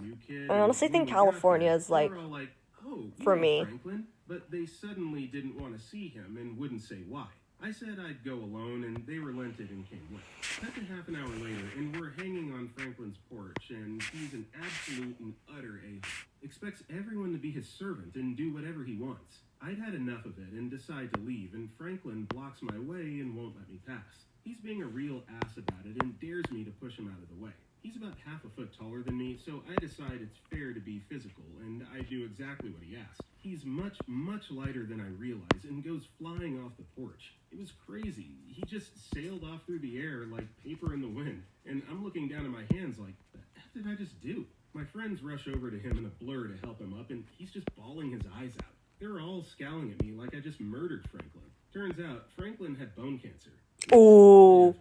I honestly think California is like, for me. Franklin, but they suddenly didn't want to see him and wouldn't say why. I said I'd go alone, and they relented and came with. Cut to half an hour later, and we're hanging on Franklin's porch, and he's an absolute and utter a-hole. Expects everyone to be his servant and do whatever he wants. I'd had enough of it and decide to leave, and Franklin blocks my way and won't let me pass. He's being a real ass about it and dares me to push him out of the way. He's about half a foot taller than me, so I decide it's fair to be physical, and I do exactly what he asked. He's much, much lighter than I realize and goes flying off the porch. It was crazy. He just sailed off through the air like paper in the wind, and I'm looking down at my hands like, the F did I just do? My friends rush over to him in a blur to help him up, and he's just bawling his eyes out. They're all scowling at me like I just murdered Franklin. Turns out, Franklin had bone cancer. Oh.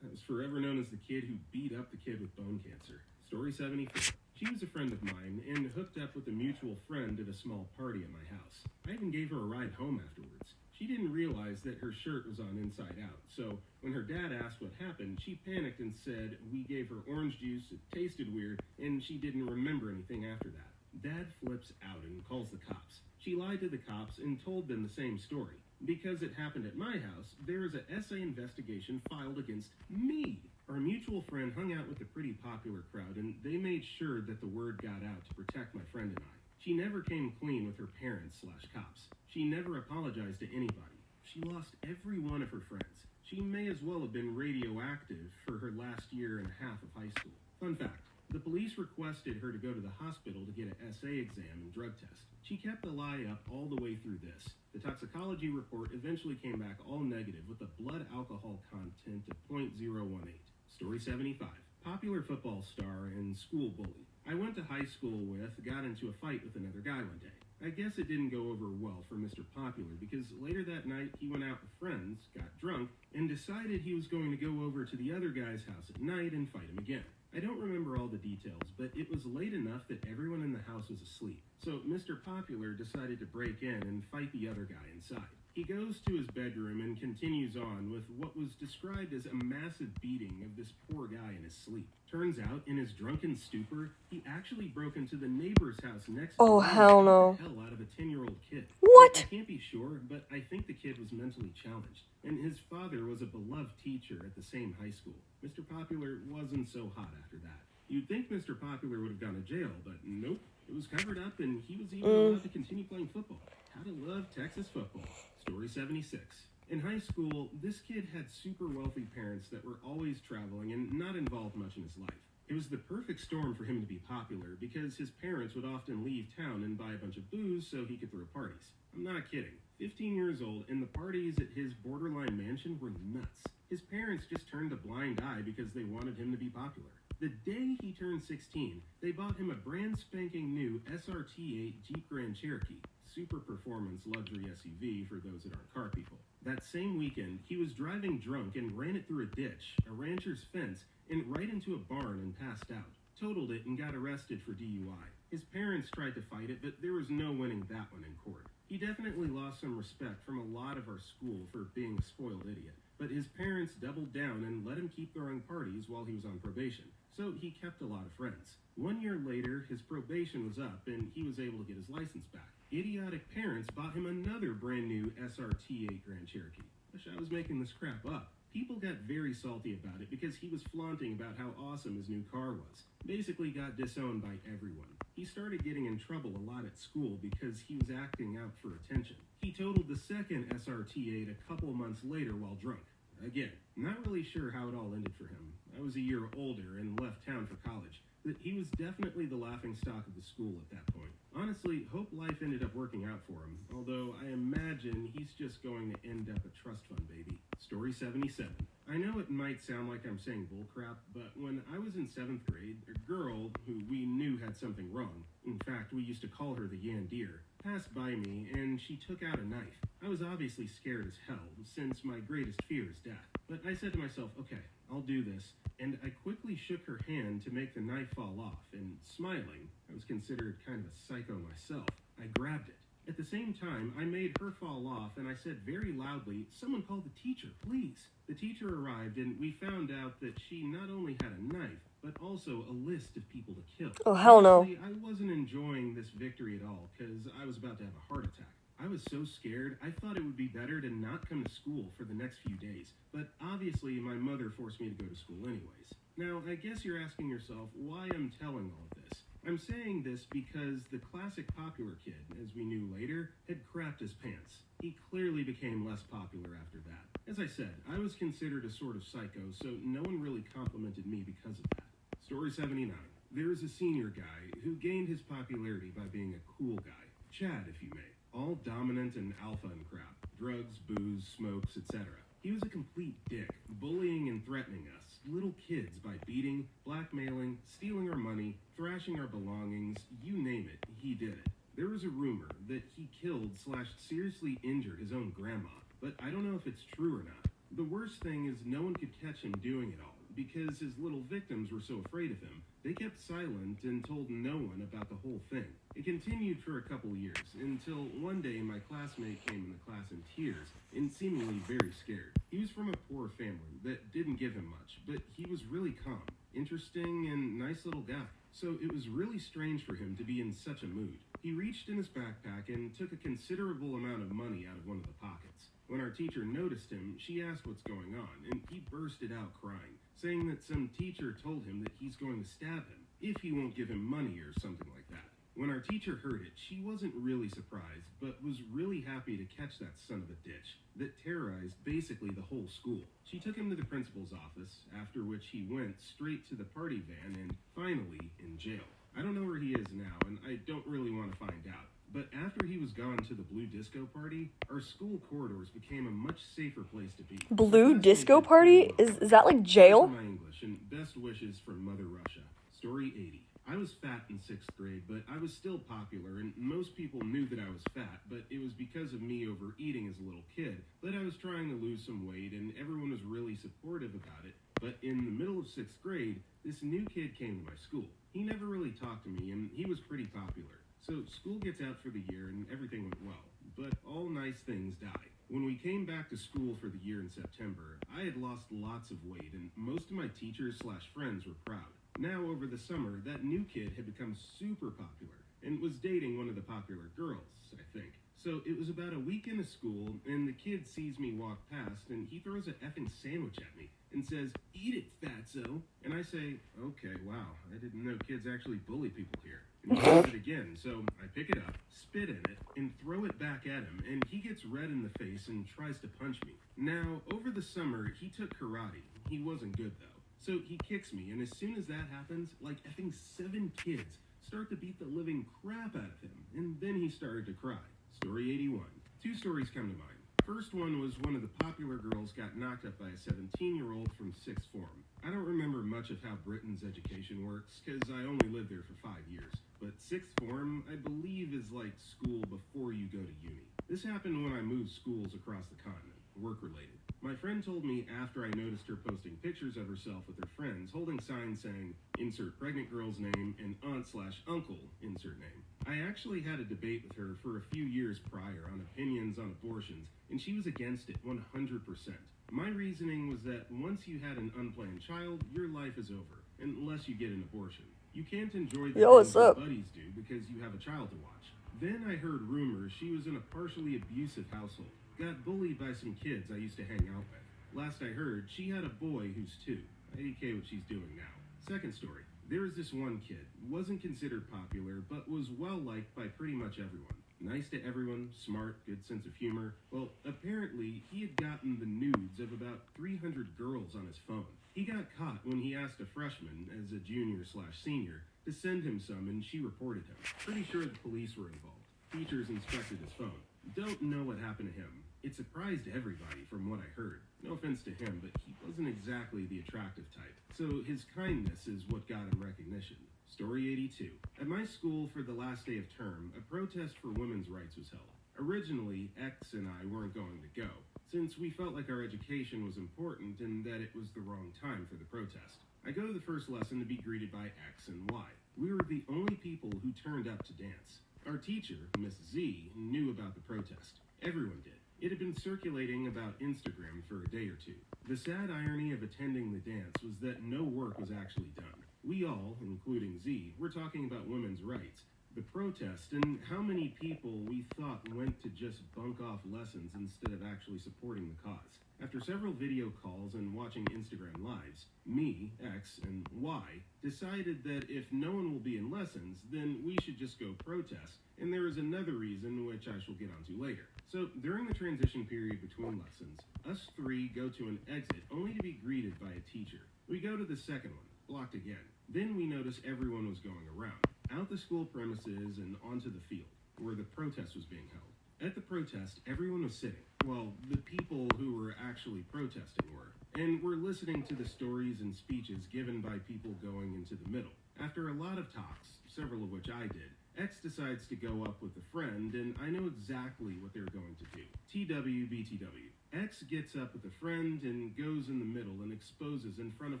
I was forever known as the kid who beat up the kid with bone cancer. Story 74. She was a friend of mine and hooked up with a mutual friend at a small party at my house. I even gave her a ride home afterwards. She didn't realize that her shirt was on inside out, so when her dad asked what happened, she panicked and said we gave her orange juice, it tasted weird, and she didn't remember anything after that. Dad flips out and calls the cops. She lied to the cops and told them the same story. Because it happened at my house, there is a SA investigation filed against me. Our mutual friend hung out with a pretty popular crowd, and they made sure that the word got out to protect my friend and I. She never came clean with her parents/cops. She never apologized to anybody. She lost every one of her friends. She may as well have been radioactive for her last year and a half of high school. Fun fact, the police requested her to go to the hospital to get an SA exam and drug test. She kept the lie up all the way through this. The toxicology report eventually came back all negative with a blood alcohol content of 0.018. Story 75. Popular football star and school bully. I went to high school with, got into a fight with another guy one day. I guess it didn't go over well for Mr. Popular because later that night he went out with friends, got drunk, and decided he was going to go over to the other guy's house at night and fight him again. I don't remember all the details, but it was late enough that everyone in the house was asleep. So Mr. Popular decided to break in and fight the other guy inside. He goes to his bedroom and continues on with what was described as a massive beating of this poor guy in his sleep. Turns out, in his drunken stupor, he actually broke into the neighbor's house next to Oh, hell no. the hell out of a 10-year-old kid. What? I can't be sure, but I think the kid was mentally challenged, and his father was a beloved teacher at the same high school. Mr. Popular wasn't so hot after that. You'd think Mr. Popular would have gone to jail, but nope. It was covered up, and he was even allowed to continue playing football. How to love Texas football. Story 76. In high school, this kid had super wealthy parents that were always traveling and not involved much in his life. It was the perfect storm for him to be popular because his parents would often leave town and buy a bunch of booze so he could throw parties. I'm not kidding. 15 years old, and the parties at his borderline mansion were nuts. His parents just turned a blind eye because they wanted him to be popular. The day he turned 16, they bought him a brand spanking new SRT8 Jeep Grand Cherokee, super performance luxury SUV for those that aren't car people. That same weekend, he was driving drunk and ran it through a ditch, a rancher's fence, and right into a barn and passed out. Totaled it and got arrested for DUI. His parents tried to fight it, but there was no winning that one in court. He definitely lost some respect from a lot of our school for being a spoiled idiot, but his parents doubled down and let him keep throwing parties while he was on probation, so he kept a lot of friends. 1 year later, his probation was up and he was able to get his license back. Idiotic parents bought him another brand new SRT8 Grand Cherokee. Wish I was making this crap up. People got very salty about it because he was flaunting about how awesome his new car was. Basically got disowned by everyone. He started getting in trouble a lot at school because he was acting out for attention. He totaled the second SRT8 a couple months later while drunk. Again, not really sure how it all ended for him. I was a year older and left town for college, but he was definitely the laughingstock of the school at that point. Honestly, hope life ended up working out for him, although I imagine he's just going to end up a trust fund baby. Story 77. I know it might sound like I'm saying bullcrap, but when I was in 7th grade, a girl who we knew had something wrong, in fact, we used to call her the Yandeer, passed by me and she took out a knife. I was obviously scared as hell, since my greatest fear is death. But I said to myself, okay, I'll do this, and I quickly shook her hand to make the knife fall off, and smiling, I was considered kind of a psycho myself, I grabbed it. At the same time, I made her fall off, and I said very loudly, "Someone call the teacher, please." The teacher arrived, and we found out that she not only had a knife, but also a list of people to kill. Oh, hell no. Honestly, I wasn't enjoying this victory at all, because I was about to have a heart attack. I was so scared, I thought it would be better to not come to school for the next few days. But obviously, my mother forced me to go to school anyways. Now, I guess you're asking yourself why I'm telling all of this. I'm saying this because the classic popular kid, as we knew later, had crapped his pants. He clearly became less popular after that. As I said, I was considered a sort of psycho, so no one really complimented me because of that. Story 79. There is a senior guy who gained his popularity by being a cool guy. Chad, if you may. All dominant and alpha and crap. Drugs, booze, smokes, etc. He was a complete dick, bullying and threatening us, little kids, by beating, blackmailing, stealing our money, thrashing our belongings, you name it, he did it. There was a rumor that he killed/seriously injured his own grandma, but I don't know if it's true or not. The worst thing is no one could catch him doing it all, because his little victims were so afraid of him, they kept silent and told no one about the whole thing. It continued for a couple years, until one day my classmate came in the class in tears, and seemingly very scared. He was from a poor family that didn't give him much, but he was really calm, interesting, and nice little guy. So it was really strange for him to be in such a mood. He reached in his backpack and took a considerable amount of money out of one of the pockets. When our teacher noticed him, she asked what's going on, and he bursted out crying, saying that some teacher told him that he's going to stab him if he won't give him money or something like that. When our teacher heard it, she wasn't really surprised, but was really happy to catch that son of a ditch that terrorized basically the whole school. She took him to the principal's office, after which he went straight to the party van and finally in jail. I don't know where he is now, and I don't really want to find out. But after he was gone to the Blue Disco Party, our school corridors became a much safer place to be. Blue Disco Party? Is that like jail? My English, and best wishes from Mother Russia. Story 80. I was fat in 6th grade, but I was still popular, and most people knew that I was fat, but it was because of me overeating as a little kid that I was trying to lose some weight, and everyone was really supportive about it. But in the middle of 6th grade, this new kid came to my school. He never really talked to me, and he was pretty popular. So school gets out for the year, and everything went well. But all nice things die. When we came back to school for the year in September, I had lost lots of weight, and most of my teachers/friends were proud. Now, over the summer, that new kid had become super popular, and was dating one of the popular girls, I think. So it was about a week into school, and the kid sees me walk past, and he throws a effing sandwich at me, and says, "Eat it, fatso." And I say, "Okay, wow, I didn't know kids actually bully people here." And he does it again, so I pick it up, spit in it, and throw it back at him, and he gets red in the face and tries to punch me. Now, over the summer, he took karate. He wasn't good, though. So he kicks me, and as soon as that happens, like effing 7 kids start to beat the living crap out of him, and then he started to cry. Story 81. 2 stories come to mind. First one was one of the popular girls got knocked up by a 17-year-old from 6th form. I don't remember much of how Britain's education works, because I only lived there for 5 years. But 6th form, I believe, is like school before you go to uni. This happened when I moved schools across the continent, work-related. My friend told me after I noticed her posting pictures of herself with her friends, holding signs saying, "Insert pregnant girl's name," and "aunt/uncle," insert name. I actually had a debate with her for a few years prior on opinions on abortions, and she was against it 100%. My reasoning was that once you had an unplanned child, your life is over, unless you get an abortion. You can't enjoy the things your buddies do because you have a child to watch. Then I heard rumors she was in a partially abusive household. Got bullied by some kids I used to hang out with. Last I heard, she had a boy who's 2. I DK what she's doing now. Second story. There was this one kid, wasn't considered popular, but was well-liked by pretty much everyone. Nice to everyone, smart, good sense of humor. Well, apparently, he had gotten the nudes of about 300 girls on his phone. He got caught when he asked a freshman, as a junior/senior, to send him some, and she reported him. Pretty sure the police were involved. Teachers inspected his phone. Don't know what happened to him. It surprised everybody from what I heard. No offense to him, but he wasn't exactly the attractive type. So his kindness is what got him recognition. Story 82. At my school, for the last day of term, a protest for women's rights was held. Originally, X and I weren't going to go, since we felt like our education was important and that it was the wrong time for the protest. I go to the first lesson to be greeted by X and Y. We were the only people who turned up to dance. Our teacher, Miss Z, knew about the protest. Everyone did. It had been circulating about Instagram for a day or two. The sad irony of attending the dance was that no work was actually done. We all, including Z, were talking about women's rights, the protest, and how many people we thought went to just bunk off lessons instead of actually supporting the cause. After several video calls and watching Instagram lives, me, X, and Y decided that if no one will be in lessons, then we should just go protest, and there is another reason which I shall get onto later. So, during the transition period between lessons, us three go to an exit only to be greeted by a teacher. We go to the second one, blocked again. Then we notice everyone was going around, out the school premises and onto the field, where the protest was being held. At the protest, everyone was sitting. Well, the people who were actually protesting were. And were listening to the stories and speeches given by people going into the middle. After a lot of talks, several of which I did, X decides to go up with a friend, and I know exactly what they're going to do. TWBTW. X gets up with a friend and goes in the middle and exposes in front of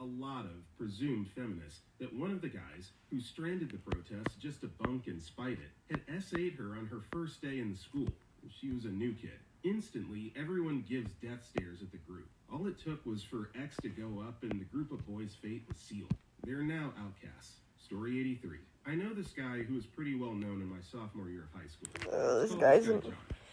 a lot of presumed feminists that one of the guys who stranded the protest just to bunk and spite it had essayed her on her first day in the school. She was a new kid. Instantly, everyone gives death stares at the group. All it took was for X to go up and the group of boys' fate was sealed. They're now outcasts. Story 83. I know this guy who was pretty well known in my sophomore year of high school. This guy's John.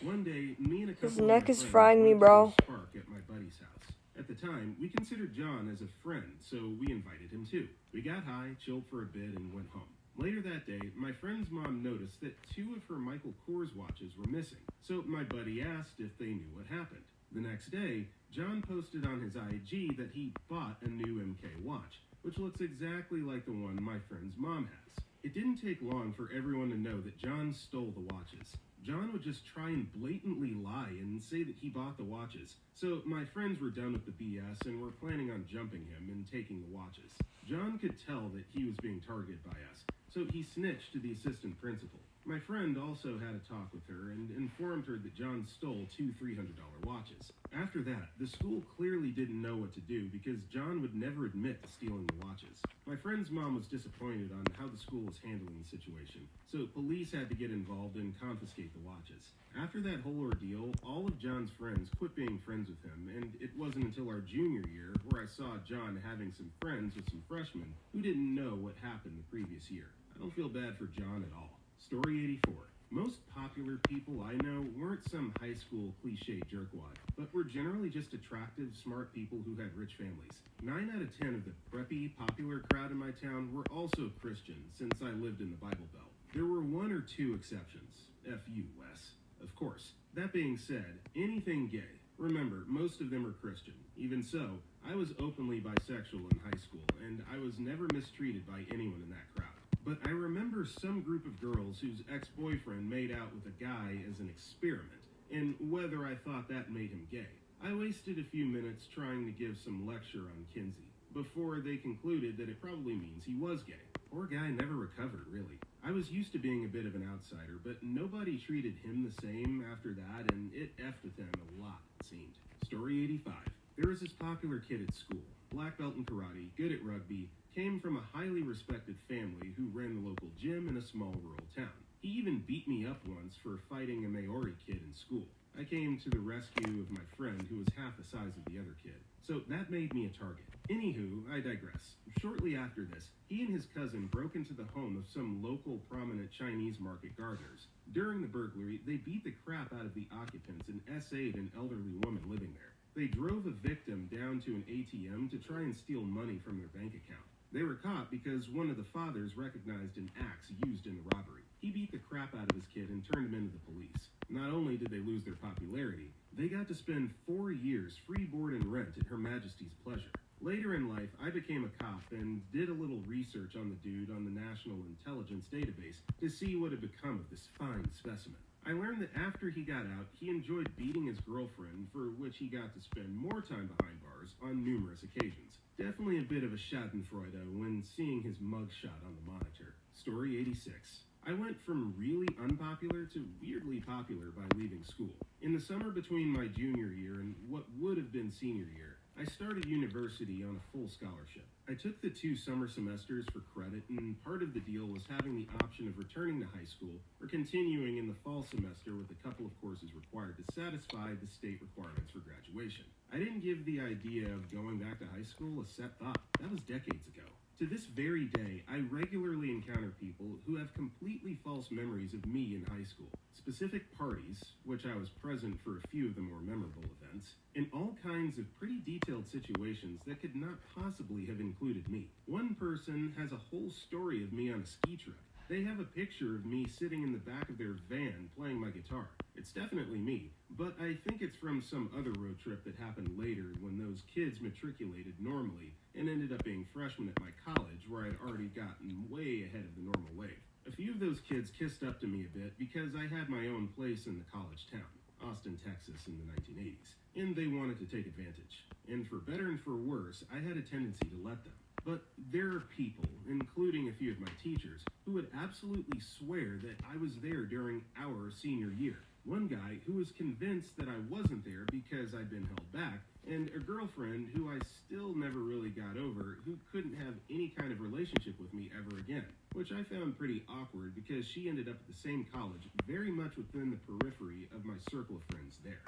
One day, me and a couple his of neck my is friends frying me, went to bro. a Spark at my buddy's house. At the time, we considered John as a friend, so we invited him too. We got high, chilled for a bit, and went home. Later that day, my friend's mom noticed that 2 of her Michael Kors watches were missing, so my buddy asked if they knew what happened. The next day, John posted on his IG that he bought a new MK watch, which looks exactly like the one my friend's mom has. It didn't take long for everyone to know that John stole the watches. John would just try and blatantly lie and say that he bought the watches. So my friends were done with the BS and were planning on jumping him and taking the watches. John could tell that he was being targeted by us, so he snitched to the assistant principal. My friend also had a talk with her and informed her that John stole 2 $300 watches. After that, the school clearly didn't know what to do because John would never admit to stealing the watches. My friend's mom was disappointed on how the school was handling the situation, so police had to get involved and confiscate the watches. After that whole ordeal, all of John's friends quit being friends with him, and it wasn't until our junior year where I saw John having some friends with some freshmen who didn't know what happened the previous year. I don't feel bad for John at all. Story 84. Most popular people I know weren't some high school cliche jerkwad, but were generally just attractive, smart people who had rich families. 9 out of 10 of the preppy, popular crowd in my town were also Christian, since I lived in the Bible Belt. There were 1 or 2 exceptions. F you, Wes. Of course. That being said, anything gay. Remember, most of them are Christian. Even so, I was openly bisexual in high school, and I was never mistreated by anyone in that crowd. But I remember some group of girls whose ex-boyfriend made out with a guy as an experiment, and whether I thought that made him gay. I wasted a few minutes trying to give some lecture on Kinsey, before they concluded that it probably means he was gay. Poor guy never recovered, really. I was used to being a bit of an outsider, but nobody treated him the same after that, and it effed with him a lot, it seemed. Story 85. There was this popular kid at school, black belt in karate, good at rugby, came from a highly respected family who ran the local gym in a small rural town. He even beat me up once for fighting a Maori kid in school. I came to the rescue of my friend who was half the size of the other kid, so that made me a target. Anywho, I digress. Shortly after this, he and his cousin broke into the home of some local prominent Chinese market gardeners. During the burglary, they beat the crap out of the occupants and essayed an elderly woman living there. They drove a victim down to an ATM to try and steal money from their bank account. They were caught because one of the fathers recognized an axe used in the robbery. He beat the crap out of his kid and turned him into the police. Not only did they lose their popularity, they got to spend 4 years free board and rent at Her Majesty's pleasure. Later in life, I became a cop and did a little research on the dude on the National Intelligence Database to see what had become of this fine specimen. I learned that after he got out, he enjoyed beating his girlfriend, for which he got to spend more time behind bars on numerous occasions. Definitely a bit of a schadenfreude when seeing his mugshot on the monitor. Story 86. I went from really unpopular to weirdly popular by leaving school. In the summer between my junior year and what would have been senior year, I started university on a full scholarship. I took the 2 summer semesters for credit, and part of the deal was having the option of returning to high school or continuing in the fall semester with a couple of courses required to satisfy the state requirements for graduation. I didn't give the idea of going back to high school a set thought. That was decades ago. To this very day, I regularly encounter people who have completely false memories of me in high school. Specific parties, which I was present for a few of the more memorable events, and all kinds of pretty detailed situations that could not possibly have included me. One person has a whole story of me on a ski trip. They have a picture of me sitting in the back of their van playing my guitar. It's definitely me, but I think it's from some other road trip that happened later when those kids matriculated normally and ended up being freshmen at my college where I'd already gotten way ahead of the normal wave. A few of those kids kissed up to me a bit because I had my own place in the college town, Austin, Texas in the 1980s, and they wanted to take advantage. And for better and for worse, I had a tendency to let them. But there are people, including a few of my teachers, who would absolutely swear that I was there during our senior year. One guy who was convinced that I wasn't there because I'd been held back, and a girlfriend who I still never really got over who couldn't have any kind of relationship with me ever again, which I found pretty awkward because she ended up at the same college, very much within the periphery of my circle of friends there.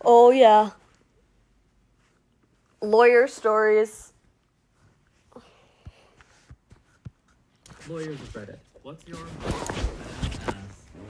Oh, yeah. Lawyer stories. Lawyers of Reddit. What's your badass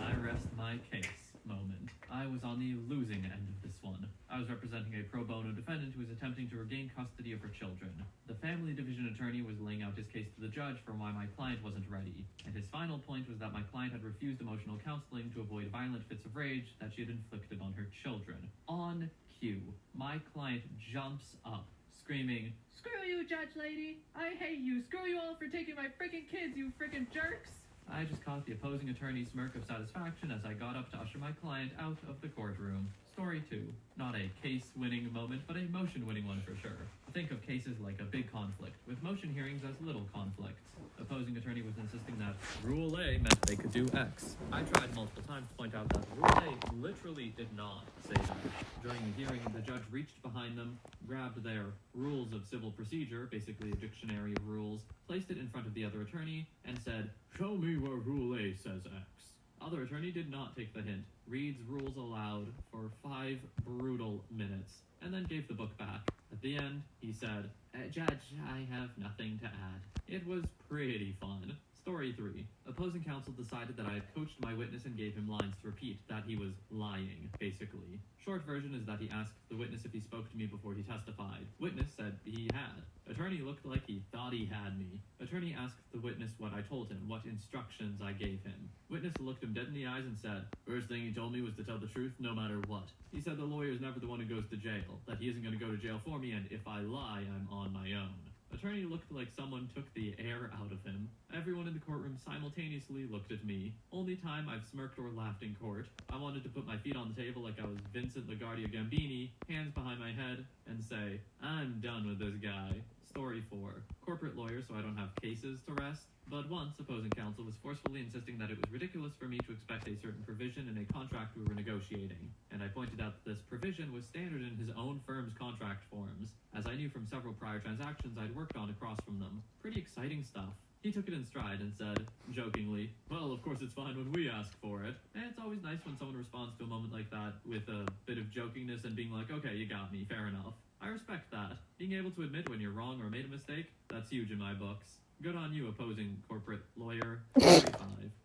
I rest my case moment? I was on the losing end of this one. I was representing a pro bono defendant who was attempting to regain custody of her children. The family division attorney was laying out his case to the judge for why my client wasn't ready, and his final point was that my client had refused emotional counseling to avoid violent fits of rage that she had inflicted on her children. On cue, my client jumps up, screaming, "Screw you, judge lady! I hate you! Screw you all for taking my freaking kids, you freaking jerks!" I just caught the opposing attorney's smirk of satisfaction as I got up to usher my client out of the courtroom. Story 2. Not a case-winning moment, but a motion-winning one for sure. Think of cases like a big conflict, with motion hearings as little conflicts. Opposing attorney was insisting that Rule A meant they could do X. I tried multiple times to point out that Rule A literally did not say that. During the hearing, the judge reached behind them, grabbed their Rules of Civil Procedure, basically a dictionary of rules, placed it in front of the other attorney, and said, "Show me where Rule A says X." Other attorney did not take the hint, reads rules aloud for 5 brutal minutes, and then gave the book back. At the end, he said, "Judge, I have nothing to add." It was pretty fun. Story 3. Opposing counsel decided that I had coached my witness and gave him lines to repeat, that he was lying, basically. Short version is that he asked the witness if he spoke to me before he testified. Witness said he had. Attorney looked like he thought he had me. Attorney asked the witness what I told him, what instructions I gave him. Witness looked him dead in the eyes and said, "First thing he told me was to tell the truth no matter what. He said the lawyer's never the one who goes to jail, that he isn't going to go to jail for me, and if I lie, I'm on my own." Attorney looked like someone took the air out of him. Everyone in the courtroom simultaneously looked at me. Only time I've smirked or laughed in court. I wanted to put my feet on the table like I was Vincent LaGuardia Gambini, hands behind my head, and say, "I'm done with this guy." Story 4. Corporate lawyer, so I don't have cases to rest. But once, opposing counsel was forcefully insisting that it was ridiculous for me to expect a certain provision in a contract we were negotiating, and I pointed out that this provision was standard in his own firm's contract forms, as I knew from several prior transactions I'd worked on across from them. Pretty exciting stuff. He took it in stride and said, jokingly, "Well, of course it's fine when we ask for it." And it's always nice when someone responds to a moment like that with a bit of jokingness and being like, "Okay, you got me, fair enough." I respect that. Being able to admit when you're wrong or made a mistake, that's huge in my books. Good on you, opposing corporate lawyer. 35.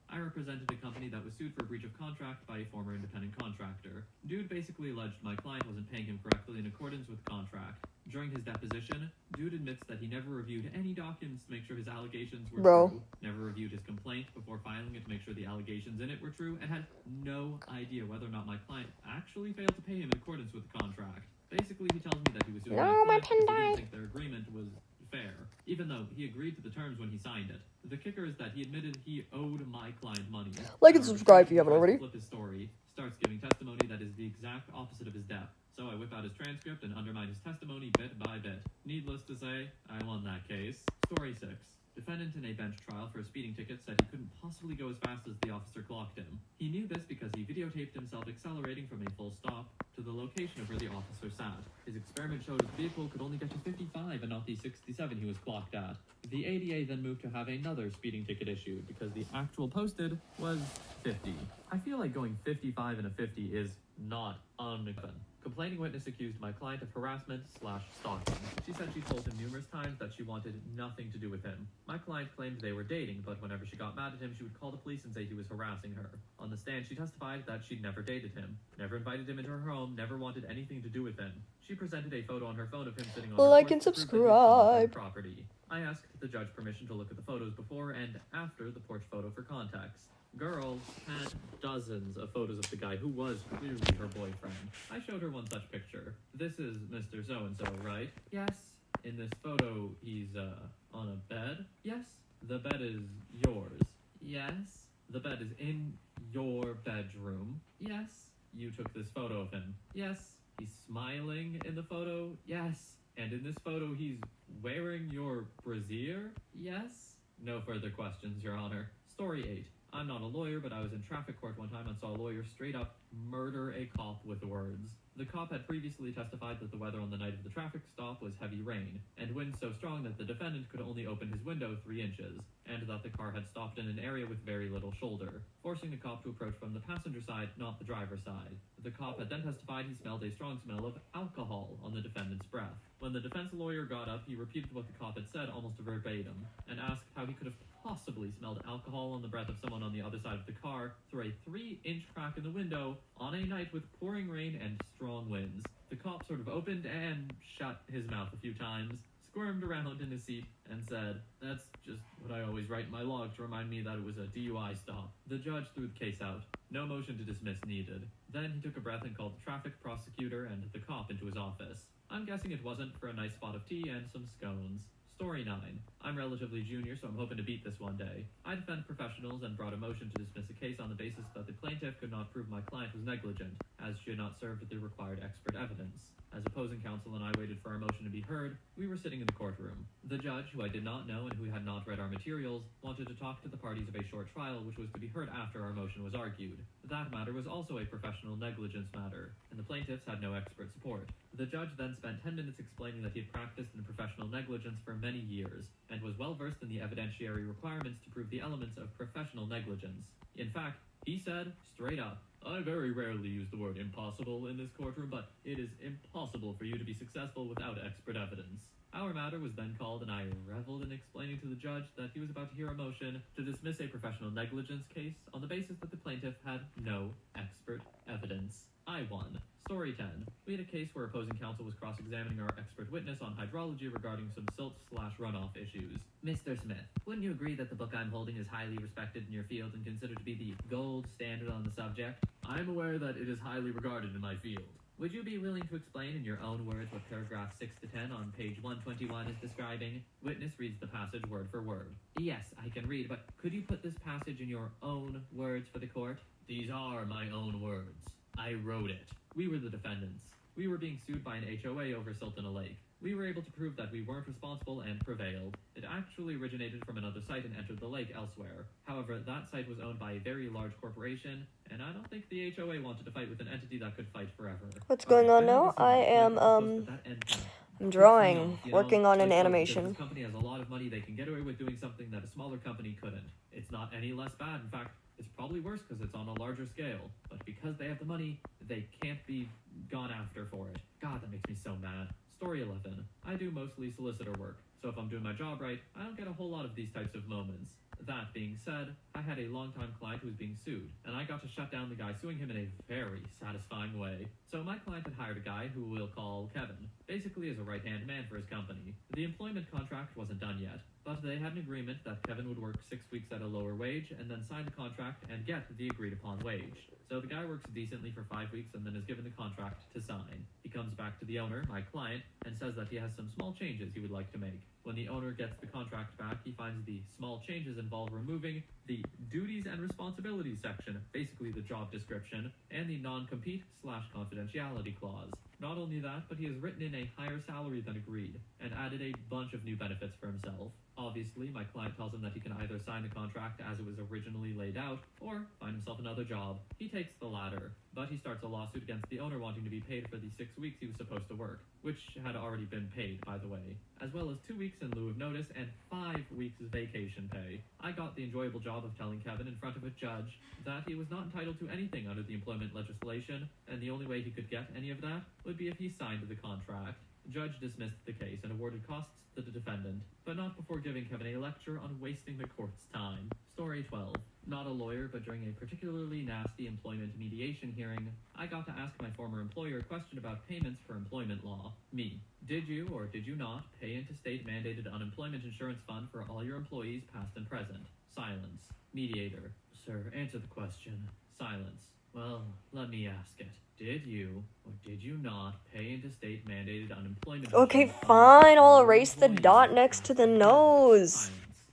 I represented a company that was sued for a breach of contract by a former independent contractor. Dude basically alleged my client wasn't paying him correctly in accordance with contract. During his deposition, Dude admits that he never reviewed any documents to make sure his allegations were true, never reviewed his complaint before filing it to make sure the allegations in it were true, and had no idea whether or not my client actually failed to pay him in accordance with the contract. Basically, he tells me that he was suing my client because he didn't think their agreement was fair, even though he agreed to the terms when he signed it. The kicker is that he admitted he owed my client money. Like and subscribe if you haven't already. Flip his story, starts giving testimony that is the exact opposite of his death. So I whip out his transcript and undermine his testimony bit by bit. Needless to say, I won that case. Story 6. Defendant in a bench trial for a speeding ticket said he couldn't possibly go as fast as the officer clocked him. He knew this because he videotaped himself accelerating from a full stop to the location of where the officer sat. His experiment showed his vehicle could only get to 55 and not the 67 he was clocked at. The ADA then moved to have another speeding ticket issued because the actual posted was 50. I feel like going 55 and a 50 is not uncommon. Complaining witness accused my client of harassment/stalking. She said she told him numerous times that she wanted nothing to do with him. My client claimed they were dating, but whenever she got mad at him, she would call the police and say he was harassing her. On the stand, she testified that she'd never dated him, never invited him into her home, never wanted anything to do with him. She presented a photo on her phone of him sitting on her Like porch and to prove that he was on her subscribe. property. I asked the judge permission to look at the photos before and after the porch photo for context. Girl had dozens of photos of the guy who was clearly her boyfriend. I showed her one such picture. This is Mr. So-and-so, right? Yes. In this photo, he's, on a bed? Yes. The bed is yours? Yes. The bed is in your bedroom? Yes. You took this photo of him? Yes. He's smiling in the photo? Yes. And in this photo, he's wearing your brassiere? Yes. No further questions, Your Honor. Story 8. I'm not a lawyer, but I was in traffic court one time and saw a lawyer straight up murder a cop with words. The cop had previously testified that the weather on the night of the traffic stop was heavy rain, and wind so strong that the defendant could only open his window 3 inches, and that the car had stopped in an area with very little shoulder, forcing the cop to approach from the passenger side, not the driver's side. The cop had then testified he smelled a strong smell of alcohol on the defendant's breath. When the defense lawyer got up, he repeated what the cop had said almost verbatim, and asked how he could have possibly smelled alcohol on the breath of someone on the other side of the car through a 3-inch crack in the window on a night with pouring rain and strong winds. The cop sort of opened and shut his mouth a few times, squirmed around in his seat, and said, "That's just what I always write in my log to remind me that it was a DUI stop." The judge threw the case out. No motion to dismiss needed. Then he took a breath and called the traffic prosecutor and the cop into his office. I'm guessing it wasn't for a nice spot of tea and some scones. Story 9. I'm relatively junior, so I'm hoping to beat this one day. I defend professionals and brought a motion to dismiss a case on the basis that the plaintiff could not prove my client was negligent, as she had not served the required expert evidence. As opposing counsel and I waited for our motion to be heard, we were sitting in the courtroom. The judge, who I did not know and who had not read our materials, wanted to talk to the parties of a short trial which was to be heard after our motion was argued. That matter was also a professional negligence matter, and the plaintiffs had no expert support. The judge then spent 10 minutes explaining that he had practiced in professional negligence for many years, and was well versed in the evidentiary requirements to prove the elements of professional negligence. In fact, he said, straight up, I very rarely use the word impossible in this courtroom, but it is impossible for you to be successful without expert evidence. Our matter was then called, and I reveled in explaining to the judge that he was about to hear a motion to dismiss a professional negligence case on the basis that the plaintiff had no expert evidence. I won. Story 10. We had a case where opposing counsel was cross-examining our expert witness on hydrology regarding some silt/runoff issues. Mr. Smith, wouldn't you agree that the book I'm holding is highly respected in your field and considered to be the gold standard on the subject? I am aware that it is highly regarded in my field. Would you be willing to explain in your own words what paragraph 6 to 10 on page 121 is describing? Witness reads the passage word for word. Yes, I can read, but could you put this passage in your own words for the court? These are my own words. I wrote it. We were the defendants. We were being sued by an HOA over silt in a lake. We were able to prove that we weren't responsible and prevailed. It actually originated from another site and entered the lake elsewhere. However, that site was owned by a very large corporation, and I don't think the HOA wanted to fight with an entity that could fight forever. What's going on I know now? this is I not am, political, but that end time. I'm drawing, You know, working on an like, animation. This company has a lot of money. They can get away with doing something that a smaller company couldn't. It's not any less bad. In fact, it's probably worse because it's on a larger scale. But because they have the money, they can't be gone after for it. God, that makes me so mad. Story 11. I do mostly solicitor work. So if I'm doing my job right, I don't get a whole lot of these types of moments. That being said, I had a longtime client who was being sued, and I got to shut down the guy suing him in a very satisfying way. So my client had hired a guy who we'll call Kevin, basically as a right-hand man for his company. The employment contract wasn't done yet, but they had an agreement that Kevin would work 6 weeks at a lower wage and then sign the contract and get the agreed-upon wage. So the guy works decently for 5 weeks and then is given the contract to sign. He comes back to the owner, my client, and says that he has some small changes he would like to make. When the owner gets the contract back, he finds the small changes involve removing the duties and responsibilities section, basically the job description, and the non-compete/confidentiality clause. Not only that, but he has written in a higher salary than agreed, and added a bunch of new benefits for himself. Obviously, my client tells him that he can either sign the contract as it was originally laid out, or find himself another job. He takes the latter, but he starts a lawsuit against the owner wanting to be paid for the 6 weeks he was supposed to work, which had already been paid, by the way, as well as 2 weeks in lieu of notice and 5 weeks vacation pay. I got the enjoyable job of telling Kevin in front of a judge that he was not entitled to anything under the employment legislation, and the only way he could get any of that would be if he signed the contract. The judge dismissed the case and awarded costs to the defendant, but not before giving Kevin a lecture on wasting the court's time. Story 12. Not a lawyer, but during a particularly nasty employment mediation hearing, I got to ask my former employer a question about payments for employment law. Me. Did you or did you not pay into state-mandated unemployment insurance fund for all your employees, past and present? Silence. Mediator. Sir, answer the question. Silence. Well, let me ask it. Did you or did you not pay into state-mandated unemployment Okay, insurance fund fine, for I'll all your erase the employees, dot next to the past and present? nose. Silence.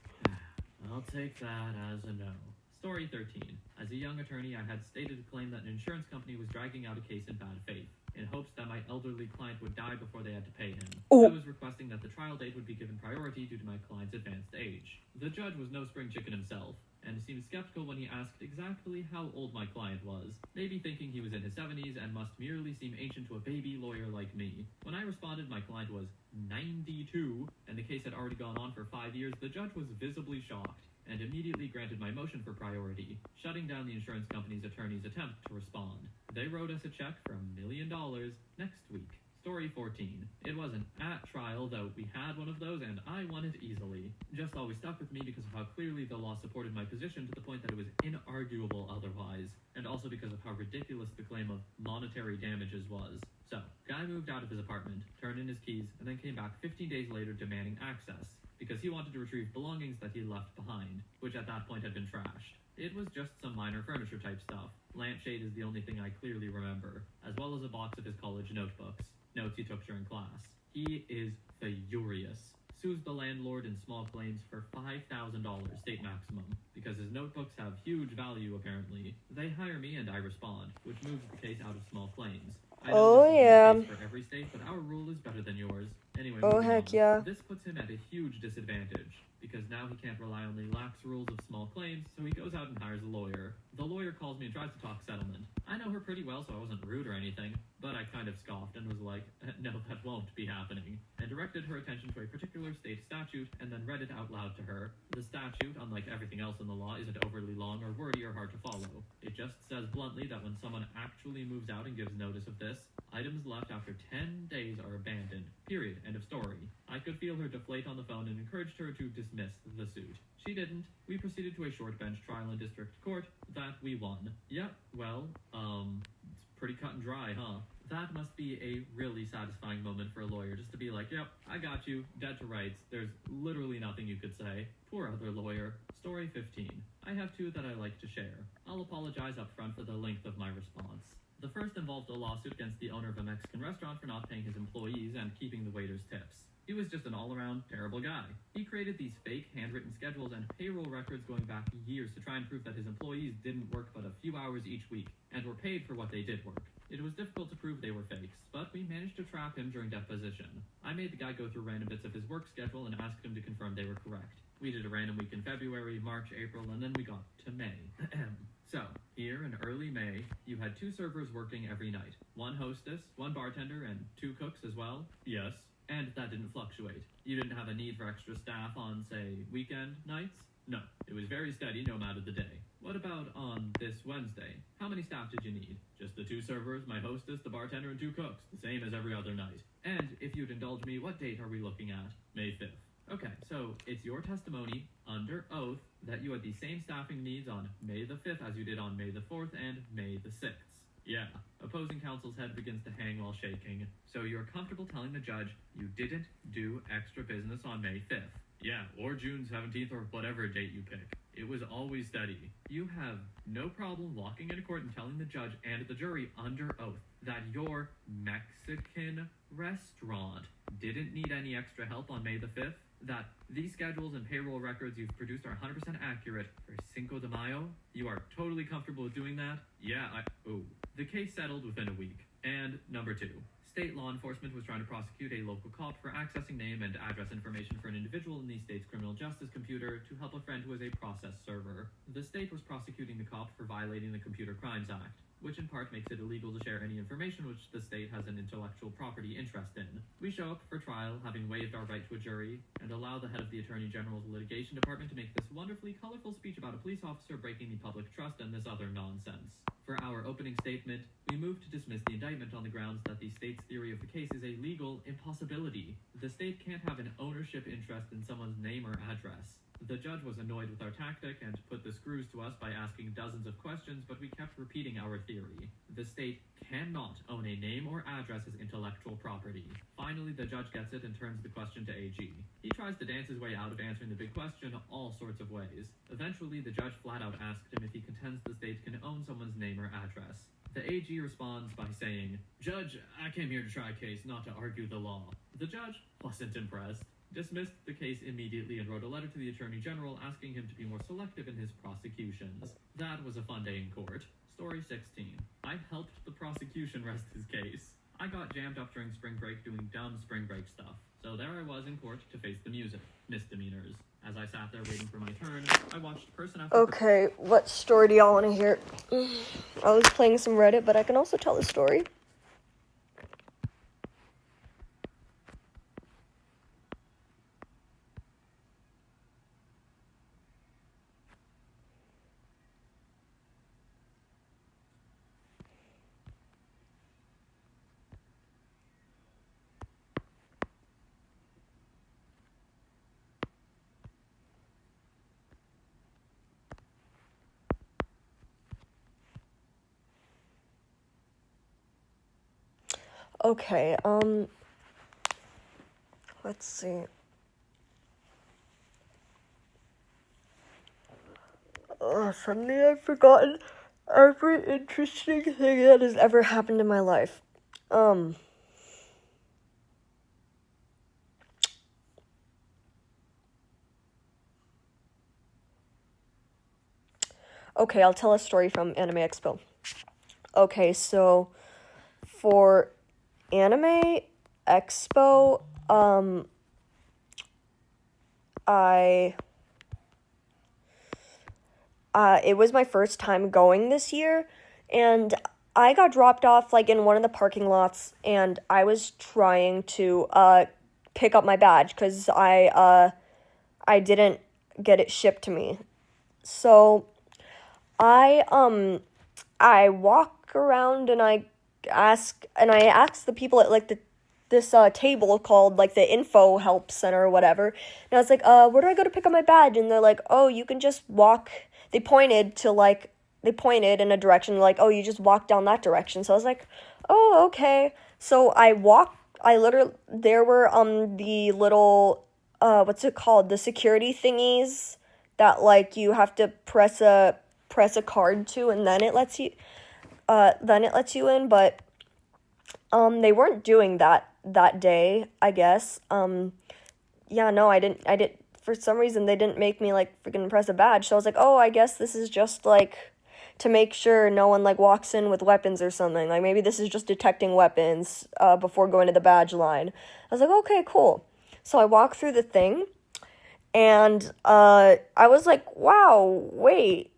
I'll take that as a no. Story 13. As a young attorney, I had stated a claim that an insurance company was dragging out a case in bad faith, in hopes that my elderly client would die before they had to pay him. Oh. I was requesting that the trial date would be given priority due to my client's advanced age. The judge was no spring chicken himself, and seemed skeptical when he asked exactly how old my client was, maybe thinking he was in his 70s and must merely seem ancient to a baby lawyer like me. When I responded my client was 92, and the case had already gone on for 5 years, the judge was visibly shocked, and immediately granted my motion for priority, shutting down the insurance company's attorney's attempt to respond. They wrote us a check for $1 million next week. Story 14. It wasn't at trial, though we had one of those, and I won it easily. Just always stuck with me because of how clearly the law supported my position to the point that it was inarguable otherwise, and also because of how ridiculous the claim of monetary damages was. So, guy moved out of his apartment, turned in his keys, and then came back 15 days later demanding access, because he wanted to retrieve belongings that he left behind, which at that point had been trashed. It was just some minor furniture type stuff. Lampshade is the only thing I clearly remember, as well as a box of his college notebooks. Notes he took during class. He is furious. Sues the landlord in small claims for $5,000 state maximum, because his notebooks have huge value apparently. They hire me and I respond, which moves the case out of small claims. I know Oh, this isn't the yeah. case for every state, but our rule is better than yours. Anyway, Oh, moving heck on. yeah. This puts him at a huge disadvantage, because now he can't rely on the lax rules of small claims, so he goes out and hires a lawyer. The lawyer calls me and tries to talk settlement. I know her pretty well, so I wasn't rude or anything, but I kind of scoffed and was like, no, that won't be happening, and directed her attention to a particular state statute and then read it out loud to her. The statute, unlike everything else in the law, isn't overly long or wordy or hard to follow. It just says bluntly that when someone actually moves out and gives notice of this, items left after 10 days are abandoned. Period. End of story. I could feel her deflate on the phone and encouraged her to dismiss the suit. She didn't. We proceeded to a short bench trial in district court that we won. Yep, well, it's pretty cut and dry, huh? That must be a really satisfying moment for a lawyer, just to be like, yep, I got you, dead to rights, there's literally nothing you could say. Poor other lawyer. Story 15. I have two that I like to share. I'll apologize up front for the length of my response. The first involved a lawsuit against the owner of a Mexican restaurant for not paying his employees and keeping the waiters' tips. He was just an all-around terrible guy. He created these fake handwritten schedules and payroll records going back years to try and prove that his employees didn't work but a few hours each week, and were paid for what they did work. It was difficult to prove they were fakes, but we managed to trap him during deposition. I made the guy go through random bits of his work schedule and asked him to confirm they were correct. We did a random week in February, March, April, and then we got to May. So, here in early May, you had 2 servers working every night. 1 hostess, 1 bartender, and 2 cooks as well? Yes. And that didn't fluctuate. You didn't have a need for extra staff on, say, weekend nights? No. It was very steady no matter the day. What about on this Wednesday? How many staff did you need? Just the 2 servers, my hostess, the bartender, and 2 cooks, the same as every other night. And, if you'd indulge me, what date are we looking at? May 5th. Okay, so it's your testimony under oath that you had the same staffing needs on May the 5th as you did on May the 4th and May the 6th. Yeah, opposing counsel's head begins to hang while shaking. So you're comfortable telling the judge you didn't do extra business on May 5th. Yeah, or June 17th or whatever date you pick. It was always steady. You have no problem walking into court and telling the judge and the jury under oath that your Mexican restaurant didn't need any extra help on May the 5th, that these schedules and payroll records you've produced are 100% accurate for Cinco de Mayo. You are totally comfortable with doing that? Yeah, The case settled within a week. And number 2. State law enforcement was trying to prosecute a local cop for accessing name and address information for an individual in the state's criminal justice computer to help a friend who was a process server. The state was prosecuting the cop for violating the Computer Crimes Act, which in part makes it illegal to share any information which the state has an intellectual property interest in. We show up for trial, having waived our right to a jury, and allow the head of the Attorney General's litigation department to make this wonderfully colorful speech about a police officer breaking the public trust and this other nonsense. For our opening statement, we move to dismiss the indictment on the grounds that the state's theory of the case is a legal impossibility. The state can't have an ownership interest in someone's name or address. The judge was annoyed with our tactic and put the screws to us by asking dozens of questions, but we kept repeating our theory. The state cannot own a name or address as intellectual property. Finally, the judge gets it and turns the question to AG. He tries to dance his way out of answering the big question all sorts of ways. Eventually, the judge flat out asked him if he contends the state can own someone's name or address. The AG responds by saying, "Judge, I came here to try a case, not to argue the law." The judge wasn't impressed, dismissed the case immediately, and wrote a letter to the Attorney General asking him to be more selective in his prosecutions. That was a fun day in court. Story 16. I helped the prosecution rest his case. I got jammed up during spring break doing dumb spring break stuff. So there I was in court to face the music. Misdemeanors. As I sat there waiting for my turn, I watched person after Okay, what story do y'all want to hear? I was playing some Reddit, but I can also tell the story. Okay, let's see. Suddenly I've forgotten every interesting thing that has ever happened in my life. Okay, I'll tell a story from Anime Expo. Okay, so for Anime Expo, it was my first time going this year, and I got dropped off, like, in one of the parking lots, and I was trying to, pick up my badge, because I didn't get it shipped to me. So, I walk around, and I ask the people at, like, this table called, like, the Info Help Center or whatever, and I was like, where do I go to pick up my badge? And they're like, oh, you can just walk. They pointed in a direction, like, oh, you just walk down that direction. So I was like, oh, okay. So there were, the little, what's it called? The security thingies that, like, you have to press a card to, and then it lets you in, but, they weren't doing that day, I guess. Yeah, no, I didn't, for some reason, they didn't make me, like, freaking press a badge, so I was like, oh, I guess this is just, like, to make sure no one, like, walks in with weapons or something, like, maybe this is just detecting weapons, before going to the badge line. I was like, okay, cool. So I walked through the thing, and, I was like, wow, wait,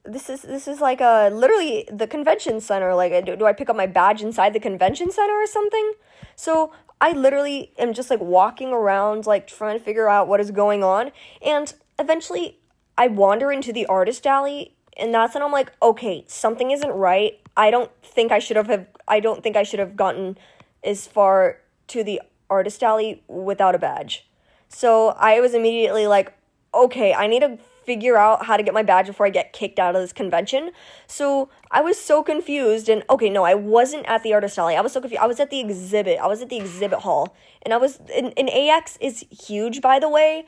this is like, literally the convention center, like, do I pick up my badge inside the convention center or something? So I literally am just, like, walking around, like, trying to figure out what is going on, and eventually I wander into the artist alley, and that's when I'm like, okay, something isn't right. I don't think I should have gotten as far to the artist alley without a badge. So I was immediately like, okay, I need to figure out how to get my badge before I get kicked out of this convention. So I was so confused, and okay, no, I wasn't at the artist alley. I was so confused. I was at the exhibit. I was at the exhibit hall, and I was in AX is huge, by the way.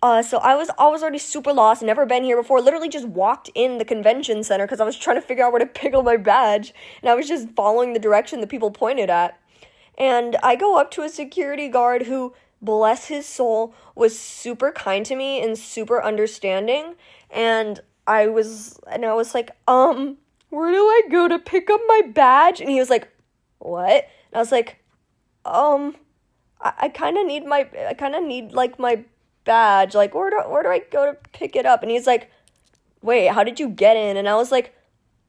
So I was already super lost, never been here before, literally just walked in the convention center because I was trying to figure out where to pick up my badge, and I was just following the direction that people pointed at. And I go up to a security guard who, bless his soul, was super kind to me and super understanding. And I was like, where do I go to pick up my badge? And he was like, what? And I was like, I kind of need like my badge. Like, where do I go to pick it up? And he's like, wait, how did you get in? And I was like,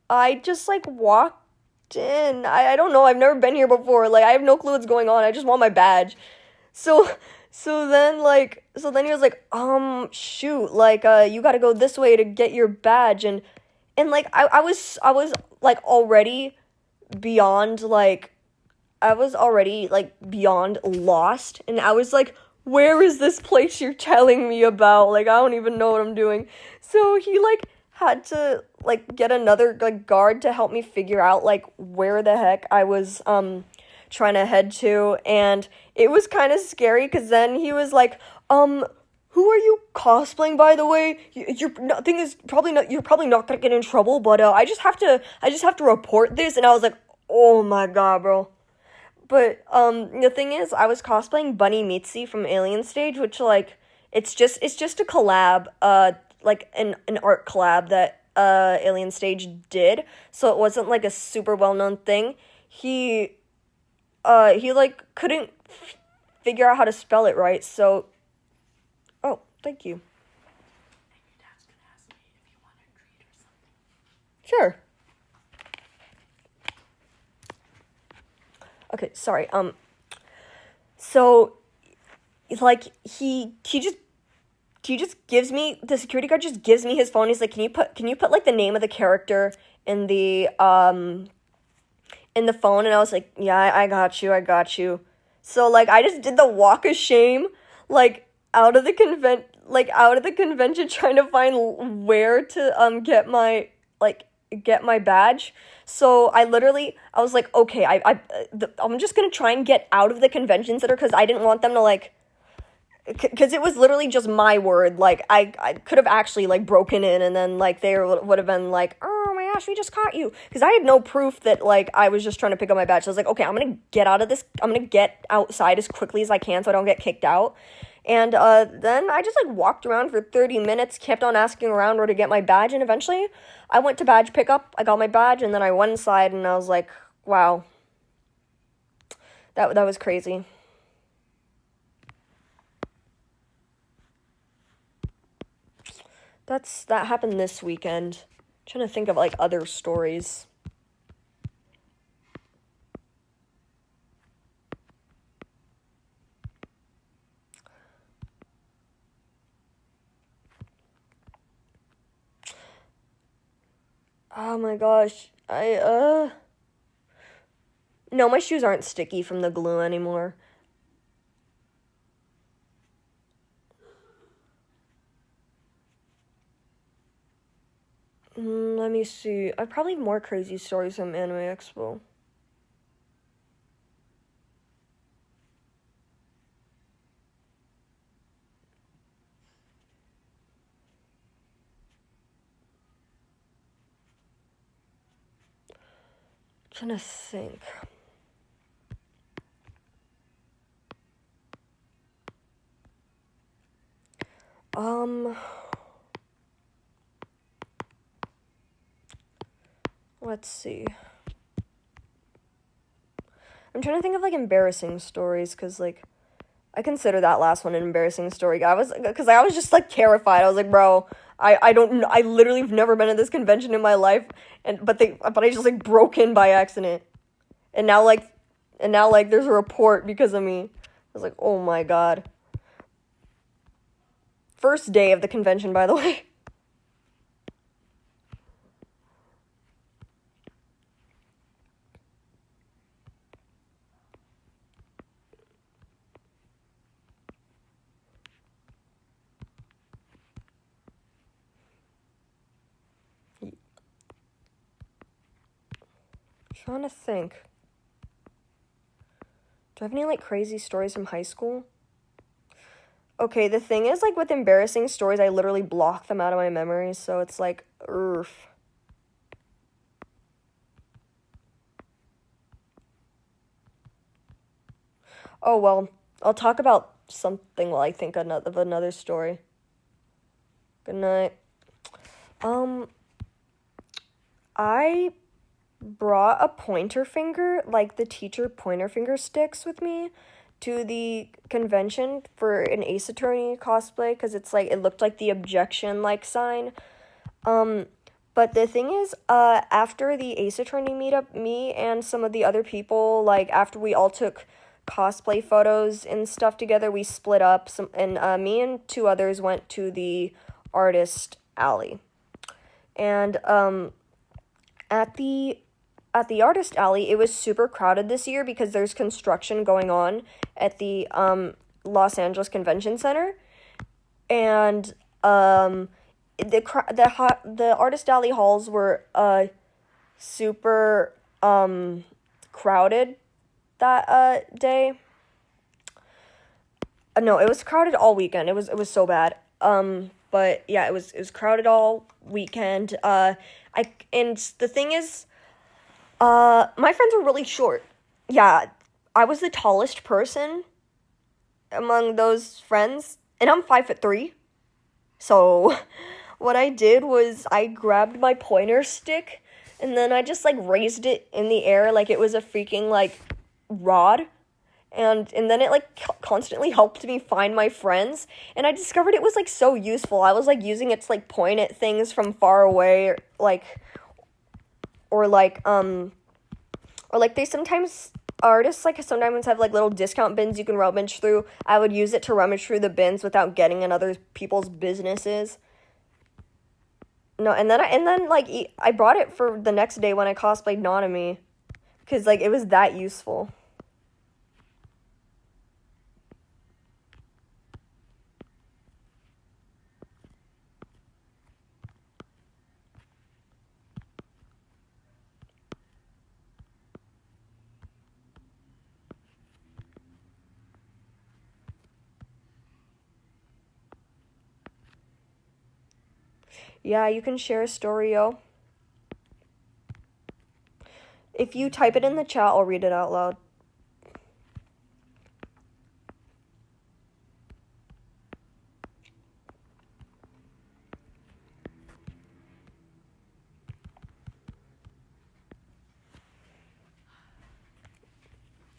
I just like walked in. I don't know. I've never been here before. Like, I have no clue what's going on. I just want my badge. So then he was like, shoot, like, you gotta go this way to get your badge. And like, I was like already beyond, like, beyond lost. And I was like, where is this place you're telling me about? Like, I don't even know what I'm doing. So he, like, had to, like, get another, like, guard to help me figure out, like, where the heck I was, trying to head to. And it was kind of scary, because then he was like, who are you cosplaying, by the way? You're not gonna get in trouble, but, I just have to report this. And I was like, oh my god, bro. But, the thing is, I was cosplaying Bunny Mitzi from Alien Stage, which, like, it's just a collab, like, an art collab that, Alien Stage did, so it wasn't, like, a super well-known thing. He like, couldn't figure out how to spell it right, so, oh, thank you. And your dad's gonna ask me if you want a treat or something. Sure. Okay, sorry, so, like, he just gives me, the security guard just gives me his phone. He's like, can you put like the name of the character in the phone? And I was like, yeah, I got you. So, like, I just did the walk of shame, like, out of the convention, trying to find where to, get my badge. So I was like, okay, I'm just gonna try and get out of the convention center, because I didn't want them to, like, because it was literally just my word. Like, I could have actually, like, broken in, and then, like, they would have been like, oh my gosh, we just caught you, because I had no proof that, like, I was just trying to pick up my badge. So I was like, okay, I'm gonna get out of this, I'm gonna get outside as quickly as I can so I don't get kicked out. And then I just, like, walked around for 30 minutes, kept on asking around where to get my badge, and eventually I went to badge pickup, I got my badge, and then I went inside, and I was like, wow, that was crazy. That happened this weekend. I'm trying to think of, like, other stories. Oh my gosh. No, my shoes aren't sticky from the glue anymore. Let me see. I probably have more crazy stories from Anime Expo. Trying to think. Let's see. I'm trying to think of, like, embarrassing stories, because, like, I consider that last one an embarrassing story. Because I was just, like, terrified. I was like, bro, I literally have never been at this convention in my life, but I just, like, broke in by accident. And now, like, there's a report because of me. I was like, oh my god. First day of the convention, by the way. Trying to think. Do I have any, like, crazy stories from high school? Okay, the thing is, like, with embarrassing stories, I literally block them out of my memory, so it's like, oof. Oh, well, I'll talk about something while I think of another story. Good night. I brought a pointer finger, like the teacher pointer finger sticks with me to the convention for an Ace Attorney cosplay because it's like it looked like the objection like sign. But the thing is, after the Ace Attorney meetup, me and some of the other people, like after we all took cosplay photos and stuff together, we split up. And me and two others went to the artist alley. And at the artist alley, it was super crowded this year because there's construction going on at the Los Angeles Convention Center, and the artist alley halls were super crowded that day. No, it was crowded all weekend. It was so bad. But yeah, it was crowded all weekend. And the thing is, my friends were really short. Yeah, I was the tallest person among those friends, and I'm 5'3". So what I did was I grabbed my pointer stick and then I just like raised it in the air like it was a freaking like rod. And then it like constantly helped me find my friends, and I discovered it was like so useful. I was like using it to like point at things from far away, or they sometimes artists like sometimes have like little discount bins you can rummage through. I would use it to rummage through the bins without getting in other people's businesses. No, and then I brought it for the next day when I cosplayed Nanami, because like it was that useful. Yeah, you can share a story, yo. If you type it in the chat, I'll read it out loud.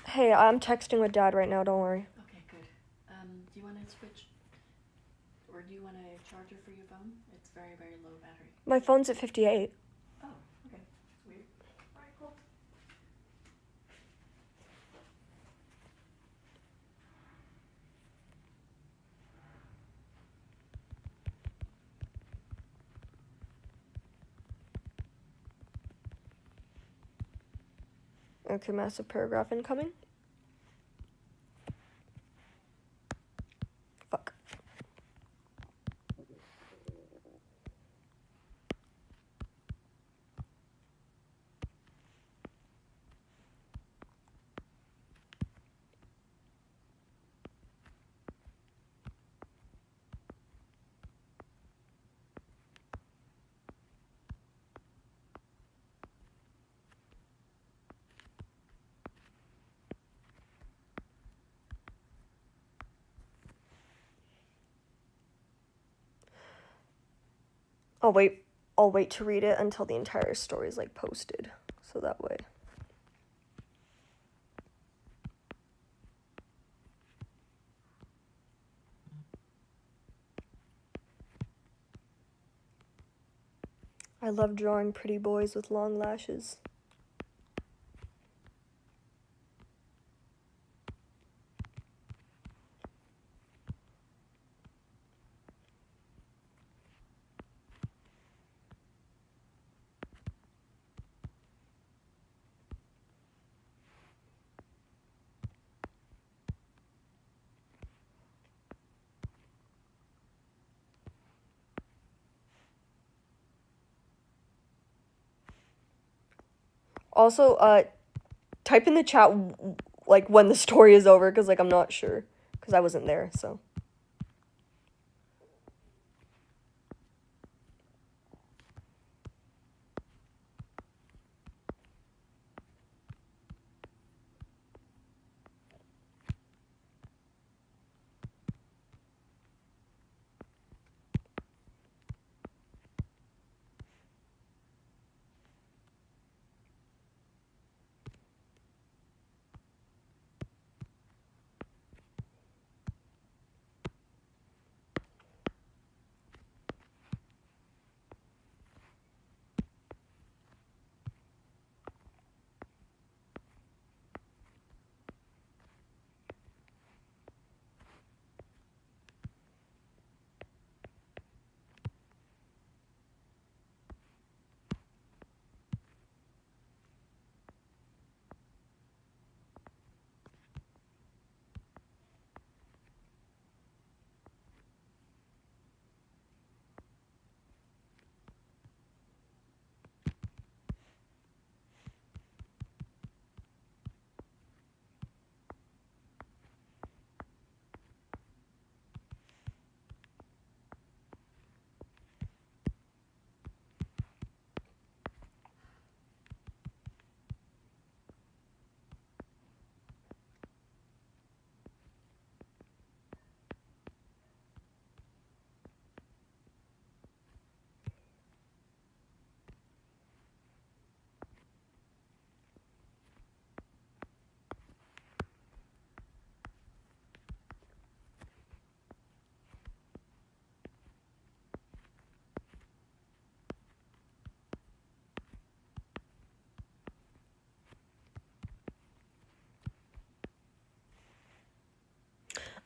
Hey, I'm texting with Dad right now, don't worry. Okay, good. Do you want to switch, or do you want a charger for your phone? It's very, very low battery. My phone's at 58. Oh, okay. It's weird. All right, cool. Okay, massive paragraph incoming. Fuck. I'll wait to read it until the entire story is like posted, so that way. I love drawing pretty boys with long lashes. Also, type in the chat, like, when the story is over, because, like, I'm not sure. Because I wasn't there, so.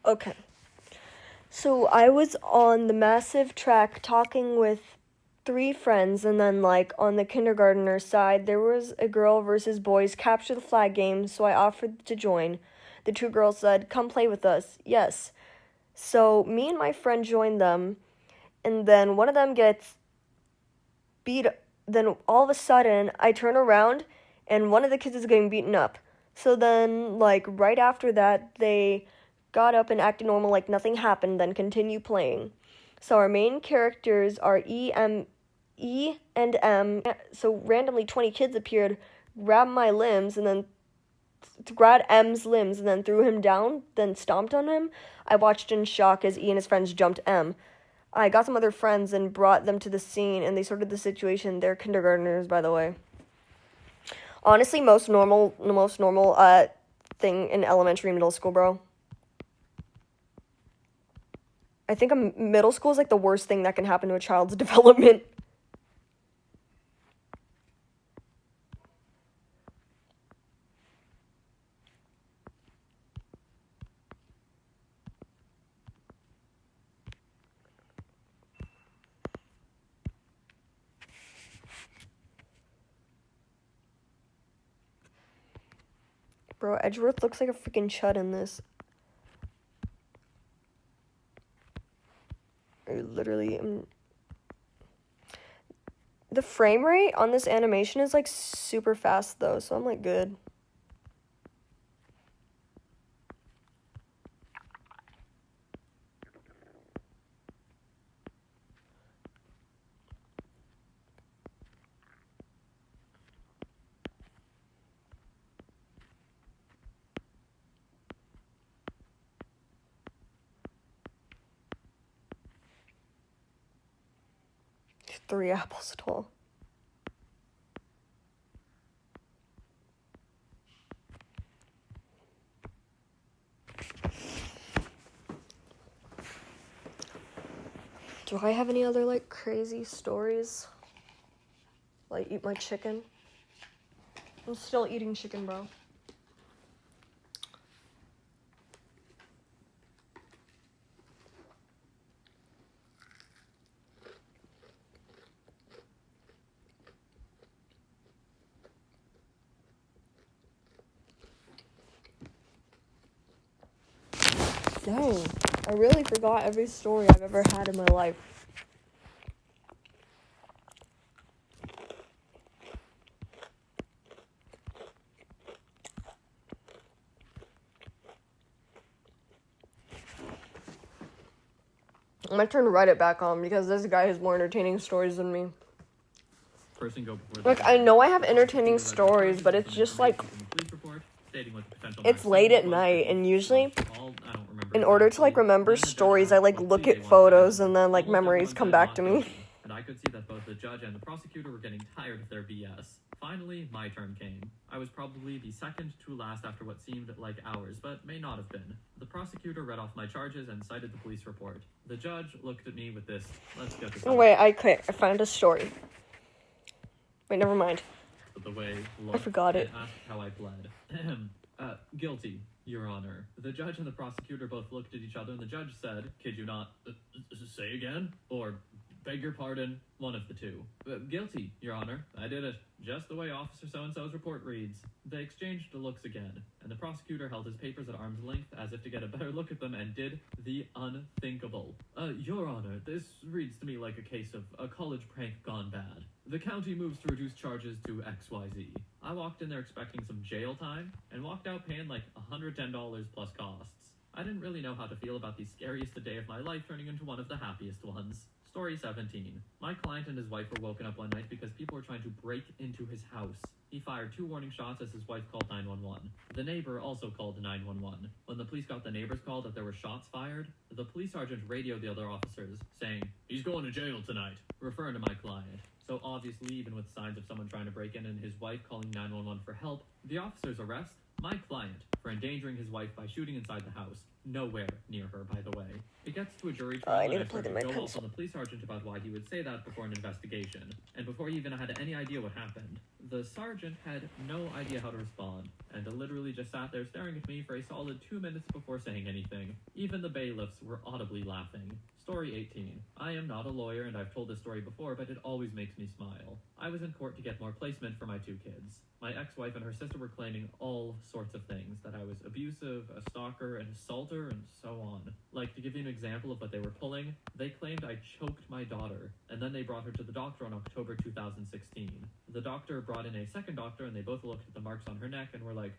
Okay. So I was on the massive track talking with 3 friends, and then, like, on the kindergartner side, there was a girl versus boys capture the flag game, so I offered to join. The 2 girls said, "Come play with us." Yes. So me and my friend joined them, and then one of them gets beat. Then all of a sudden, I turn around, and one of the kids is getting beaten up. So then, like, right after that, they got up and acted normal like nothing happened, then continue playing. So our main characters are E and M. So randomly 20 kids appeared, grabbed my limbs, and then grabbed M's limbs, and then threw him down, then stomped on him. I watched in shock as E and his friends jumped M. I got some other friends and brought them to the scene, and they sorted the situation. They're kindergartners, by the way. Honestly, the most normal thing in elementary and middle school, bro. I think middle school is, like, the worst thing that can happen to a child's development. Bro, Edgeworth looks like a freaking chud in this. I literally am... The frame rate on this animation is, like, super fast, though, so I'm, like, good. Three apples tall. Do I have any other, like, crazy stories? Like, eat my chicken? I'm still eating chicken, bro. Dang, I really forgot every story I've ever had in my life. I'm gonna turn Reddit back on because this guy has more entertaining stories than me. Person go before Like, I know I have entertaining stories, but it's just like, it's late at night, and usually, in order to like remember stories, I like look at photos, and then like memories come back to me. And I could see that both the judge and the prosecutor were getting tired of their BS. Finally, my turn came. I was probably the second to last after what seemed like hours, but may not have been. The prosecutor read off my charges and cited the police report. The judge looked at me with this, let's get this Oh, out. wait, I found a story. Wait, never mind. The way I forgot it. and asked how I pled. Guilty, Your Honor. The judge and the prosecutor both looked at each other, and the judge said, "Kid you not, say again?" Or, "Beg your pardon," one of the two. Guilty, Your Honor. I did it, just the way Officer So-and-so's report reads. They exchanged looks again, and the prosecutor held his papers at arm's length as if to get a better look at them and did the unthinkable. Your Honor, this reads to me like a case of a college prank gone bad. The county moves to reduce charges to XYZ. I walked in there expecting some jail time, and walked out paying like $110 plus costs. I didn't really know how to feel about the scariest day of my life turning into one of the happiest ones. Story 17. My client and his wife were woken up one night because people were trying to break into his house. He fired 2 warning shots as his wife called 911. The neighbor also called 911. When the police got the neighbor's call that there were shots fired, the police sergeant radioed the other officers, saying, "He's going to jail tonight," referring to my client. So obviously, even with signs of someone trying to break in and his wife calling 911 for help, the officers arrest my client for endangering his wife by shooting inside the house. Nowhere near her, by the way. It gets to a jury trial, I need and to plug in started my to go off pencil. on the police sergeant about why he would say that before an investigation, and before he even had any idea what happened. The sergeant had no idea how to respond, and literally just sat there staring at me for a solid 2 minutes before saying anything. Even the bailiffs were audibly laughing. Story 18. I am not a lawyer, and I've told this story before, but it always makes me smile. I was in court to get more placement for my 2 kids. My ex-wife and her sister were claiming all sorts of things, that I was abusive, a stalker, an assaulter, and so on. Like, to give you an example of what they were pulling, they claimed I choked my daughter, and then they brought her to the doctor on October 2016. The doctor brought in a second doctor, and they both looked at the marks on her neck and were like,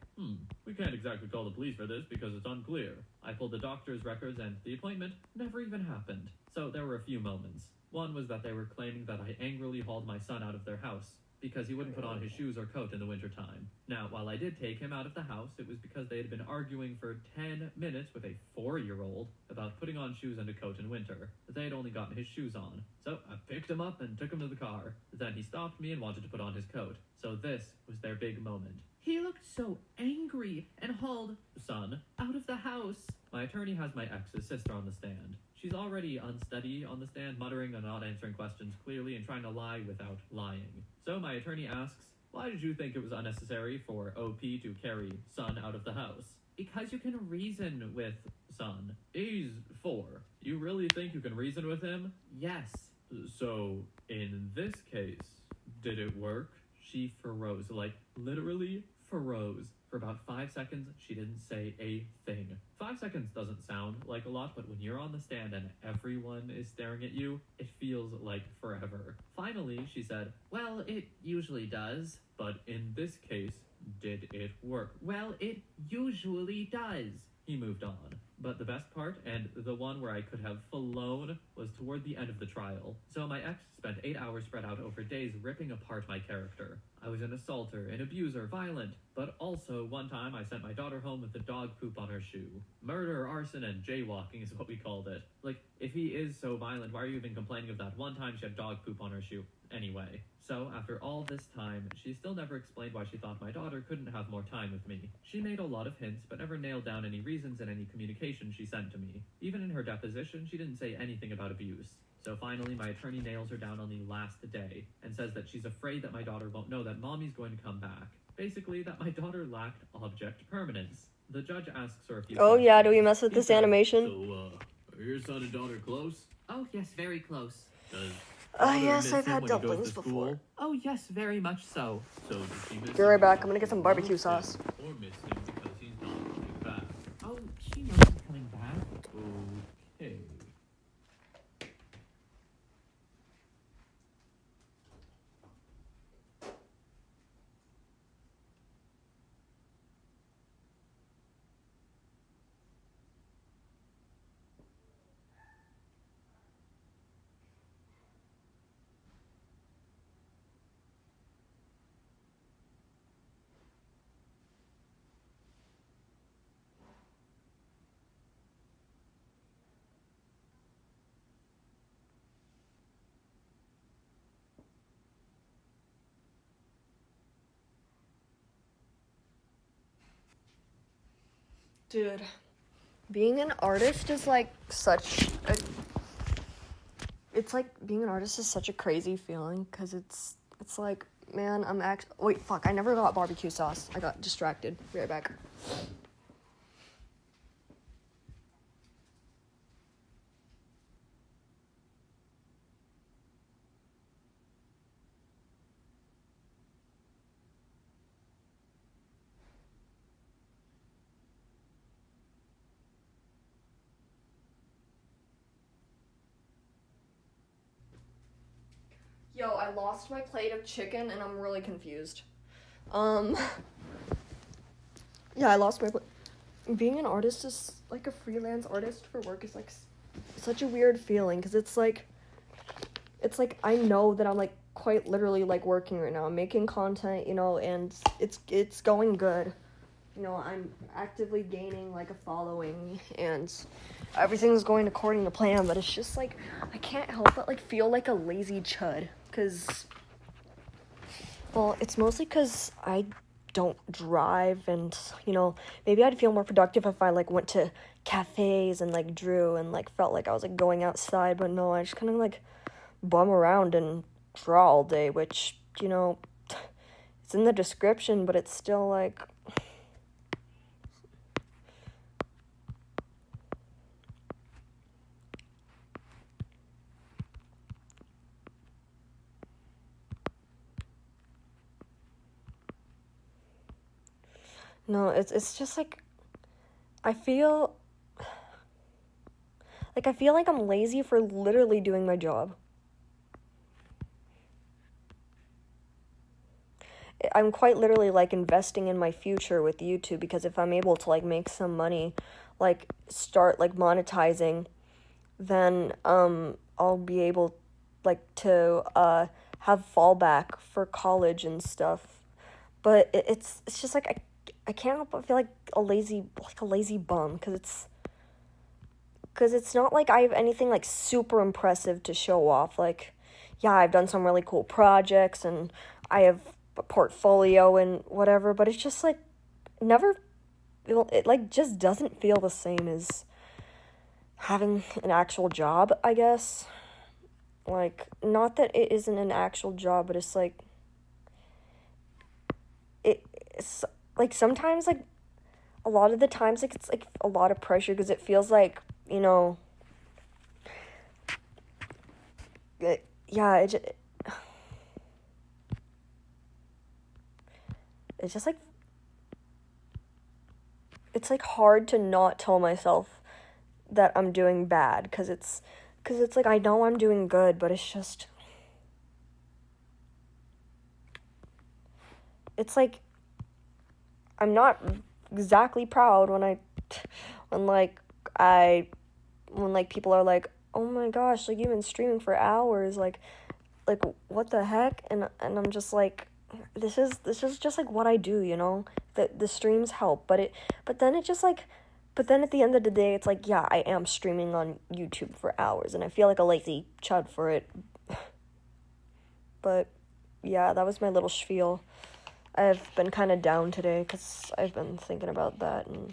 we can't exactly call the police for this because it's unclear. I pulled the doctor's records, and the appointment never even happened. So there were a few moments. One was that they were claiming that I angrily hauled my son out of their house because he wouldn't put on his shoes or coat in the wintertime. Now, while I did take him out of the house, it was because they had been arguing for 10 minutes with a 4-year-old about putting on shoes and a coat in winter. They had only gotten his shoes on. So I picked him up and took him to the car. Then he stopped me and wanted to put on his coat. So this was their big moment. He looked so angry and hauled son out of the house. My attorney has my ex's sister on the stand. She's already unsteady on the stand, muttering and not answering questions clearly and trying to lie without lying. So my attorney asks, "Why did you think it was unnecessary for OP to carry son out of the house?" "Because you can reason with son. He's 4. You really think you can reason with him?" "Yes." "So, in this case, did it work?" She froze, like, literally froze. For about 5 seconds, she didn't say a thing. 5 seconds doesn't sound like a lot, but when you're on the stand and everyone is staring at you, it feels like forever. Finally, she said, "Well, it usually does." "But in this case, did it work?" "Well, it usually does." He moved on. But the best part, and the one where I could have flown, was toward the end of the trial. So my ex spent 8 hours spread out over days ripping apart my character. I was an assaulter, an abuser, violent, but also one time I sent my daughter home with the dog poop on her shoe. Murder, arson, and jaywalking is what we called it. Like, if he is so violent, why are you even complaining of that one time she had dog poop on her shoe? Anyway, so after all this time, she still never explained why she thought my daughter couldn't have more time with me. She made a lot of hints, but never nailed down any reasons in any communication she sent to me. Even in her deposition, she didn't say anything about abuse. So finally, my attorney nails her down on the last day, and says that she's afraid that my daughter won't know that mommy's going to come back. Basically, that my daughter lacked object permanence. The judge asks her a few Oh questions. yeah, do we mess with He this said, animation? "So, are your son and daughter close?" "Oh, yes, very close." "Does Ah, father yes, miss I've him had when he goes dumplings to before. school?" "Oh, yes, very much so." "So, does she miss Be him right back, because I'm gonna get some she barbecue loves him, sauce. or miss him because he's not coming back?" "Oh, she knows he's coming back." "Okay." Dude, being an artist is like such a... It's like being an artist is such a crazy feeling because it's like, man, I'm actually... Wait, fuck, I never got barbecue sauce. I got distracted. Be right back. Yo, I lost my plate of chicken and I'm really confused. Yeah, I lost my plate. Being an artist is like a freelance artist for work is like such a weird feeling because it's like I know that I'm like quite literally like working right now. I'm making content, you know, and it's going good. You know, I'm actively gaining like a following and everything's going according to plan, but it's just like I can't help but like feel like a lazy chud because, well, it's mostly because I don't drive and, you know, maybe I'd feel more productive if I like went to cafes and like drew and like felt like I was like going outside, but no, I just kind of like bum around and draw all day, which, you know, it's in the description, but it's still like... No, it's just like I feel like I'm lazy for literally doing my job. I'm quite literally like investing in my future with YouTube because if I'm able to like make some money, like start like monetizing, then I'll be able like to have fallback for college and stuff. But it's just like I can't help but feel like a lazy bum because it's not like I have anything like super impressive to show off. Like, yeah, I've done some really cool projects and I have a portfolio and whatever, but it's just like it like just doesn't feel the same as having an actual job, I guess. Like, not that it isn't an actual job, but it's like it's like sometimes like a lot of the times like it's like a lot of pressure because it feels like, you know, it's just like it's like hard to not tell myself that I'm doing bad because it's like I know I'm doing good, but it's like I'm not exactly proud when people are like, oh my gosh, like you've been streaming for hours, like what the heck, and I'm just like, this is just like what I do, you know, the streams help, but then at the end of the day it's like, yeah, I am streaming on YouTube for hours and I feel like a lazy chud for it. But yeah, that was my little spiel. I've been kind of down today because I've been thinking about that and...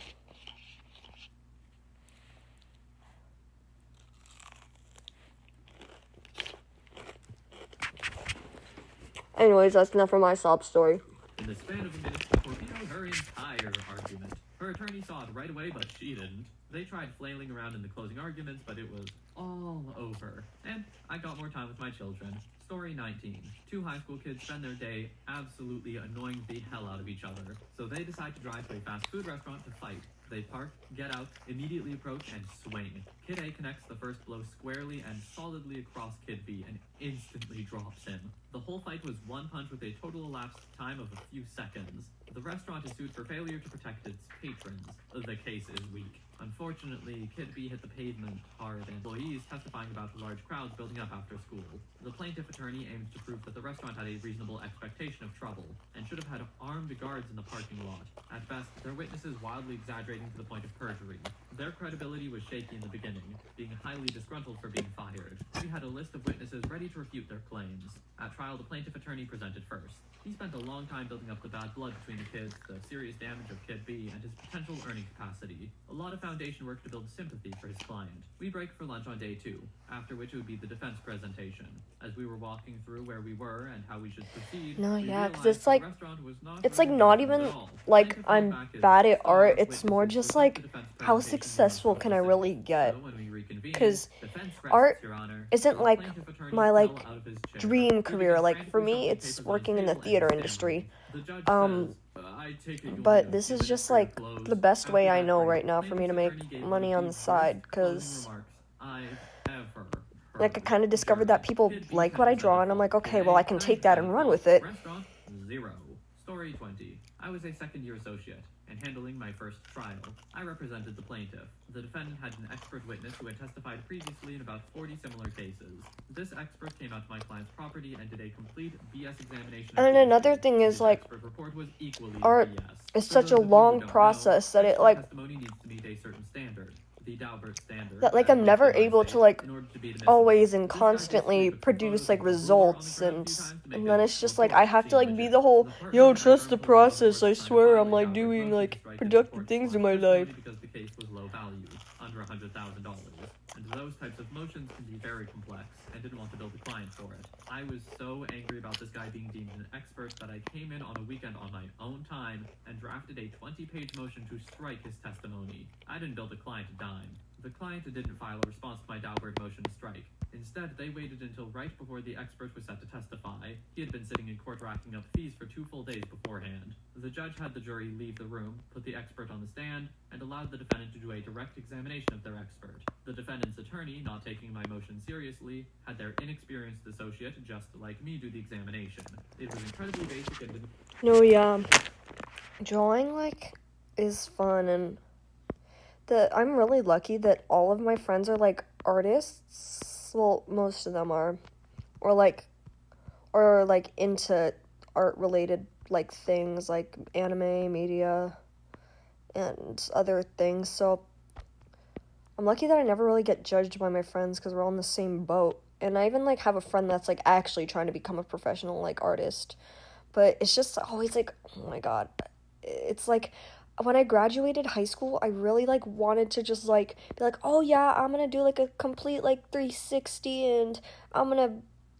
Anyways, that's enough for my sob story. In the span of a minute, the torpedoed her entire argument. Her attorney saw it right away, but she didn't. They tried flailing around in the closing arguments, but it was all over. And I got more time with my children. Story 19. Two high school kids spend their day absolutely annoying the hell out of each other. So they decide to drive to a fast food restaurant to fight. They park, get out, immediately approach, and swing. Kid A connects the first blow squarely and solidly across Kid B and instantly drops him. The whole fight was one punch with a total elapsed time of a few seconds. The restaurant is sued for failure to protect its patrons. The case is weak. Unfortunately, Kid B hit the pavement hard, and employees testifying about the large crowds building up after school. The plaintiff attorney aimed to prove that the restaurant had a reasonable expectation of trouble, and should have had armed guards in the parking lot. At best, their witnesses wildly exaggerating to the point of perjury. Their credibility was shaky in the beginning, being highly disgruntled for being fired. We had a list of witnesses ready to refute their claims. At trial, the plaintiff attorney presented first. He spent a long time building up the bad blood between the kids, the serious damage of Kid B, and his potential earning capacity. A lot of foundation work to build sympathy for his client. We break for lunch on day 2, after which it would be the defense presentation. As we were walking through where we were and how we should proceed, No, we yeah, 'cause realized it's like- the restaurant was not It's like really not open even at all. like Plaintiff held I'm back his bad at star art. It's more witnesses just to present like the defense how presentation successful in can I one really get? So when we reconvened, 'Cause defense rests, art Your Honor. isn't The like plaintiff attorney my fell like out of his chair, dream leaving career. us Like frantically for me, shuffling it's papers on working in the table and theater stammering. industry. The judge Um, says, I take it you'll But need a this few is minutes just for your like close. the best After way I that know break, right now for me to plaintiff's make attorney gave money one on of the the side, worst closing 'cause remarks I've ever like I heard. kind of discovered that people Kid B like what I had draw, said and I'm like, okay, today, well I can take that and run with it. Restaurant 0. Story 20. I was a second-year associate, and handling my first trial. I represented the plaintiff. The defendant had an expert witness who had testified previously in about 40 similar cases. This expert came out to my client's property and did a complete BS examination. of And the another issue. thing is, His like, expert report was equally art BS. is For such those a of you who long don't know, process that it expert like testimony needs to meet a certain standard. The Daubert standard. that like as I'm never listed by able to state, like in order to be admissible. always and This guy constantly basically put produce photos like of a ruler on the results, ground a and few times to make and then a it's just like report I have to seem like be legit. the whole The partner yo in my trust the firm told me process. I otherwise, swear trying I'm to like find doing Daubert like motions right to productive court things in on my testimony life. because the case was low value, under $100,000. And those types of motions can be very complex, and didn't want to build a client for it. I was so angry about this guy being deemed an expert that I came in on a weekend on my own time and drafted a 20-page motion to strike his testimony. I didn't build a client a dime. The client didn't file a response to my Daubert motion to strike. Instead, they waited until right before the expert was set to testify. He had been sitting in court racking up fees for 2 full days beforehand. The judge had the jury leave the room, put the expert on the stand, and allowed the defendant to do a direct examination of their expert. The defendant's attorney, not taking my motion seriously, had their inexperienced associate, just like me, do the examination. It was incredibly basic and didn't... No, yeah, drawing like is fun, and I'm really lucky that all of my friends are like artists. Well, most of them are, or like into art related like things like anime, media, and other things. So I'm lucky that I never really get judged by my friends because we're all in the same boat. And I even like have a friend that's like actually trying to become a professional like artist, but it's just always like, oh my god, it's like when I graduated high school, I really like wanted to just like be like, oh yeah, I'm gonna do like a complete like 360, and I'm gonna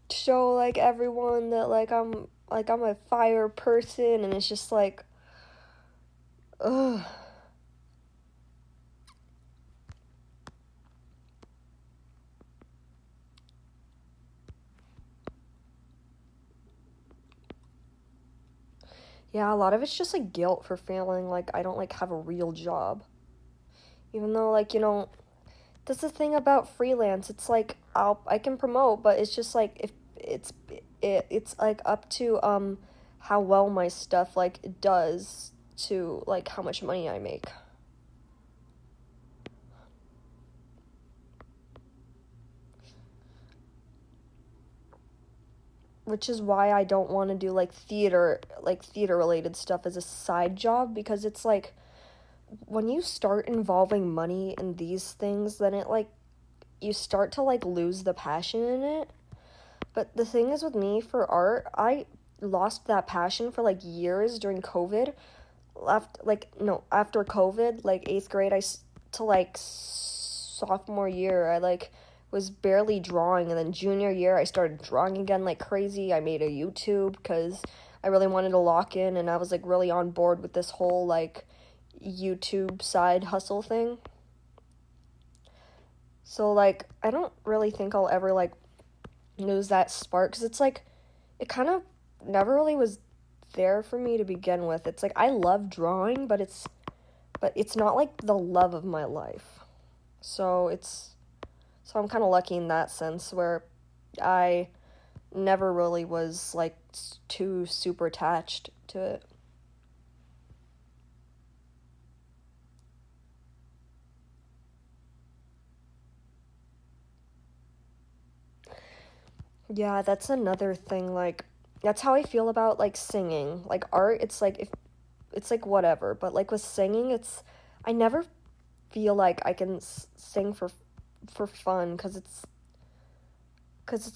show like everyone that I'm a fire person, and it's just like, ugh. Yeah, a lot of it's just like guilt for feeling like I don't like have a real job. Even though like, that's the thing about freelance. It's like I can promote, but it's just like if it's like up to how well my stuff like does to like how much money I make. Which is why I don't want to do like theater related stuff as a side job, because it's like when you start involving money in these things, then it like you start to like lose the passion in it. But the thing is with me for art, I lost that passion for like years during COVID. After COVID, like 8th grade to like sophomore year, I like was barely drawing, and then junior year I started drawing again like crazy. I made a YouTube because I really wanted to lock in, and I was like really on board with this whole like YouTube side hustle thing. So like I don't really think I'll ever like lose that spark, because it's like it kind of never really was there for me to begin with. It's like I love drawing, but it's not like the love of my life. So I'm kind of lucky in that sense, where I never really was like too super attached to it. Yeah, that's another thing. Like, that's how I feel about like singing. Like art, it's like if it's like whatever, but like with singing, I never feel like I can sing for fun because it's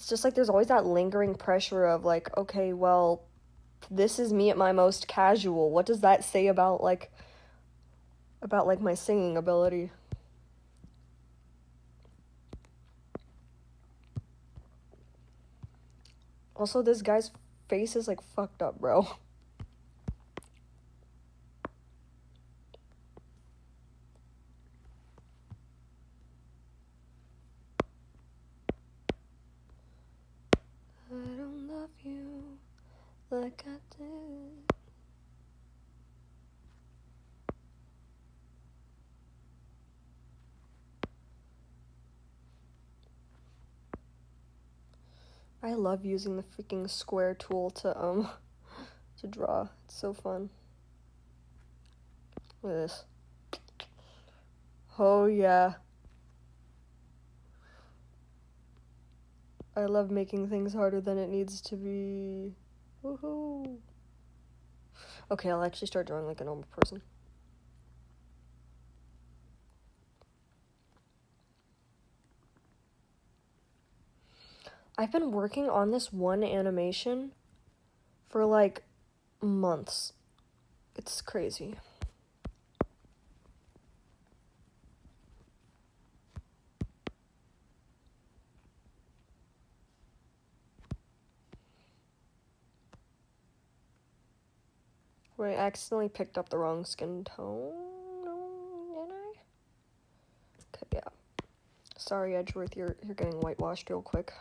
just like there's always that lingering pressure of like, okay, well, this is me at my most casual. What does that say about like my singing ability? Also, this guy's face is like fucked up, bro. I don't love you like I did. I love using the freaking square tool to to draw. It's so fun. Look at this. Oh yeah. I love making things harder than it needs to be. Woohoo. Okay, I'll actually start drawing like a normal person. I've been working on this one animation for like months. It's crazy. Wait, I accidentally picked up the wrong skin tone. No, did I? Okay, yeah. Sorry, Edgeworth, you're getting whitewashed real quick.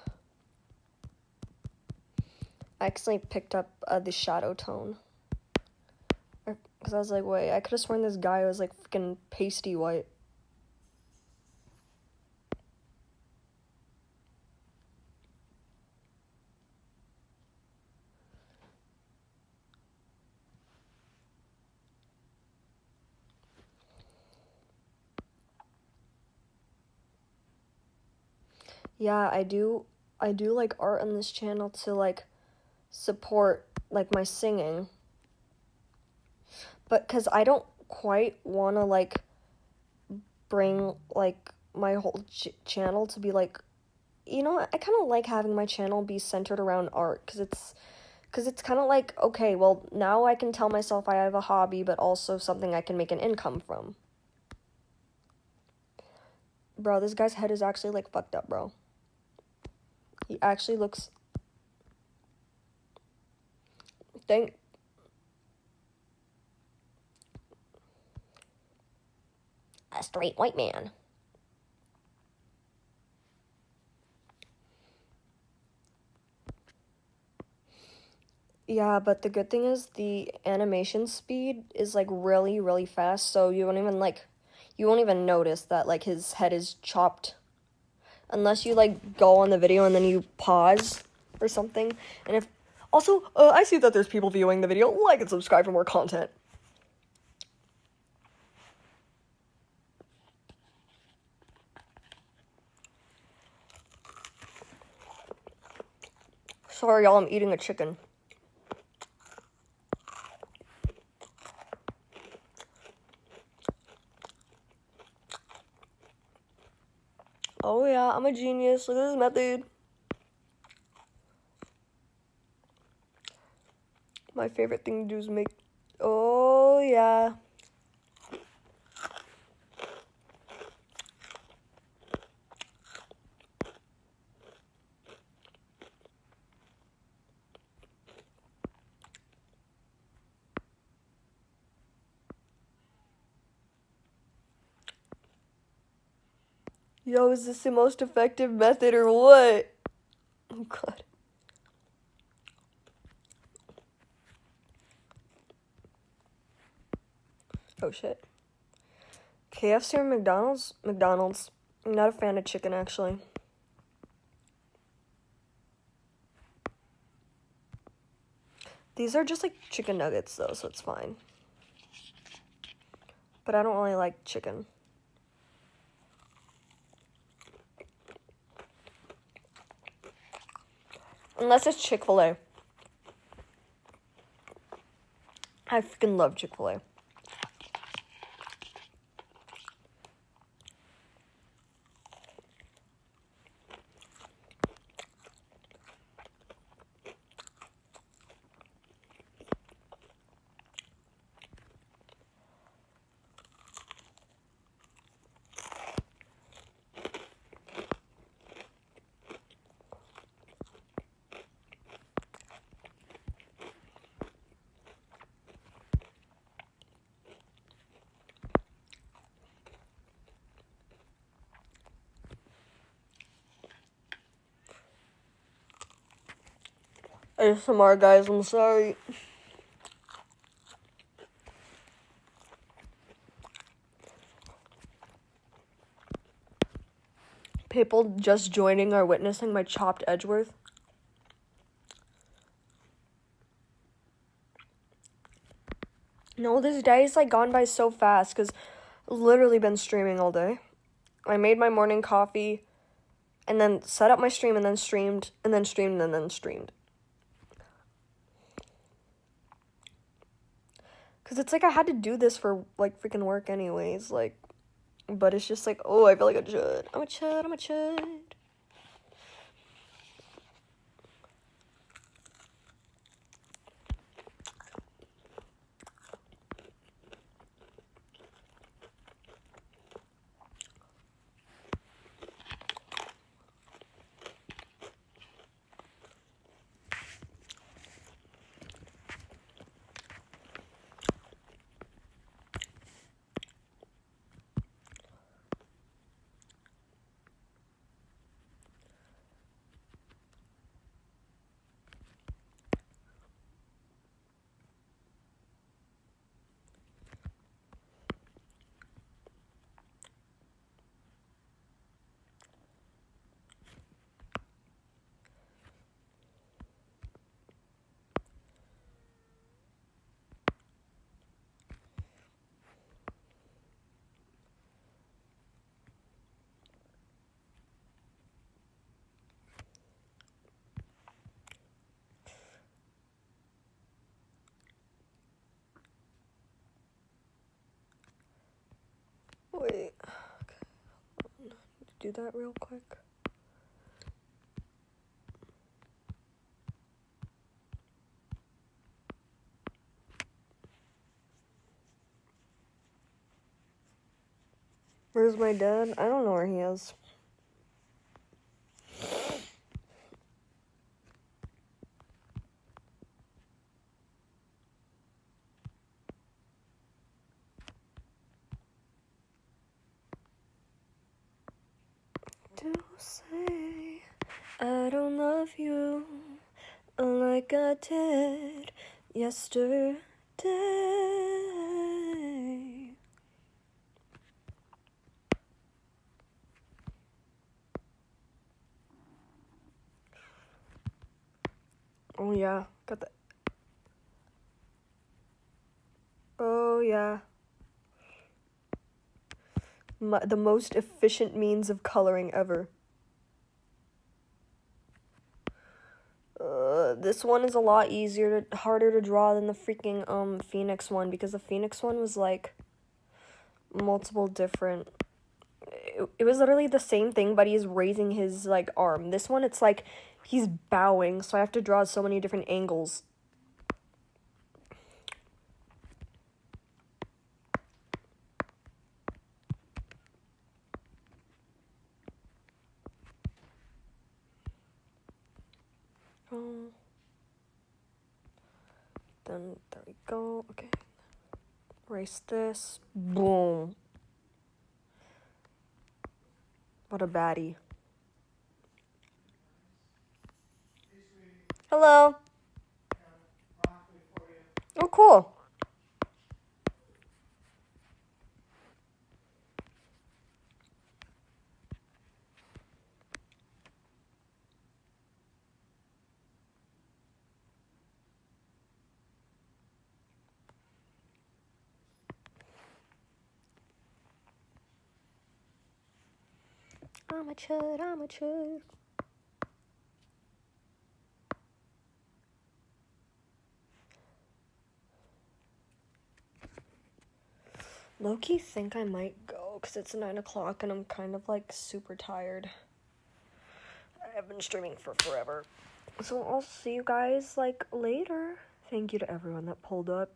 I accidentally picked up the shadow tone. Because I was like, wait, I could have sworn this guy was like freaking pasty white. Yeah, I do like art on this channel to like support like my singing. But cuz I don't quite want to like bring like my whole channel to be like, you know, I kind of like having my channel be centered around art cuz it's kind of like, okay, well, now I can tell myself I have a hobby but also something I can make an income from. Bro, this guy's head is actually like fucked up, bro. He actually looks a straight white man. Yeah, but the good thing is the animation speed is like really, really fast, so you won't even notice that like his head is chopped. Unless you like go on the video and then you pause or something. And if also, I see that there's people viewing the video. Like and subscribe for more content. Sorry, y'all, I'm eating a chicken. Oh yeah, I'm a genius. Look at this method. My favorite thing to do is make... Oh yeah. Yo, is this the most effective method or what? Oh god. Oh shit. KFC or McDonald's? McDonald's. I'm not a fan of chicken, actually. These are just like chicken nuggets though, so it's fine. But I don't really like chicken. Unless it's Chick-fil-A. I freaking love Chick-fil-A. ASMR, guys, I'm sorry. People just joining are witnessing my chopped Edgeworth. No, this day's like gone by so fast because literally been streaming all day. I made my morning coffee and then set up my stream and then streamed and then streamed and then streamed. Because it's like I had to do this for like freaking work anyways, like, but it's just like, oh, I feel like a chud. I'm a chud, I'm a chud. Wait, okay. Do that real quick. Where's my dad? I don't know where he is. To say I don't love you like I did yesterday. Oh yeah, got that. Oh yeah. The most efficient means of coloring ever. This one is a lot harder to draw than the freaking Phoenix one, because the Phoenix one was like multiple different. It was literally the same thing, but he's raising his like arm. This one, it's like he's bowing, so I have to draw so many different angles. Then there we go. Okay, erase this. Boom. What a baddie. Hello. Oh, cool. I'm a chud, I'm a chud. Low-key think I might go because it's 9 o'clock and I'm kind of like super tired. I've been streaming for forever. So I'll see you guys like later. Thank you to everyone that pulled up.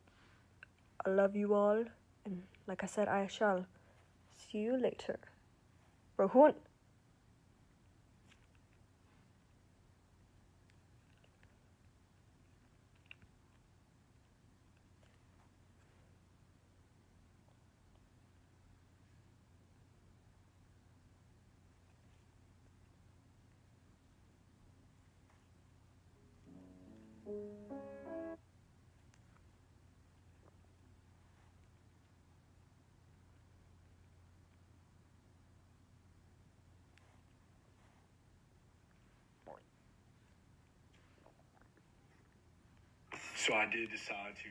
I love you all. And like I said, I shall see you later. Bro, who won? So I did decide to.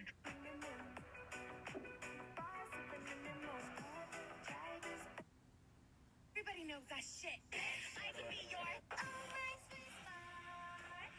Everybody knows that shit. I can be your alright, sweetheart.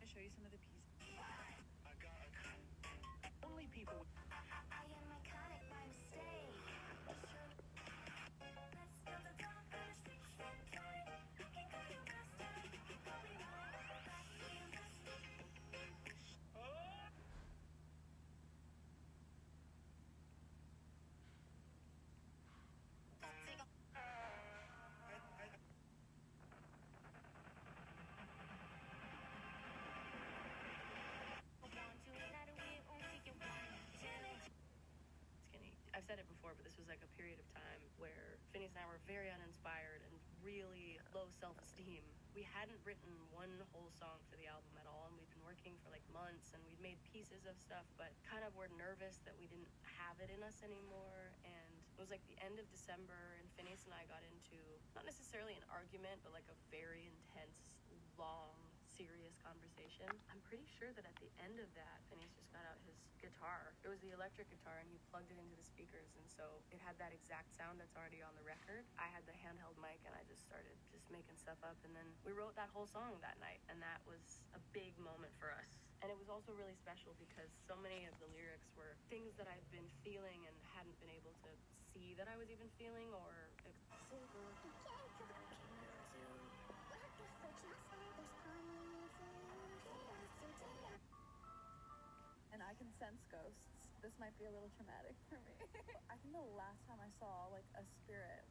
I'll show you some of the pieces. Only people. I am iconic by mistake. Let's build a dog on a stick and toy. I can call you master. You can call me Skinny. I've said it before, but this was like a period of time where Phineas and I were very uninspired and really low self-esteem. We hadn't written one whole song for the album at all, and we'd been working for like months, and we'd made pieces of stuff, but kind of were nervous that we didn't have it in us anymore. And it was like the end of December, and Phineas and I got into not necessarily an argument, but like a very intense, long, serious conversation. I'm pretty sure that at the end of that, Phineas just got out his guitar. It was the electric guitar, and he plugged it into the speakers, and so it had that exact sound that's already on the record. I had the handheld mic, and I just started just making stuff up, and then we wrote that whole song that night, and that was a big moment for us. And it was also really special because so many of the lyrics were things that I'd been feeling and hadn't been able to see that I was even feeling or and I can sense ghosts. This might be a little traumatic for me. I think the last time I saw like a spirit